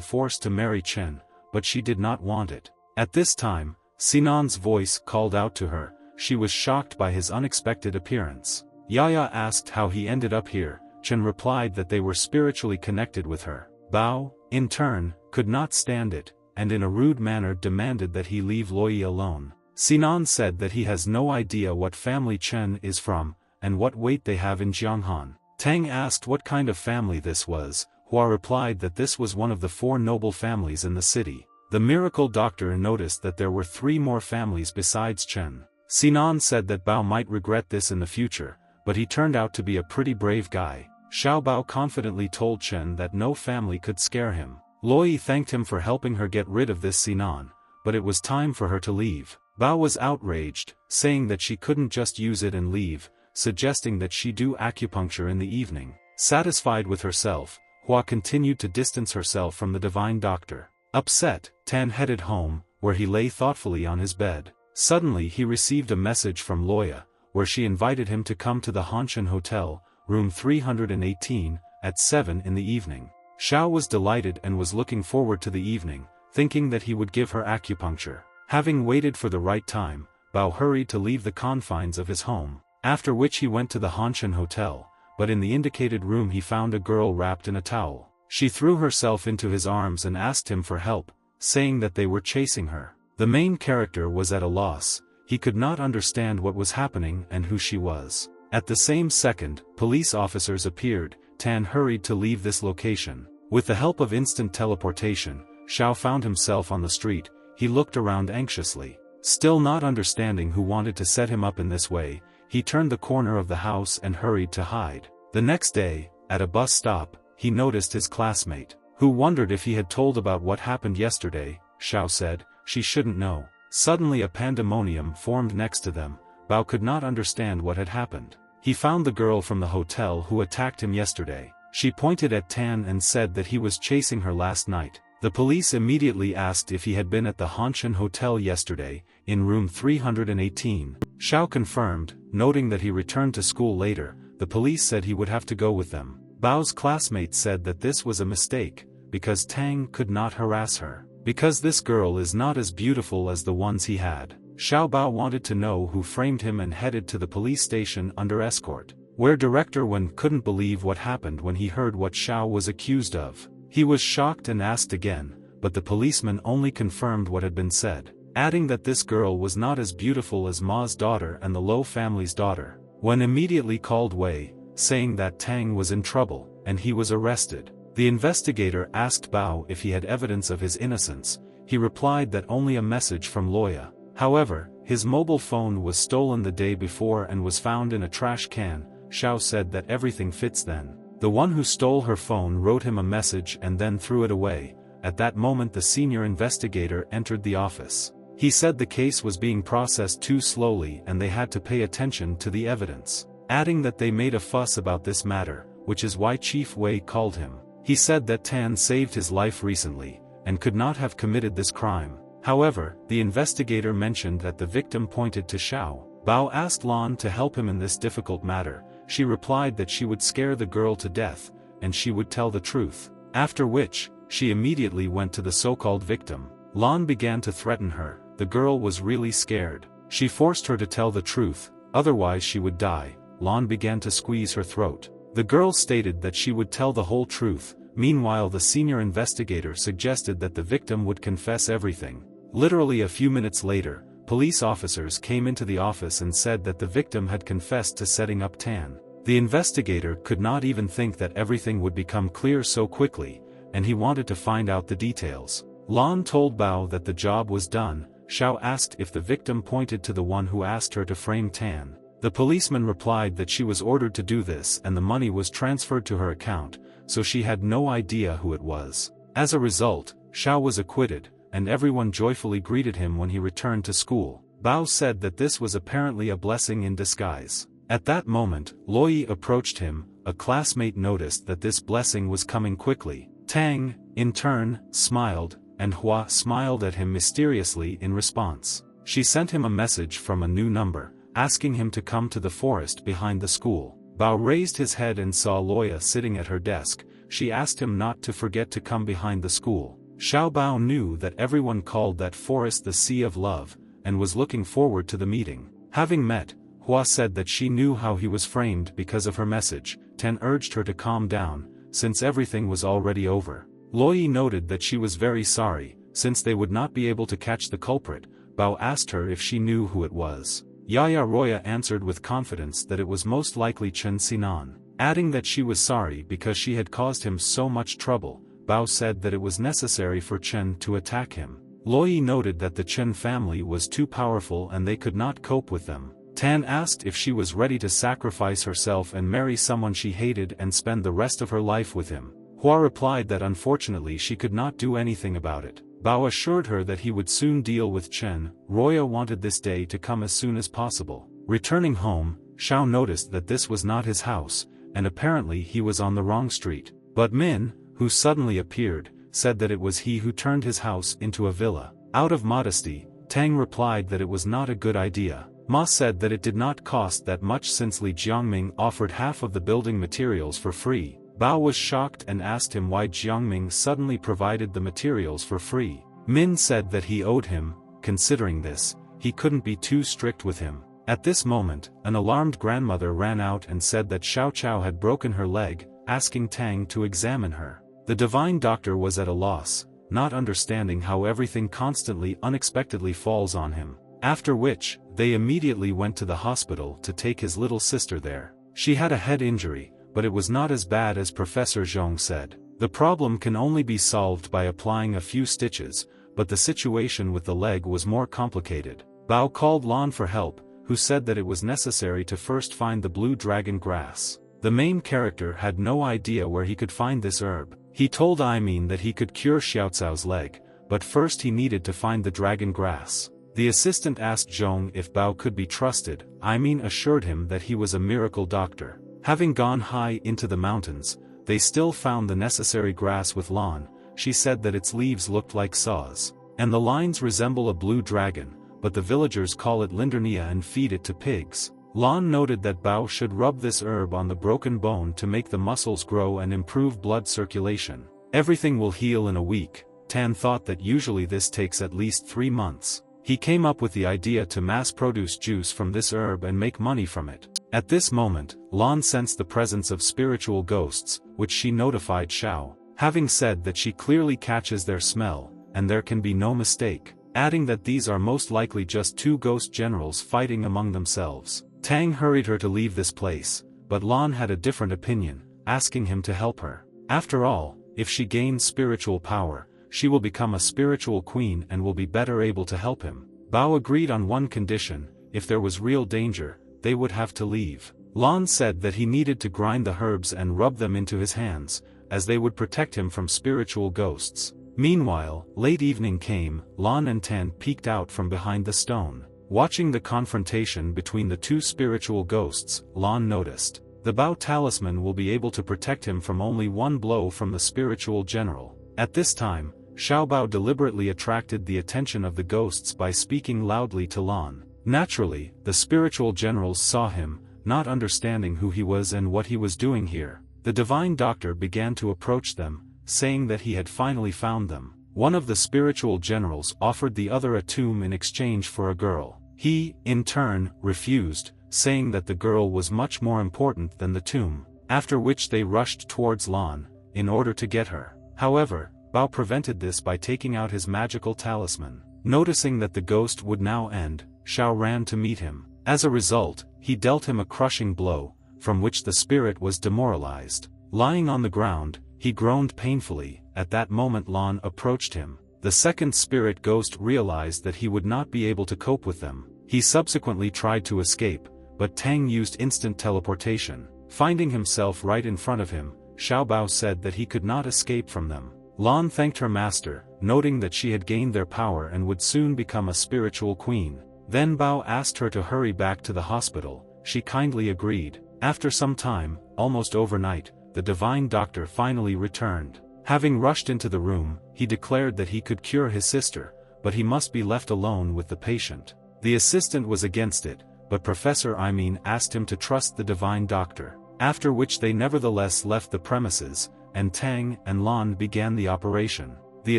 Speaker 1: forced to marry Chen, but she did not want it. At this time, Sinan's voice called out to her. She was shocked by his unexpected appearance. Yaya asked how he ended up here. Chen replied that they were spiritually connected with her. Bao, in turn, could not stand it, and in a rude manner demanded that he leave Luoyi alone. Sinan said that he has no idea what family Chen is from, and what weight they have in Jianghan. Tang asked what kind of family this was. Hua replied that this was one of the 4 noble families in the city. The miracle doctor noticed that there were 3 more families besides Chen. Sinan said that Bao might regret this in the future, but he turned out to be a pretty brave guy. Xiaobao confidently told Chen that no family could scare him. Luoyi thanked him for helping her get rid of this Sinan, but it was time for her to leave. Bao was outraged, saying that she couldn't just use it and leave, suggesting that she do acupuncture in the evening. Satisfied with herself, Hua continued to distance herself from the divine doctor. Upset, Tan headed home, where he lay thoughtfully on his bed. Suddenly he received a message from Loya, where she invited him to come to the Hanshan Hotel, room 318, at 7 in the evening. Xiao was delighted and was looking forward to the evening, thinking that he would give her acupuncture. Having waited for the right time, Bao hurried to leave the confines of his home, after which he went to the Hanshan Hotel, but in the indicated room he found a girl wrapped in a towel. She threw herself into his arms and asked him for help, saying that they were chasing her. The main character was at a loss. He could not understand what was happening and who she was. At the same second, police officers appeared. Tan hurried to leave this location. With the help of instant teleportation, Xiao found himself on the street. He looked around anxiously. Still not understanding who wanted to set him up in this way, he turned the corner of the house and hurried to hide. The next day, at a bus stop, he noticed his classmate, who wondered if he had told about what happened yesterday. Xiao said, she shouldn't know. Suddenly a pandemonium formed next to them. Bao could not understand what had happened. He found the girl from the hotel who attacked him yesterday. She pointed at Tan and said that he was chasing her last night. The police immediately asked if he had been at the Hanshan Hotel yesterday, in room 318. Xiao confirmed, noting that he returned to school later. The police said he would have to go with them. Bao's classmate said that this was a mistake, because Tang could not harass her, because this girl is not as beautiful as the ones he had. Xiao Bao wanted to know who framed him and headed to the police station under escort, where Director Wen couldn't believe what happened when he heard what Xiao was accused of. He was shocked and asked again, but the policeman only confirmed what had been said, adding that this girl was not as beautiful as Ma's daughter and the Lo family's daughter. Wen immediately called Wei, saying that Tang was in trouble, and he was arrested. The investigator asked Bao if he had evidence of his innocence. He replied that only a message from Loya. However, his mobile phone was stolen the day before and was found in a trash can. Xiao said that everything fits then. The one who stole her phone wrote him a message and then threw it away. At that moment the senior investigator entered the office. He said the case was being processed too slowly and they had to pay attention to the evidence, adding that they made a fuss about this matter, which is why Chief Wei called him. He said that Tan saved his life recently, and could not have committed this crime. However, the investigator mentioned that the victim pointed to Xiao. Bao asked Lan to help him in this difficult matter. She replied that she would scare the girl to death, and she would tell the truth. After which, she immediately went to the so-called victim. Lan began to threaten her. The girl was really scared. She forced her to tell the truth, otherwise she would die. Lan began to squeeze her throat. The girl stated that she would tell the whole truth. Meanwhile, the senior investigator suggested that the victim would confess everything. Literally a few minutes later, police officers came into the office and said that the victim had confessed to setting up Tan. The investigator could not even think that everything would become clear so quickly, and he wanted to find out the details. Lan told Bao that the job was done. Xiao asked if the victim pointed to the one who asked her to frame Tan. The policeman replied that she was ordered to do this and the money was transferred to her account, so she had no idea who it was. As a result, Xiao was acquitted, and everyone joyfully greeted him when he returned to school. Bao said that this was apparently a blessing in disguise. At that moment, Loi approached him. A classmate noticed that this blessing was coming quickly. Tang, in turn, smiled, and Hua smiled at him mysteriously in response. She sent him a message from a new number, asking him to come to the forest behind the school. Bao raised his head and saw Loya sitting at her desk. She asked him not to forget to come behind the school. Xiao Bao knew that everyone called that forest the Sea of Love, and was looking forward to the meeting. Having met, Hua said that she knew how he was framed because of her message. Ten urged her to calm down, since everything was already over. Loi noted that she was very sorry, since they would not be able to catch the culprit. Bao asked her if she knew who it was. Yaya Roya answered with confidence that it was most likely Chen Sinan. Adding that she was sorry because she had caused him so much trouble, Bao said that it was necessary for Chen to attack him. Loi noted that the Chen family was too powerful and they could not cope with them. Tan asked if she was ready to sacrifice herself and marry someone she hated and spend the rest of her life with him. Hua replied that unfortunately she could not do anything about it. Bao assured her that he would soon deal with Chen. Roya wanted this day to come as soon as possible. Returning home, Xiao noticed that this was not his house, and apparently he was on the wrong street. But Min, who suddenly appeared, said that it was he who turned his house into a villa. Out of modesty, Tang replied that it was not a good idea. Ma said that it did not cost that much since Li Jiangming offered half of the building materials for free. Bao was shocked and asked him why Jiangming suddenly provided the materials for free. Min said that he owed him. Considering this, he couldn't be too strict with him. At this moment, an alarmed grandmother ran out and said that Xiao Chao had broken her leg, asking Tang to examine her. The divine doctor was at a loss, not understanding how everything constantly unexpectedly falls on him. After which, they immediately went to the hospital to take his little sister there. She had a head injury, but it was not as bad as Professor Zhong said. The problem can only be solved by applying a few stitches, but the situation with the leg was more complicated. Bao called Lan for help, who said that it was necessary to first find the blue dragon grass. The main character had no idea where he could find this herb. He told Aimin that he could cure Xiaocao's leg, but first he needed to find the dragon grass. The assistant asked Zhong if Bao could be trusted. Aimin assured him that he was a miracle doctor. Having gone high into the mountains, they still found the necessary grass with Lan. She said that its leaves looked like saws, and the lines resemble a blue dragon, but the villagers call it lindernia and feed it to pigs. Lan noted that Bao should rub this herb on the broken bone to make the muscles grow and improve blood circulation. Everything will heal in a week. Tan thought that usually this takes at least 3 months. He came up with the idea to mass-produce juice from this herb and make money from it. At this moment, Lan sensed the presence of spiritual ghosts, which she notified Xiao, having said that she clearly catches their smell, and there can be no mistake, adding that these are most likely just 2 ghost generals fighting among themselves. Tang hurried her to leave this place, but Lan had a different opinion, asking him to help her. After all, if she gains spiritual power, she will become a spiritual queen and will be better able to help him. Bao agreed on one condition: if there was real danger, they would have to leave. Lan said that he needed to grind the herbs and rub them into his hands, as they would protect him from spiritual ghosts. Meanwhile, late evening came. Lan and Tan peeked out from behind the stone. Watching the confrontation between the 2 spiritual ghosts, Lan noticed the Bao talisman will be able to protect him from only 1 blow from the spiritual general. At this time, Xiao Bao deliberately attracted the attention of the ghosts by speaking loudly to Lan. Naturally, the spiritual generals saw him, not understanding who he was and what he was doing here. The divine doctor began to approach them, saying that he had finally found them. One of the spiritual generals offered the other a tomb in exchange for a girl. He, in turn, refused, saying that the girl was much more important than the tomb, after which they rushed towards Lan, in order to get her. However, Bao prevented this by taking out his magical talisman. Noticing that the ghost would now end, Xiao ran to meet him. As a result, he dealt him a crushing blow, from which the spirit was demoralized. Lying on the ground, he groaned painfully. At that moment Lan approached him. The second spirit ghost realized that he would not be able to cope with them. He subsequently tried to escape, but Tang used instant teleportation. Finding himself right in front of him, Xiao Bao said that he could not escape from them. Lan thanked her master, noting that she had gained their power and would soon become a spiritual queen. Then Bao asked her to hurry back to the hospital. She kindly agreed. After some time, almost overnight, the divine doctor finally returned. Having rushed into the room, he declared that he could cure his sister, but he must be left alone with the patient. The assistant was against it, but Professor Imin asked him to trust the divine doctor, after which they nevertheless left the premises, and Tang and Lan began the operation. The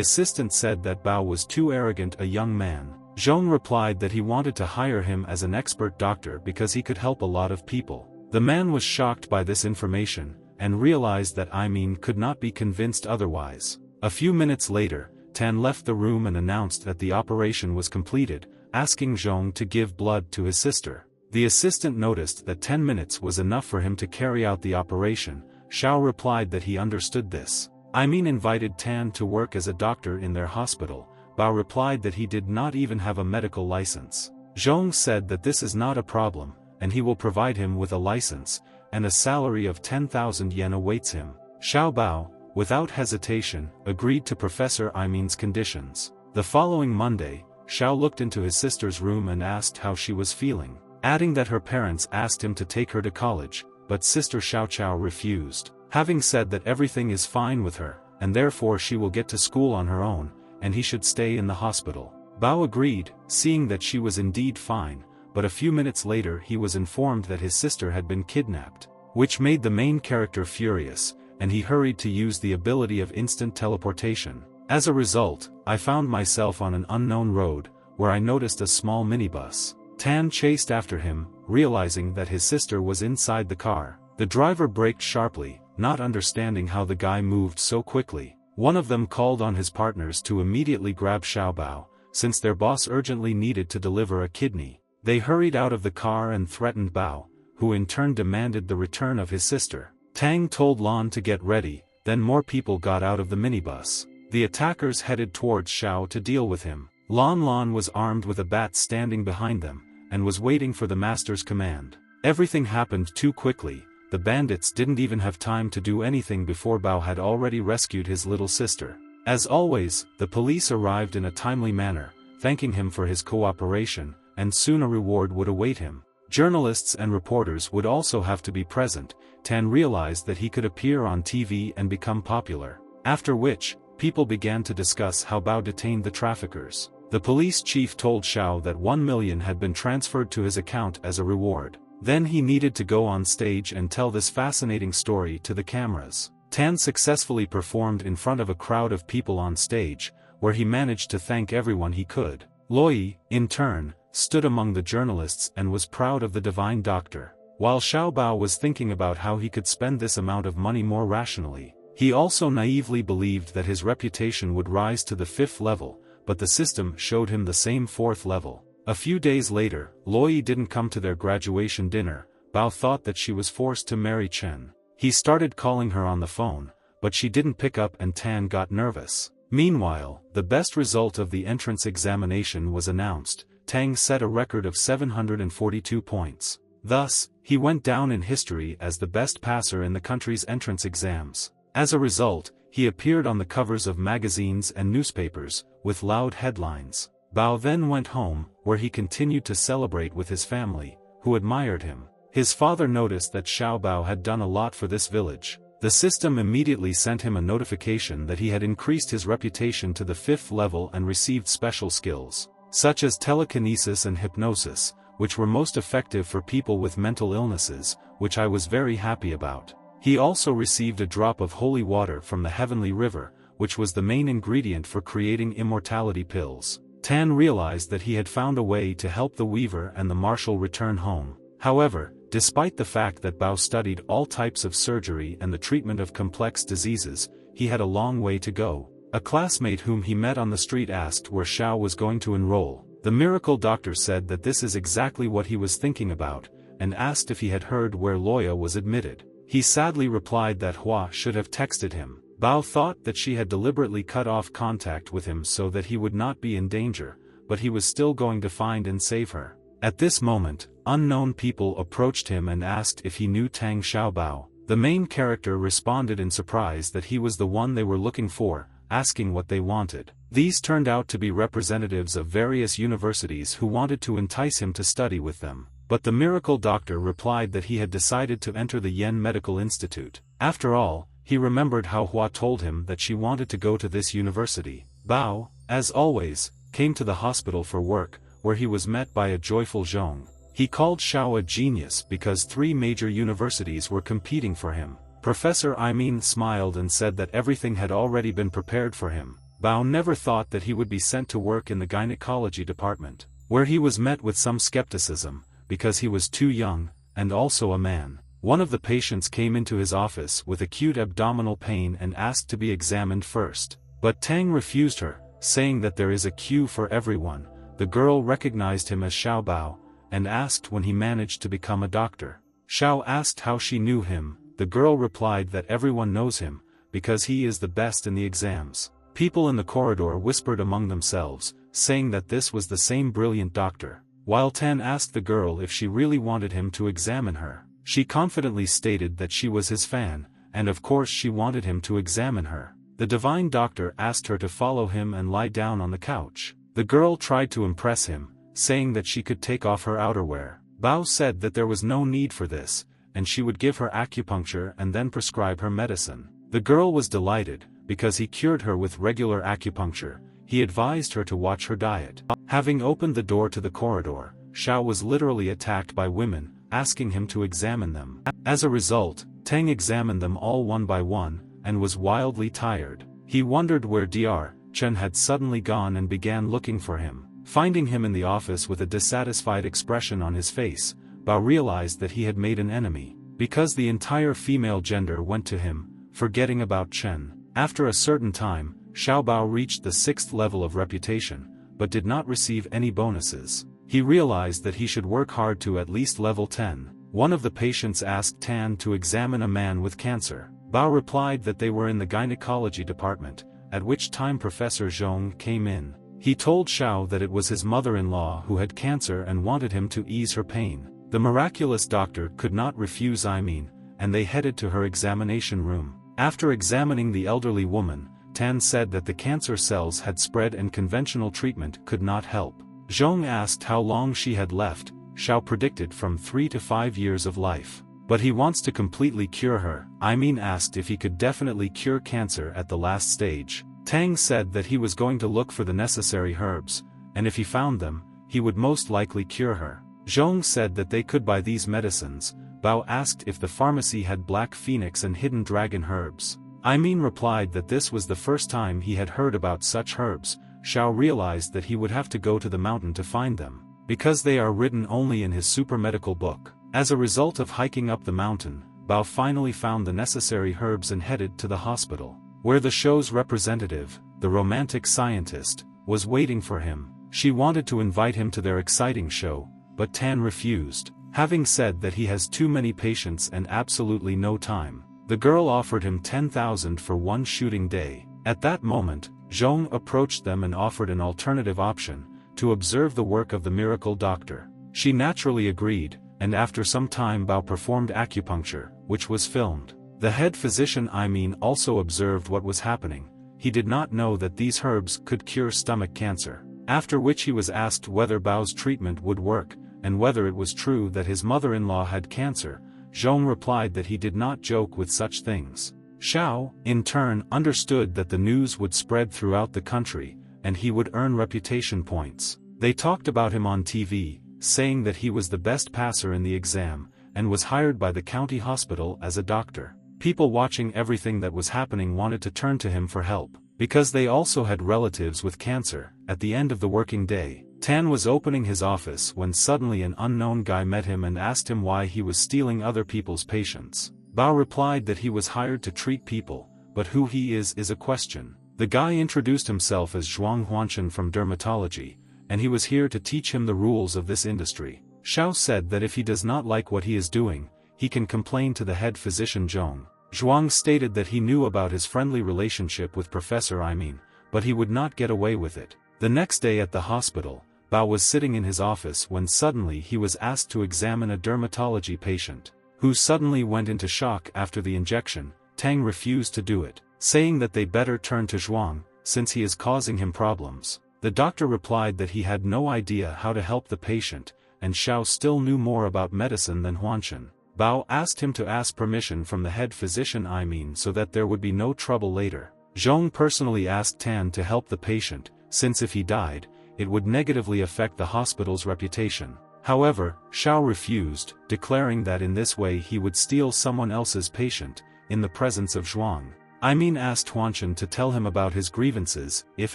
Speaker 1: assistant said that Bao was too arrogant a young man. Zhong replied that he wanted to hire him as an expert doctor because he could help a lot of people. The man was shocked by this information, and realized that Imin could not be convinced otherwise. A few minutes later, Tan left the room and announced that the operation was completed, asking Zhong to give blood to his sister. The assistant noticed that 10 minutes was enough for him to carry out the operation. Xiao replied that he understood this. Imin invited Tan to work as a doctor in their hospital. Bao replied that he did not even have a medical license. Zhong said that this is not a problem, and he will provide him with a license, and a salary of 10,000 yen awaits him. Xiao Bao, without hesitation, agreed to Professor Imin's conditions. The following Monday, Xiao looked into his sister's room and asked how she was feeling, adding that her parents asked him to take her to college, but Sister Xiao Chao refused, having said that everything is fine with her, and therefore she will get to school on her own, and he should stay in the hospital. Bao agreed, seeing that she was indeed fine, but a few minutes later he was informed that his sister had been kidnapped, which made the main character furious, and he hurried to use the ability of instant teleportation. As a result, I found myself on an unknown road, where I noticed a small minibus. Tan chased after him, realizing that his sister was inside the car. The driver braked sharply, not understanding how the guy moved so quickly. One of them called on his partners to immediately grab Xiaobao, since their boss urgently needed to deliver a kidney. They hurried out of the car and threatened Bao, who in turn demanded the return of his sister. Tang told Lan to get ready, then more people got out of the minibus. The attackers headed towards Xiao to deal with him. Lan was armed with a bat standing behind them, and was waiting for the master's command. Everything happened too quickly. The bandits didn't even have time to do anything before Bao had already rescued his little sister. As always, the police arrived in a timely manner, thanking him for his cooperation, and soon a reward would await him. Journalists and reporters would also have to be present. Tan realized that he could appear on TV and become popular. After which, people began to discuss how Bao detained the traffickers. The police chief told Xiao that 1 million had been transferred to his account as a reward. Then he needed to go on stage and tell this fascinating story to the cameras. Tan successfully performed in front of a crowd of people on stage, where he managed to thank everyone he could. Loi, in turn, stood among the journalists and was proud of the divine doctor. While Xiao Bao was thinking about how he could spend this amount of money more rationally, he also naively believed that his reputation would rise to the 5th level, but the system showed him the same 4th level. A few days later, Loi didn't come to their graduation dinner. Bao thought that she was forced to marry Chen. He started calling her on the phone, but she didn't pick up and Tan got nervous. Meanwhile, the best result of the entrance examination was announced. Tang set a record of 742 points. Thus, he went down in history as the best passer in the country's entrance exams. As a result, he appeared on the covers of magazines and newspapers, with loud headlines. Bao then went home, where he continued to celebrate with his family, who admired him. His father noticed that Xiao Bao had done a lot for this village. The system immediately sent him a notification that he had increased his reputation to the 5th level and received special skills, such as telekinesis and hypnosis, which were most effective for people with mental illnesses, which I was very happy about. He also received a drop of holy water from the heavenly river, which was the main ingredient for creating immortality pills. Tan realized that he had found a way to help the weaver and the marshal return home. However, despite the fact that Bao studied all types of surgery and the treatment of complex diseases, he had a long way to go. A classmate whom he met on the street asked where Xiao was going to enroll. The miracle doctor said that this is exactly what he was thinking about, and asked if he had heard where Loya was admitted. He sadly replied that Hua should have texted him. Bao thought that she had deliberately cut off contact with him so that he would not be in danger, but he was still going to find and save her. At this moment, unknown people approached him and asked if he knew Tang Xiaobao. The main character responded in surprise that he was the one they were looking for, asking what they wanted. These turned out to be representatives of various universities who wanted to entice him to study with them. But the miracle doctor replied that he had decided to enter the Yen Medical Institute. After all, he remembered how Hua told him that she wanted to go to this university. Bao, as always, came to the hospital for work, where he was met by a joyful Zhong. He called Xiao a genius because 3 major universities were competing for him. Professor Imin smiled and said that everything had already been prepared for him. Bao never thought that he would be sent to work in the gynecology department, where he was met with some skepticism, because he was too young, and also a man. One of the patients came into his office with acute abdominal pain and asked to be examined first. But Tang refused her, saying that there is a queue for everyone. The girl recognized him as Xiao Bao, and asked when he managed to become a doctor. Xiao asked how she knew him. The girl replied that everyone knows him, because he is the best in the exams. People in the corridor whispered among themselves, saying that this was the same brilliant doctor. While Tan asked the girl if she really wanted him to examine her, she confidently stated that she was his fan, and of course she wanted him to examine her. The divine doctor asked her to follow him and lie down on the couch. The girl tried to impress him, saying that she could take off her outerwear. Bao said that there was no need for this, and she would give her acupuncture and then prescribe her medicine. The girl was delighted, because he cured her with regular acupuncture. He advised her to watch her diet. Having opened the door to the corridor, Xiao was literally attacked by women, asking him to examine them. As a result, Tang examined them all one by one, and was wildly tired. He wondered where Dr. Chen had suddenly gone and began looking for him. Finding him in the office with a dissatisfied expression on his face, Bao realized that he had made an enemy, because the entire female gender went to him, forgetting about Chen. After a certain time, Xiao Bao reached the 6th level of reputation, but did not receive any bonuses. He realized that he should work hard to at least level 10. One of the patients asked Tan to examine a man with cancer. Bao replied that they were in the gynecology department, at which time Professor Zhong came in. He told Xiao that it was his mother-in-law who had cancer and wanted him to ease her pain. The miraculous doctor could not refuse Imin, and they headed to her examination room. After examining the elderly woman, Tan said that the cancer cells had spread and conventional treatment could not help. Zhong asked how long she had left. Xiao predicted from 3 to 5 years of life. But he wants to completely cure her. Imin asked if he could definitely cure cancer at the last stage. Tang said that he was going to look for the necessary herbs, and if he found them, he would most likely cure her. Zhong said that they could buy these medicines. Bao asked if the pharmacy had black phoenix and hidden dragon herbs. Imin replied that this was the first time he had heard about such herbs. Xiao realized that he would have to go to the mountain to find them, because they are written only in his super medical book. As a result of hiking up the mountain, Bao finally found the necessary herbs and headed to the hospital, where the show's representative, the romantic scientist, was waiting for him. She wanted to invite him to their exciting show, but Tan refused, having said that he has too many patients and absolutely no time. The girl offered him 10,000 for one shooting day. At that moment, Zhong approached them and offered an alternative option, to observe the work of the miracle doctor. She naturally agreed, and after some time Bao performed acupuncture, which was filmed. The head physician Imin also observed what was happening. He did not know that these herbs could cure stomach cancer. After which he was asked whether Bao's treatment would work, and whether it was true that his mother-in-law had cancer. Zhong replied that he did not joke with such things. Xiao, in turn, understood that the news would spread throughout the country, and he would earn reputation points. They talked about him on TV, saying that he was the best passer in the exam, and was hired by the county hospital as a doctor. People watching everything that was happening wanted to turn to him for help, because they also had relatives with cancer. At the end of the working day, Tan was opening his office when suddenly an unknown guy met him and asked him why he was stealing other people's patients. Bao replied that he was hired to treat people, but who he is a question. The guy introduced himself as Zhuang Huanshan from dermatology, and he was here to teach him the rules of this industry. Xiao said that if he does not like what he is doing, he can complain to the head physician Zhong. Zhuang stated that he knew about his friendly relationship with Professor Imin, but he would not get away with it. The next day at the hospital, Bao was sitting in his office when suddenly he was asked to examine a dermatology patient, who suddenly went into shock after the injection. Tang refused to do it, saying that they better turn to Zhuang, since he is causing him problems. The doctor replied that he had no idea how to help the patient, and Xiao still knew more about medicine than Huanshan. Bao asked him to ask permission from the head physician so that there would be no trouble later. Zhong personally asked Tan to help the patient, since if he died, it would negatively affect the hospital's reputation. However, Xiao refused, declaring that in this way he would steal someone else's patient, in the presence of Zhuang. Asked Huanshan to tell him about his grievances, if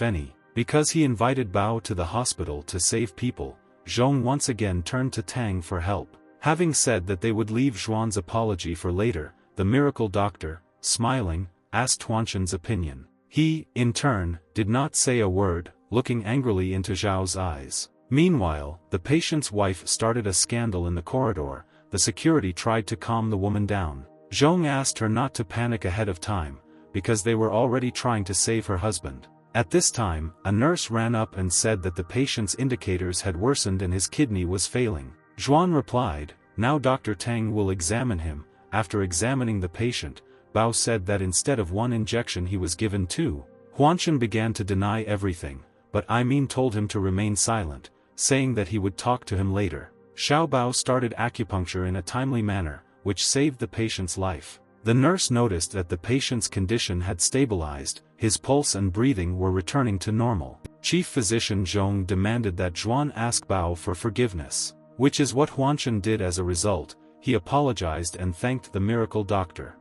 Speaker 1: any. Because he invited Bao to the hospital to save people, Zhong once again turned to Tang for help. Having said that they would leave Zhuang's apology for later, the miracle doctor, smiling, asked Huanshan's opinion. He, in turn, did not say a word, looking angrily into Zhao's eyes. Meanwhile, the patient's wife started a scandal in the corridor. The security tried to calm the woman down. Zhong asked her not to panic ahead of time, because they were already trying to save her husband. At this time, a nurse ran up and said that the patient's indicators had worsened and his kidney was failing. Zhuan replied, "Now Dr. Tang will examine him." After examining the patient, Bao said that instead of 1 injection he was given 2. Huanshan began to deny everything, but told him to remain silent, saying that he would talk to him later. Xiao Bao started acupuncture in a timely manner, which saved the patient's life. The nurse noticed that the patient's condition had stabilized, his pulse and breathing were returning to normal. Chief Physician Zhong demanded that Zhuan ask Bao for forgiveness, which is what Huanshan did. As a result, he apologized and thanked the miracle doctor.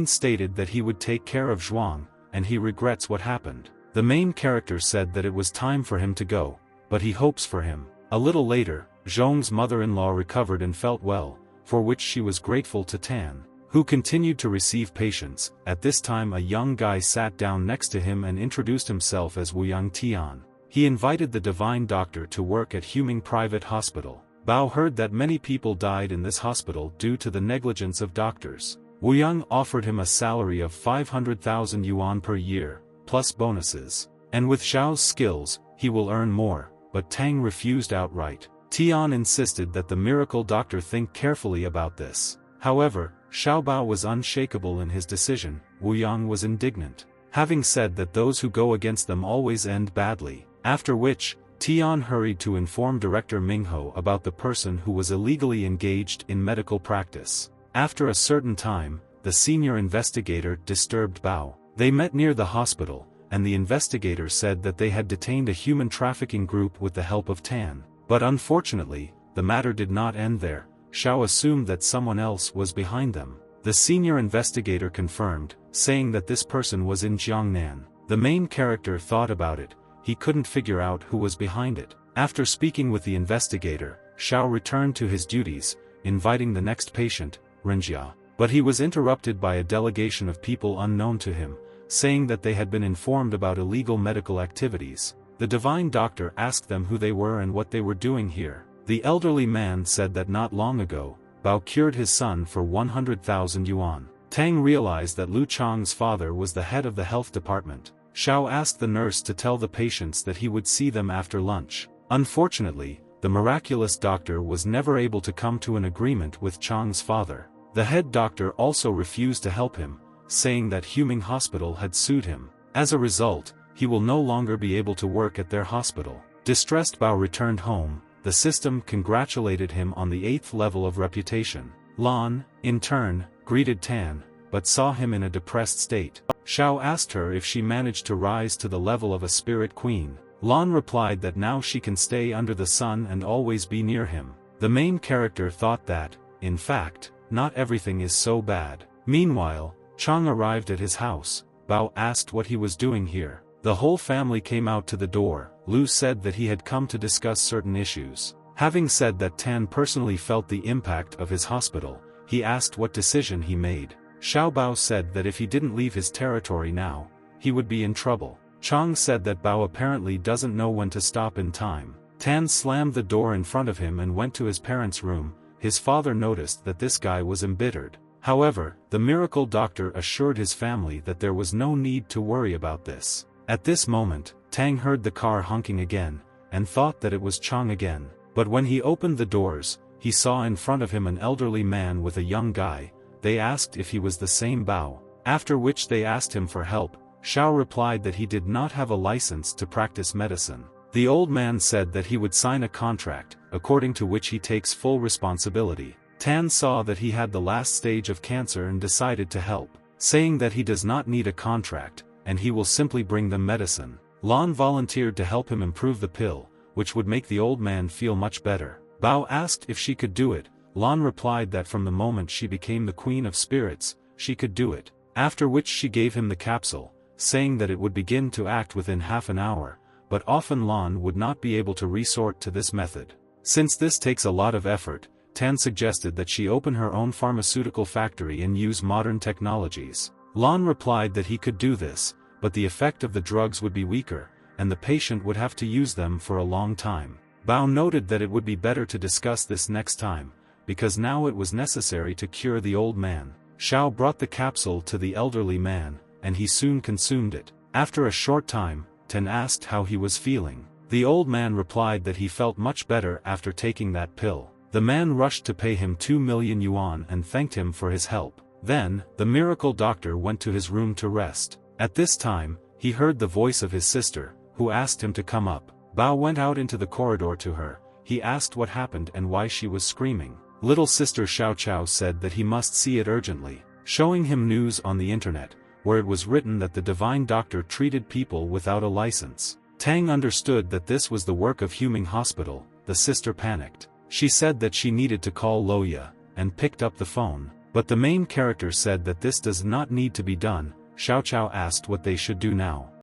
Speaker 1: Stated that he would take care of Zhuang, and he regrets what happened. The main character said that it was time for him to go, but he hopes for him. A little later, Zhong's mother-in-law recovered and felt well, for which she was grateful to Tan, who continued to receive patients. At this time a young guy sat down next to him and introduced himself as Wuyang Tian. He invited the divine doctor to work at Huming Private Hospital. Bao heard that many people died in this hospital due to the negligence of doctors. Wuyang offered him a salary of 500,000 yuan per year, plus bonuses. And with Xiao's skills, he will earn more, but Tang refused outright. Tian insisted that the miracle doctor think carefully about this. However, Xiao Bao was unshakable in his decision. Wuyang was indignant, having said that those who go against them always end badly, after which, Tian hurried to inform Director Mingho about the person who was illegally engaged in medical practice. After a certain time, the senior investigator disturbed Bao. They met near the hospital, and the investigator said that they had detained a human trafficking group with the help of Tan. But unfortunately, the matter did not end there. Xiao assumed that someone else was behind them. The senior investigator confirmed, saying that this person was in Jiangnan. The main character thought about it. He couldn't figure out who was behind it. After speaking with the investigator, Xiao returned to his duties, inviting the next patient, Renjia. But he was interrupted by a delegation of people unknown to him, saying that they had been informed about illegal medical activities. The divine doctor asked them who they were and what they were doing here. The elderly man said that not long ago, Bao cured his son for 100,000 yuan. Tang realized that Lu Chang's father was the head of the health department. Xiao asked the nurse to tell the patients that he would see them after lunch. Unfortunately, the miraculous doctor was never able to come to an agreement with Chang's father. The head doctor also refused to help him, saying that Huming Hospital had sued him. As a result, he will no longer be able to work at their hospital. Distressed, Bao returned home. The system congratulated him on the 8th level of reputation. Lan, in turn, greeted Tan, but saw him in a depressed state. Xiao asked her if she managed to rise to the level of a spirit queen. Lan replied that now she can stay under the sun and always be near him. The main character thought that, in fact, not everything is so bad. Meanwhile, Chang arrived at his house. Bao asked what he was doing here. The whole family came out to the door. Lu said that he had come to discuss certain issues. Having said that Tan personally felt the impact of his hospital, he asked what decision he made. Xiao Bao said that if he didn't leave his territory now, he would be in trouble. Chang said that Bao apparently doesn't know when to stop in time. Tan slammed the door in front of him and went to his parents' room. His father noticed that this guy was embittered. However, the miracle doctor assured his family that there was no need to worry about this. At this moment, Tang heard the car honking again, and thought that it was Chang again. But when he opened the doors, he saw in front of him an elderly man with a young guy. They asked if he was the same Bao. After which they asked him for help. Xiao replied that he did not have a license to practice medicine. The old man said that he would sign a contract, according to which he takes full responsibility. Tan saw that he had the last stage of cancer and decided to help, saying that he does not need a contract, and he will simply bring them medicine. Lan volunteered to help him improve the pill, which would make the old man feel much better. Bao asked if she could do it. Lan replied that from the moment she became the queen of spirits, she could do it. After which she gave him the capsule, saying that it would begin to act within half an hour, but often Lan would not be able to resort to this method. Since this takes a lot of effort, Tan suggested that she open her own pharmaceutical factory and use modern technologies. Lan replied that he could do this, but the effect of the drugs would be weaker, and the patient would have to use them for a long time. Bao noted that it would be better to discuss this next time, because now it was necessary to cure the old man. Xiao brought the capsule to the elderly man, and he soon consumed it. After a short time, Tan asked how he was feeling. The old man replied that he felt much better after taking that pill. The man rushed to pay him 2 million yuan and thanked him for his help. Then, the miracle doctor went to his room to rest. At this time, he heard the voice of his sister, who asked him to come up. Bao went out into the corridor to her. He asked what happened and why she was screaming. Little sister Xiao Chao said that he must see it urgently, showing him news on the internet, where it was written that the divine doctor treated people without a license. Tang understood that this was the work of Huming Hospital. The sister panicked. She said that she needed to call Loya, and picked up the phone. But the main character said that this does not need to be done. Xiao Chao asked what they should do now.